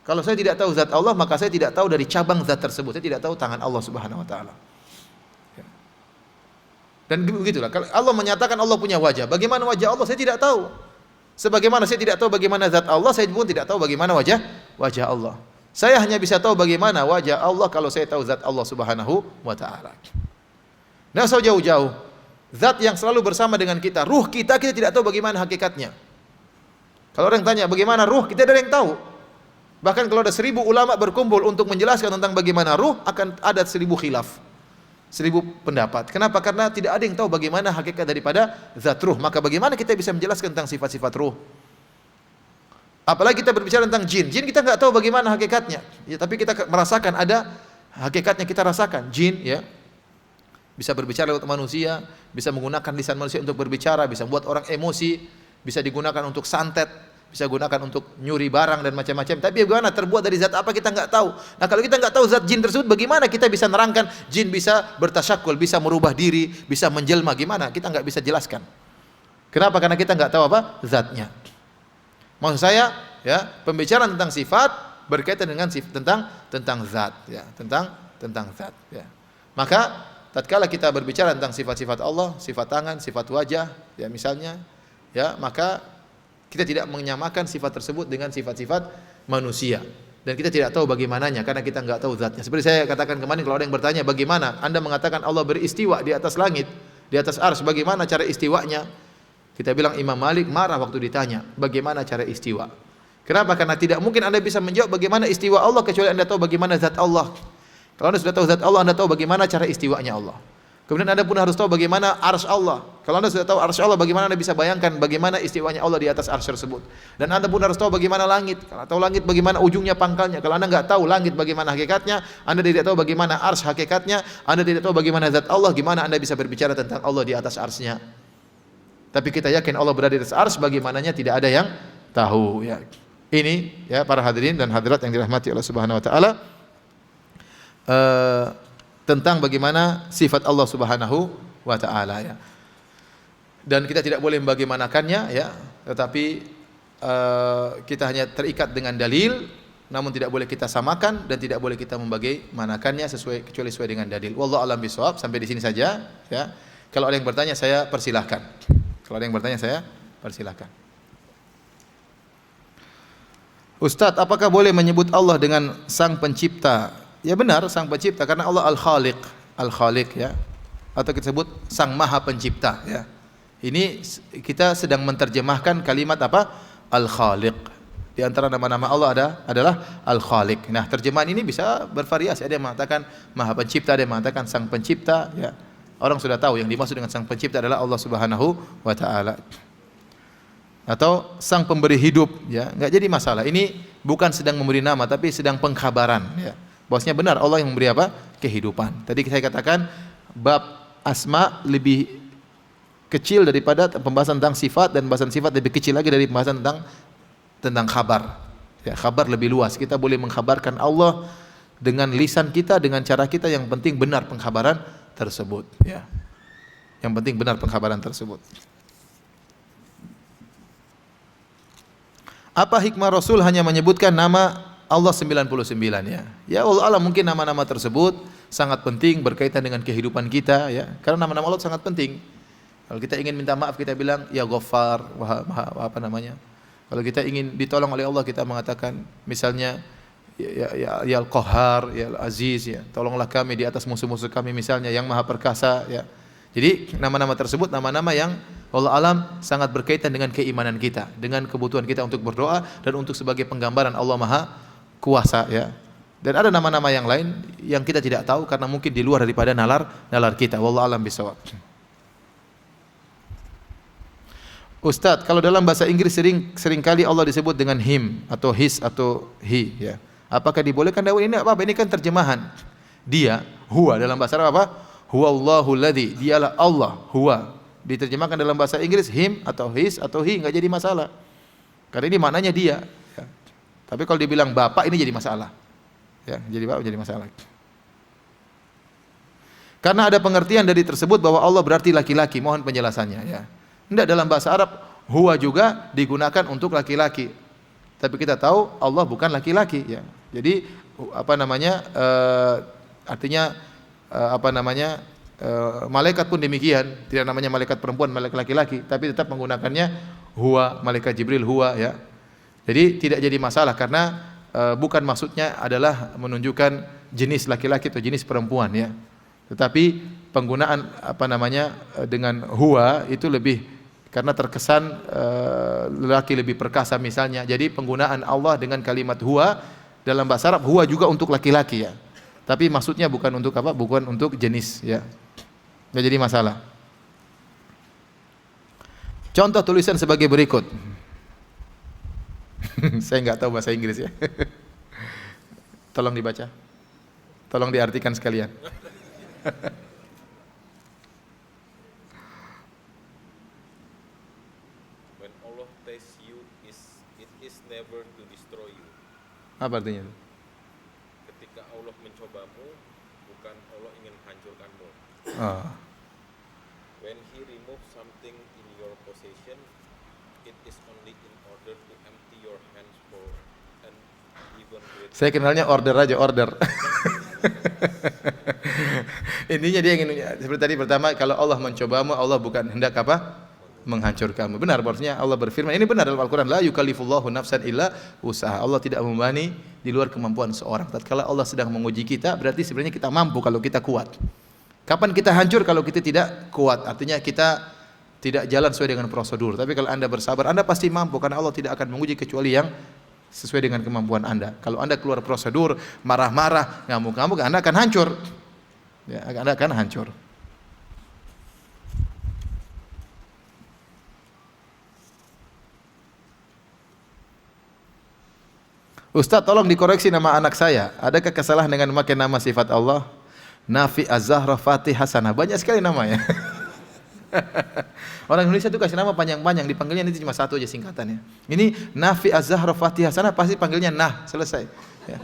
[SPEAKER 1] Kalau saya tidak tahu zat Allah, maka saya tidak tahu dari cabang zat tersebut. Saya tidak tahu tangan Allah Subhanahu wa taala. Dan begitulah, kalau Allah menyatakan Allah punya wajah, bagaimana wajah Allah? Saya tidak tahu. Sebagaimana saya tidak tahu bagaimana zat Allah, saya pun tidak tahu bagaimana wajah Allah. Saya hanya bisa tahu bagaimana wajah Allah kalau saya tahu zat Allah Subhanahu wa taala. Nah, so jauh-jauh, zat yang selalu bersama dengan kita, ruh kita tidak tahu bagaimana hakikatnya. Kalau orang tanya bagaimana ruh, kita tidak ada yang tahu. Bahkan kalau ada 1000 ulama berkumpul untuk menjelaskan tentang bagaimana ruh, akan ada 1000 khilaf. 1000 pendapat. Kenapa? Karena tidak ada yang tahu bagaimana hakikat daripada zat ruh. Maka bagaimana kita bisa menjelaskan tentang sifat-sifat ruh? Apalagi kita berbicara tentang jin. Jin kita nggak tahu bagaimana hakikatnya. Ya, tapi kita merasakan ada hakikatnya, kita rasakan. Jin, ya, bisa berbicara lewat manusia, bisa menggunakan lisan manusia untuk berbicara, bisa membuat orang emosi, bisa digunakan untuk santet, bisa gunakan untuk nyuri barang dan macam-macam. Tapi bagaimana terbuat dari zat apa kita nggak tahu. Nah, kalau kita nggak tahu zat jin tersebut, bagaimana kita bisa nerangkan jin bisa bertasyakul, bisa merubah diri, bisa menjelma? Gimana? Kita nggak bisa jelaskan. Kenapa? Karena kita nggak tahu apa zatnya. Maksud saya, ya, pembicaraan tentang sifat berkaitan dengan tentang zat, ya, tentang zat, ya. Maka tatkala kita berbicara tentang sifat-sifat Allah, sifat tangan, sifat wajah, ya misalnya, ya, maka kita tidak menyamakan sifat tersebut dengan sifat-sifat manusia. Dan kita tidak tahu bagaimananya karena kita nggak tahu zatnya. Seperti saya katakan kemarin, kalau ada yang bertanya, bagaimana Anda mengatakan Allah beristiwa di atas langit, di atas arsy, bagaimana cara istiwanya? Kita bilang Imam Malik marah waktu ditanya, bagaimana cara istiwa? Kenapa? Karena tidak mungkin Anda bisa menjawab bagaimana istiwa Allah kecuali Anda tahu bagaimana zat Allah. Kalau Anda sudah tahu zat Allah, Anda tahu bagaimana cara istiwanya Allah. Kemudian Anda pun harus tahu bagaimana arsy Allah. Kalau Anda sudah tahu arsy Allah, bagaimana Anda bisa bayangkan bagaimana istiwanya Allah di atas arsy tersebut. Dan Anda pun harus tahu bagaimana langit. Kalau tahu langit, bagaimana ujungnya pangkalnya. Kalau Anda nggak tahu langit bagaimana hakikatnya, Anda tidak tahu bagaimana arsy hakikatnya, Anda tidak tahu bagaimana zat Allah, gimana Anda bisa berbicara tentang Allah di atas arsy-Nya? Tapi kita yakin Allah berada di atas arsy, bagaimananya tidak ada yang tahu, ya. Ini, ya, para hadirin dan hadirat yang dirahmati Allah Subhanahu wa taala, tentang bagaimana sifat Allah Subhanahu wa taala, ya. Dan kita tidak boleh membagaimanakannya, ya, tetapi kita hanya terikat dengan dalil, namun tidak boleh kita samakan dan tidak boleh kita membagaimanakannya kecuali sesuai dengan dalil. Wallahu a'lam bishawab. Sampai di sini saja, ya. Kalau ada yang bertanya, saya persilahkan. Kalau ada yang bertanya, saya persilahkan. Ustadz, apakah boleh menyebut Allah dengan Sang Pencipta? Ya benar, Sang Pencipta karena Allah Al-Khaliq, Al-Khaliq ya. Atau kita sebut Sang Maha Pencipta ya. Ini kita sedang menerjemahkan kalimat apa? Al-Khaliq. Di antara nama-nama Allah adalah Al-Khaliq. Nah, terjemahan ini bisa bervariasi. Ada yang mengatakan Maha Pencipta, ada yang mengatakan Sang Pencipta ya. Orang sudah tahu yang dimaksud dengan Sang Pencipta adalah Allah Subhanahu wa taala. Atau Sang Pemberi hidup ya, enggak jadi masalah. Ini bukan sedang memberi nama tapi sedang pengkhabaran ya. Bahwasanya benar Allah yang memberi apa? Kehidupan. Tadi saya katakan bab asma lebih kecil daripada pembahasan tentang sifat, dan pembahasan sifat lebih kecil lagi dari pembahasan tentang khabar. Ya, khabar lebih luas. Kita boleh mengkhabarkan Allah dengan lisan kita, dengan cara kita, yang penting benar pengkhabaran tersebut ya. Yang penting benar pengkhabaran tersebut. Apa hikmah Rasul hanya menyebutkan nama Allah 99 ya? Ya Allah alam, mungkin nama-nama tersebut sangat penting berkaitan dengan kehidupan kita ya. Karena nama-nama Allah sangat penting. Kalau kita ingin minta maaf kita bilang ya Ghaffar, apa namanya? Kalau kita ingin ditolong oleh Allah kita mengatakan misalnya ya Al-Qahhar, ya Al-Aziz ya. Tolonglah kami di atas musuh-musuh kami misalnya, yang Maha Perkasa ya. Jadi nama-nama tersebut nama-nama yang Allah alam sangat berkaitan dengan keimanan kita, dengan kebutuhan kita untuk berdoa dan untuk sebagai penggambaran Allah Maha Kuasa ya. Dan ada nama-nama yang lain yang kita tidak tahu karena mungkin di luar daripada nalar kita. Wallahu alam bisawab. Ustadz, kalau dalam bahasa Inggris seringkali Allah disebut dengan him atau his atau he ya. Apakah dibolehkan? Ini apa? Ini kan terjemahan. Dia, huwa dalam bahasa Arab apa? Huwallahu alladzi, dialah Allah, huwa. Diterjemahkan dalam bahasa Inggris him atau his atau he, enggak jadi masalah. Karena ini maknanya dia ya. Tapi kalau dibilang bapak ini jadi masalah. Ya, jadi bapak jadi masalah. Karena ada pengertian dari tersebut bahwa Allah berarti laki-laki, mohon penjelasannya ya. Enggak, dalam bahasa Arab huwa juga digunakan untuk laki-laki. Tapi kita tahu Allah bukan laki-laki ya. Jadi apa namanya? Artinya apa namanya? Malaikat pun demikian, tidak namanya malaikat perempuan, malaikat laki-laki, tapi tetap menggunakannya huwa, malaikat Jibril huwa ya. Jadi tidak jadi masalah karena bukan maksudnya adalah menunjukkan jenis laki-laki atau jenis perempuan ya. Tetapi penggunaan apa namanya dengan huwa itu lebih karena terkesan lelaki lebih perkasa misalnya. Jadi penggunaan Allah dengan kalimat huwa dalam bahasa Arab, huwa juga untuk laki-laki ya. Tapi maksudnya bukan untuk apa? Bukan untuk jenis ya. Nggak jadi masalah. Contoh tulisan sebagai berikut. Saya nggak tahu bahasa Inggris ya. Tolong dibaca. Tolong diartikan sekalian.
[SPEAKER 2] When Allah tests you, it is never to destroy you.
[SPEAKER 1] Apa artinya?
[SPEAKER 2] Ketika Allah mencobamu, bukan Allah ingin menghancurkanmu. When He removes something in your possession, it is only in order to empty your hands for an even greater.
[SPEAKER 1] Saya kenalnya order aja, order. Intinya dia ingin seperti tadi pertama, kalau Allah mencobamu, Allah bukan hendak apa? Menghancurkanmu. Benar, maksudnya Allah berfirman, ini benar dalam Al-Quran, la yukallifullahu nafsan illa usaha. Allah tidak membebani di luar kemampuan seorang. Tatkala Allah sedang menguji kita, berarti sebenarnya kita mampu kalau kita kuat. Kapan kita hancur kalau kita tidak kuat? Artinya kita tidak jalan sesuai dengan prosedur. Tapi kalau Anda bersabar, Anda pasti mampu karena Allah tidak akan menguji kecuali yang sesuai dengan kemampuan Anda. Kalau Anda keluar prosedur, marah-marah, ngamuk-ngamuk, Anda akan hancur. Ya, Anda akan hancur. Ustaz, tolong dikoreksi nama anak saya. Adakah kesalahan dengan memakai nama sifat Allah? Nafi Az-Zahra Fatih Hasanah. Banyak sekali namanya. Orang Indonesia itu kasih nama panjang-panjang, dipanggilnya ini cuma satu aja singkatannya. Ini Nafi Az-Zahra Fatih Hasanah, pasti panggilnya Nah, selesai. Ya.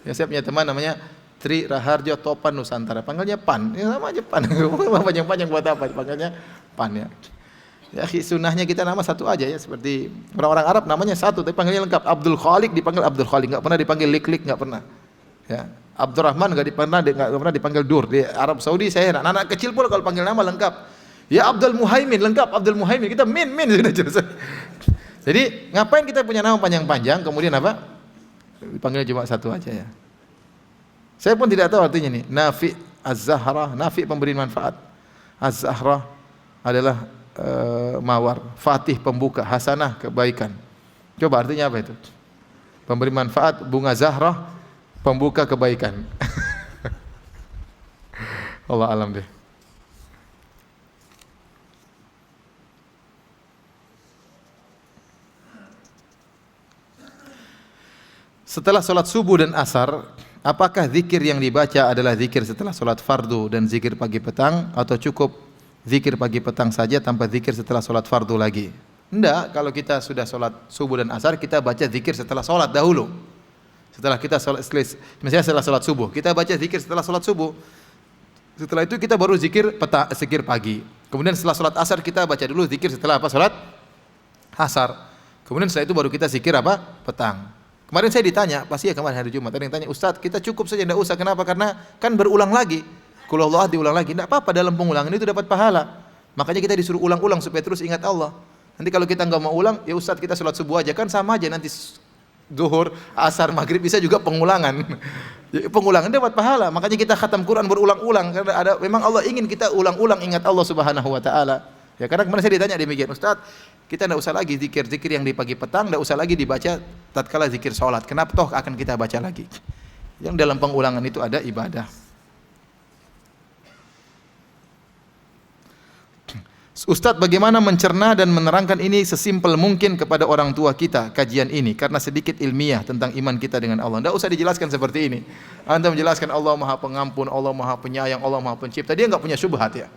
[SPEAKER 1] Ya, saya punya teman namanya Tri Raharjo Topan Nusantara, panggilnya Pan. Ya sama aja Pan. Panjang-panjang buat apa? Panggilnya Pan ya. Ya, sunnahnya kita nama satu aja ya, seperti orang-orang Arab namanya satu, tapi panggilnya lengkap. Abdul Khalik dipanggil Abdul Khalik, enggak pernah dipanggil Lik-Lik, enggak pernah. Ya. Abdurrahman enggak pernah dipanggil Dur. Di Arab Saudi saya anak kecil pun kalau panggil nama lengkap. Ya Abdul Muhaimin lengkap, Abdul Muhaimin. Kita Min sudah jelas. Jadi ngapain kita punya nama panjang-panjang kemudian apa? Dipanggilnya cuma satu aja ya. Saya pun tidak tahu artinya nih. Nafi Az-Zahra, Nafi pemberi manfaat. Az-Zahra adalah mawar, Fatih pembuka, Hasanah kebaikan. Coba artinya apa itu? Pemberi manfaat, bunga Zahra, pembuka kebaikan. Allah alam deh. Setelah solat subuh dan asar, apakah zikir yang dibaca adalah zikir setelah solat fardu dan zikir pagi petang, atau cukup zikir pagi petang saja tanpa zikir setelah solat fardu lagi? Enggak, kalau kita sudah solat subuh dan asar, kita baca zikir setelah solat dahulu. Setelah kita solat, misalnya setelah solat subuh, kita baca zikir setelah solat subuh. Setelah itu kita baru zikir zikir pagi. Kemudian setelah solat asar kita baca dulu zikir setelah apa? Solat asar. Kemudian setelah itu baru kita zikir apa? Petang. Kemarin saya ditanya, pasti ya kemarin hari Jumat, ada yang tanya, Ustaz kita cukup saja, tidak usah, kenapa? Karena kan berulang lagi. Qul huwallahu ahad diulang lagi, tidak apa-apa, dalam pengulangan itu dapat pahala. Makanya kita disuruh ulang-ulang supaya terus ingat Allah. Nanti kalau kita nggak mau ulang, ya Ustaz kita sholat subuh aja, kan sama aja nanti zuhur, asar, maghrib bisa juga pengulangan. Pengulangan dapat pahala. Makanya kita khatam Quran berulang-ulang karena memang Allah ingin kita ulang-ulang ingat Allah Subhanahu wa taala. Ya karena kemarin saya ditanya demikian, Ustaz, kita tidak usah lagi zikir-zikir yang di pagi petang, tidak usah lagi dibaca tatkala zikir salat. Kenapa toh akan kita baca lagi? Yang dalam pengulangan itu ada ibadah. Ustaz, bagaimana mencerna dan menerangkan ini sesimpel mungkin kepada orang tua kita kajian ini karena sedikit ilmiah tentang iman kita dengan Allah. Tidak usah dijelaskan seperti ini. Anda menjelaskan Allah Maha Pengampun, Allah Maha Penyayang, Allah Maha Pencipta. Dia enggak punya syubhat ya.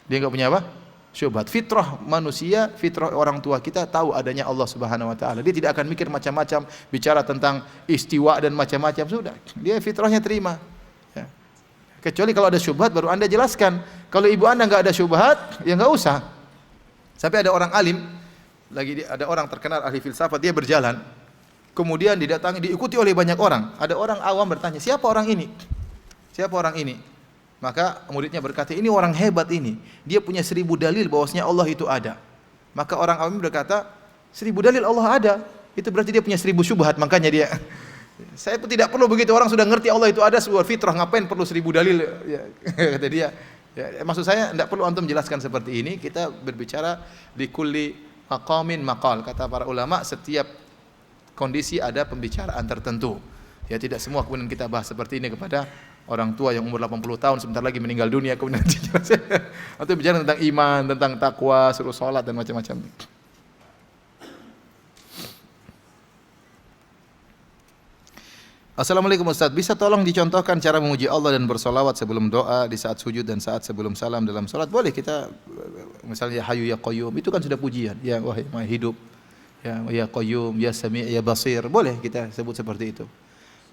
[SPEAKER 1] Dia enggak punya apa? Syubhat. Fitrah manusia, fitrah orang tua kita tahu adanya Allah Subhanahu wa taala. Dia tidak akan mikir macam-macam, bicara tentang istiwa dan macam-macam, sudah. Dia fitrahnya terima. Ya. Kecuali kalau ada syubhat baru Anda jelaskan. Kalau ibu Anda enggak ada syubhat, ya enggak usah. Sampai ada orang alim, ada orang terkenal ahli filsafat, dia berjalan. Kemudian diikuti oleh banyak orang. Ada orang awam bertanya, "Siapa orang ini?" "Siapa orang ini?" Maka muridnya berkata, "Ini orang hebat ini. Dia punya 1000 dalil bahwasanya Allah itu ada." Maka orang awam berkata, 1000 dalil Allah ada. Itu berarti dia punya 1000 syubhat, makanya dia saya pun tidak perlu begitu, orang sudah ngerti Allah itu ada sebuah fitrah, ngapain perlu 1000 dalil ya, kata dia. Ya, maksud saya tidak perlu antum jelaskan seperti ini. Kita berbicara di kulli maqamin maqal. Kata para ulama, setiap kondisi ada pembicaraan tertentu. Ya tidak semua kemudian kita bahas seperti ini kepada orang tua yang umur 80 tahun sebentar lagi meninggal dunia kemudian dijelaskan. Atau bicara tentang iman, tentang takwa, suruh salat dan macam-macam. Assalamualaikum Ustaz, bisa tolong dicontohkan cara memuji Allah dan bersolawat sebelum doa, di saat sujud dan saat sebelum salam dalam salat? Boleh kita, misalnya Hayyu ya Qayyum, itu kan sudah pujian. Ya wahai Maha hidup, ya Qayyum, ya Sami' ya Basir. Boleh kita sebut seperti itu.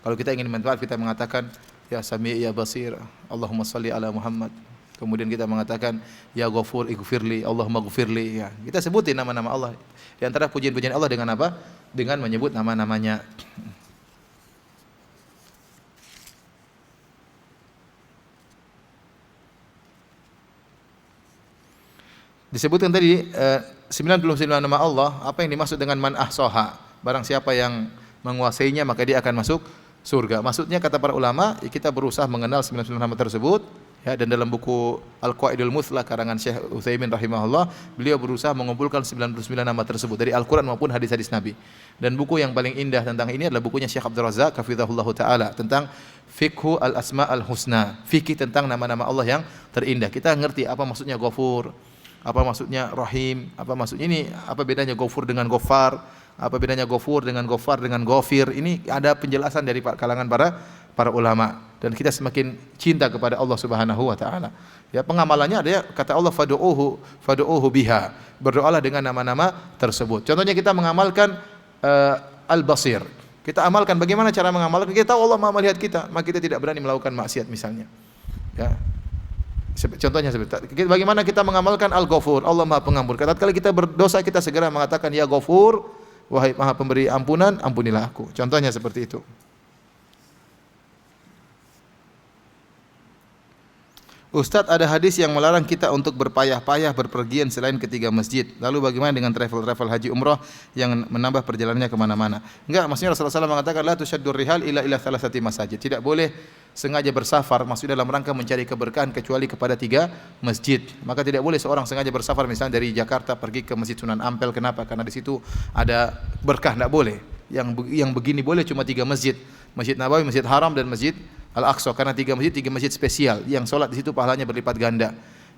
[SPEAKER 1] Kalau kita ingin manfaat, kita mengatakan ya Sami' ya Basir, Allahumma salli ala Muhammad. Kemudian kita mengatakan ya Ghafur ighfirli, Allahumma ghfirli. Ya, kita sebutin nama-nama Allah. Di antara pujian-pujian Allah dengan apa? Dengan menyebut nama-namanya. Disebutkan tadi 99 nama Allah, apa yang dimaksud dengan man ahsaha? Barang siapa yang menguasainya maka dia akan masuk surga. Maksudnya kata para ulama, kita berusaha mengenal 99 nama tersebut ya, dan dalam buku Al-Qawaidul Muthla karangan Syekh Utsaimin rahimahullah, beliau berusaha mengumpulkan 99 nama tersebut dari Al-Qur'an maupun hadis-hadis Nabi. Dan buku yang paling indah tentang ini adalah bukunya Syekh Abdul Razak hafizahullah taala tentang Fiqhu al-Asma al-Husna, fikih tentang nama-nama Allah yang terindah. Kita ngerti apa maksudnya Ghafur, apa maksudnya Rahim, apa maksudnya ini, apa bedanya Ghafur dengan Ghaffar, apa bedanya Ghafur dengan Ghaffar dengan Ghafir. Ini ada penjelasan dari kalangan para ulama, dan kita semakin cinta kepada Allah Subhanahu wa taala. Ya, pengamalannya ada ya, kata Allah fad'uuhu biha. Berdoalah dengan nama-nama tersebut. Contohnya kita mengamalkan Al-Basir. Kita amalkan, bagaimana cara mengamalkan? Kita tahu Allah Maha melihat kita, maka kita tidak berani melakukan maksiat misalnya. Ya. Contohnya seperti bagaimana kita mengamalkan Al-Ghafur, Allah Maha Pengampun. Tatkala kita berdosa kita segera mengatakan ya Ghafur, wahai Maha Pemberi ampunan, ampunilah aku. Contohnya seperti itu. Ustadz, ada hadis yang melarang kita untuk berpayah-payah berpergian selain ketiga masjid. Lalu bagaimana dengan travel haji umrah yang menambah perjalanannya kemana-mana? Enggak, maksudnya Rasulullah SAW mengatakan la tusyaddur rihal ila thalathati masajid. Tidak boleh sengaja bersafar maksudnya dalam rangka mencari keberkahan kecuali kepada 3 masjid. Maka tidak boleh seorang sengaja bersafar misalnya dari Jakarta pergi ke Masjid Sunan Ampel. Kenapa? Karena di situ ada berkah, tidak boleh. Yang begini boleh cuma 3 masjid. Masjid Nabawi, Masjid Haram dan Masjid Al-Aqsa, karena 3 masjid spesial yang solat di situ pahalanya berlipat ganda.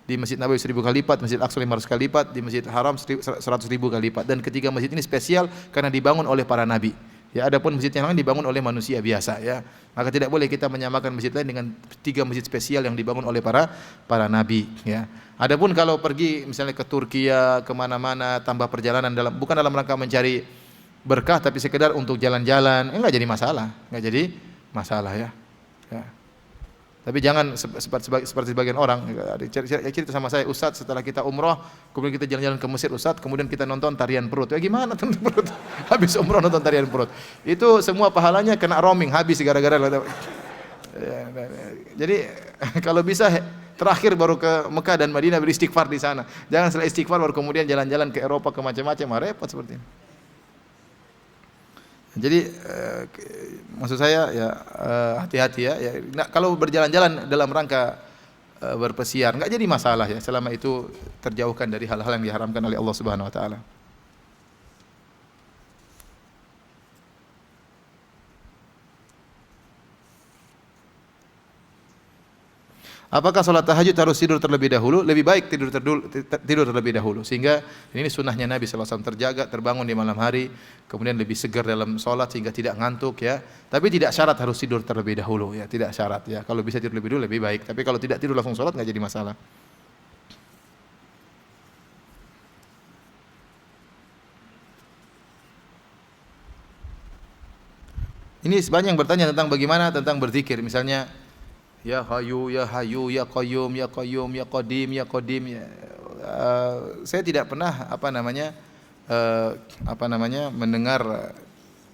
[SPEAKER 1] Di Masjid Nabawi 1000 kali lipat, Masjid Al-Aqsa 500 kali lipat, di Masjid Haram 100.000 kali lipat. Dan ketiga masjid ini spesial karena dibangun oleh para nabi. Ya, adapun masjid yang lain dibangun oleh manusia biasa ya. Maka tidak boleh kita menyamakan masjid lain dengan 3 masjid spesial yang dibangun oleh para nabi ya. Adapun kalau pergi misalnya ke Turki ya, kemana-mana tambah perjalanan bukan dalam rangka mencari berkah tapi sekedar untuk jalan-jalan, enggak jadi masalah ya. Ya. Tapi jangan seperti sebagian orang cerita sama saya, Ustadz setelah kita umroh kemudian kita jalan-jalan ke Mesir Ustadz, kemudian kita nonton tarian perut. Ya gimana tarian perut? Habis umroh nonton tarian perut. Itu semua pahalanya kena roaming habis gara-gara. Jadi kalau bisa terakhir baru ke Mekah dan Madinah beristighfar di sana. Jangan setelah istighfar baru kemudian jalan-jalan ke Eropa ke macam-macam, repot seperti ini. Jadi maksud saya ya hati-hati ya. Nah, kalau berjalan-jalan dalam rangka berpesiar enggak jadi masalah ya selama itu terjauhkan dari hal-hal yang diharamkan oleh Allah Subhanahu wa taala. Apakah salat tahajud harus tidur terlebih dahulu? Lebih baik tidur terlebih dahulu. Sehingga ini sunnahnya Nabi SAW, terjaga, terbangun di malam hari, kemudian lebih segar dalam salat sehingga tidak ngantuk ya. Tapi tidak syarat harus tidur terlebih dahulu ya, tidak syarat ya. Kalau bisa tidur lebih dulu lebih baik. Tapi kalau tidak tidur langsung salat enggak jadi masalah. Ini sebanyak yang bertanya tentang bagaimana tentang berzikir, misalnya ya Hayyu, ya Hayyu, ya Qayyum, ya Qayyum, ya Qadim, ya Qadim. Ya. Saya tidak pernah mendengar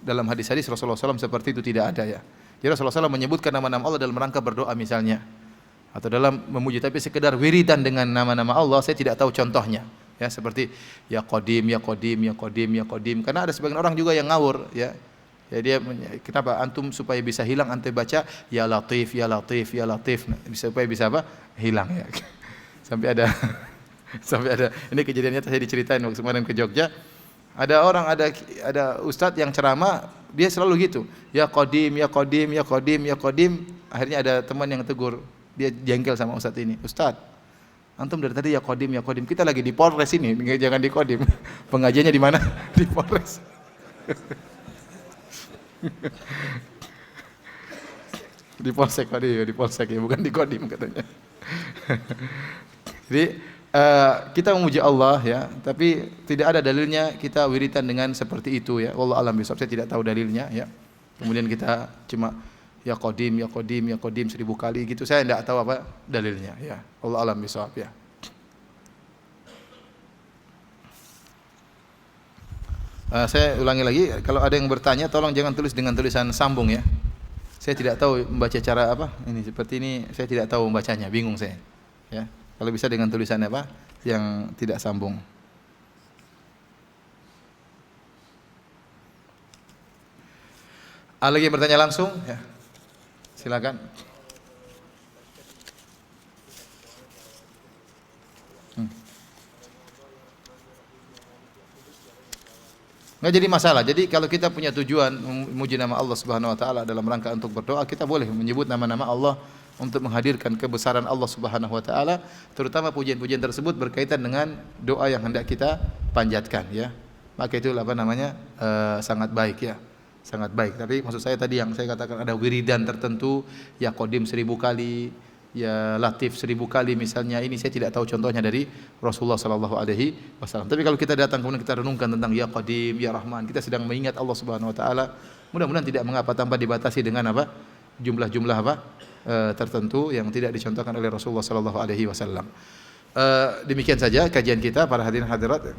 [SPEAKER 1] dalam hadis-hadis Rasulullah SAW seperti itu, tidak ada ya. Jadi Rasulullah SAW menyebutkan nama-nama Allah dalam rangka berdoa misalnya, atau dalam memuji, tapi sekedar wiridan dengan nama-nama Allah saya tidak tahu contohnya. Ya seperti ya Qadim, ya Qadim, ya Qadim, ya Qadim. Karena ada sebagian orang juga yang ngawur ya. Ya dia kenapa antum supaya bisa hilang antum baca ya Latif, ya Latif, ya Latif, nah, supaya bisa apa? Hilang ya. Sampai ada ini kejadiannya saya diceritain waktu kemarin ke Jogja. Ada ustadz yang ceramah, dia selalu gitu. Ya Qadim, ya Qadim, ya Qadim, ya Qadim. Akhirnya ada teman yang tegur, dia jengkel sama ustadz ini. Ustadz, antum dari tadi ya Qadim, ya Qadim. Kita lagi di Polres ini, jangan di Qadim. Pengajiannya di mana? Di Polres. Di polsek tadi, di polsek ya, bukan di Kodim katanya. Jadi kita memuji Allah ya, tapi tidak ada dalilnya kita wiritan dengan seperti itu ya. Wallahu a'lam bishawab, saya tidak tahu dalilnya ya. Kemudian kita cuma ya Qadim, ya Qadim, ya Qadim 1000 kali gitu, saya tidak tahu apa dalilnya ya. Wallahu a'lam bishawab ya. Saya ulangi lagi, kalau ada yang bertanya tolong jangan tulis dengan tulisan sambung ya. Saya tidak tahu membaca cara apa. Ini seperti ini saya tidak tahu membacanya, bingung saya. Ya. Kalau bisa dengan tulisan apa yang tidak sambung. Ada lagi yang bertanya langsung? Ya. Silakan. Nggak jadi masalah. Jadi kalau kita punya tujuan memuji nama Allah Subhanahu wa taala dalam rangka untuk berdoa, kita boleh menyebut nama-nama Allah untuk menghadirkan kebesaran Allah Subhanahu wa taala, terutama pujian-pujian tersebut berkaitan dengan doa yang hendak kita panjatkan ya. Maka itu sangat baik ya. Sangat baik. Tapi maksud saya tadi yang saya katakan ada wiridan tertentu, ya Qadim 1000 kali, ya Latif 1000 kali misalnya, ini saya tidak tahu contohnya dari Rasulullah sallallahu alaihi wasallam. Tapi kalau kita datang kemudian kita renungkan tentang ya Qadim, ya Rahman, kita sedang mengingat Allah Subhanahu wa taala, mudah-mudahan tidak mengapa tanpa dibatasi dengan jumlah-jumlah tertentu yang tidak dicontohkan oleh Rasulullah sallallahu alaihi wasallam. Demikian saja kajian kita para hadirin hadirat.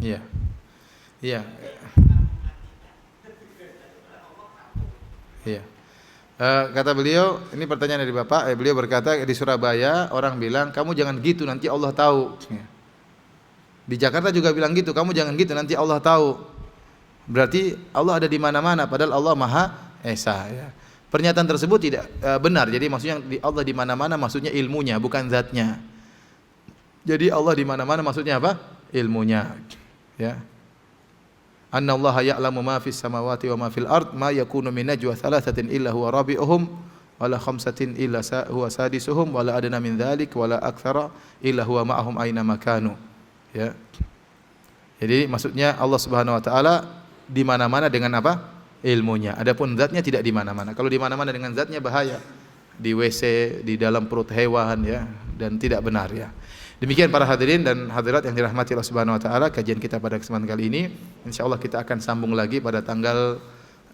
[SPEAKER 1] Iya. Iya. Iya. Kata beliau, ini pertanyaan dari Bapak, beliau berkata di Surabaya orang bilang, kamu jangan gitu nanti Allah tahu. Di Jakarta juga bilang gitu, kamu jangan gitu nanti Allah tahu. Berarti Allah ada di mana-mana, padahal Allah Maha Esa. Ya. Pernyataan tersebut tidak benar. Jadi maksudnya Allah di mana-mana maksudnya ilmunya, bukan zatnya. Jadi Allah di mana-mana maksudnya apa? Ilmunya. Ya. Anna Allah ya'lamu ma fis samawati wa ma fil ard ma yakunu min najwa thalathatin illa huwa rabi'uhum wa la khamsatin illa huwa sadisuhum wa la adna min dhalik wa la aktsara illa huwa ma'ahum aina makanu. Ya. Jadi maksudnya Allah Subhanahu wa taala di mana-mana dengan apa? Ilmunya. Adapun zatnya tidak di mana-mana. Kalau di mana-mana dengan zatnya bahaya. Di WC, di dalam perut hewan ya, dan tidak benar ya. Demikian para hadirin dan hadirat yang dirahmati Allah Subhanahu wa taala, kajian kita pada kesempatan kali ini. Insyaallah kita akan sambung lagi pada tanggal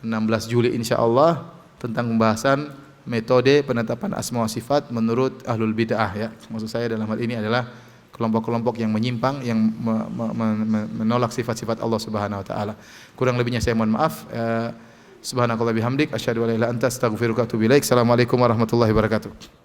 [SPEAKER 1] 16 Juli insyaallah tentang pembahasan metode penetapan asma wa sifat menurut ahlul bid'ah ya. Maksud saya dalam hal ini adalah kelompok-kelompok yang menyimpang yang menolak sifat-sifat Allah Subhanahu wa taala. Kurang lebihnya saya mohon maaf. Subhanakallah bihamdik asyhadu an la ilaha illa anta astaghfiruka wa atubu ilaik. Assalamualaikum warahmatullahi wabarakatuh.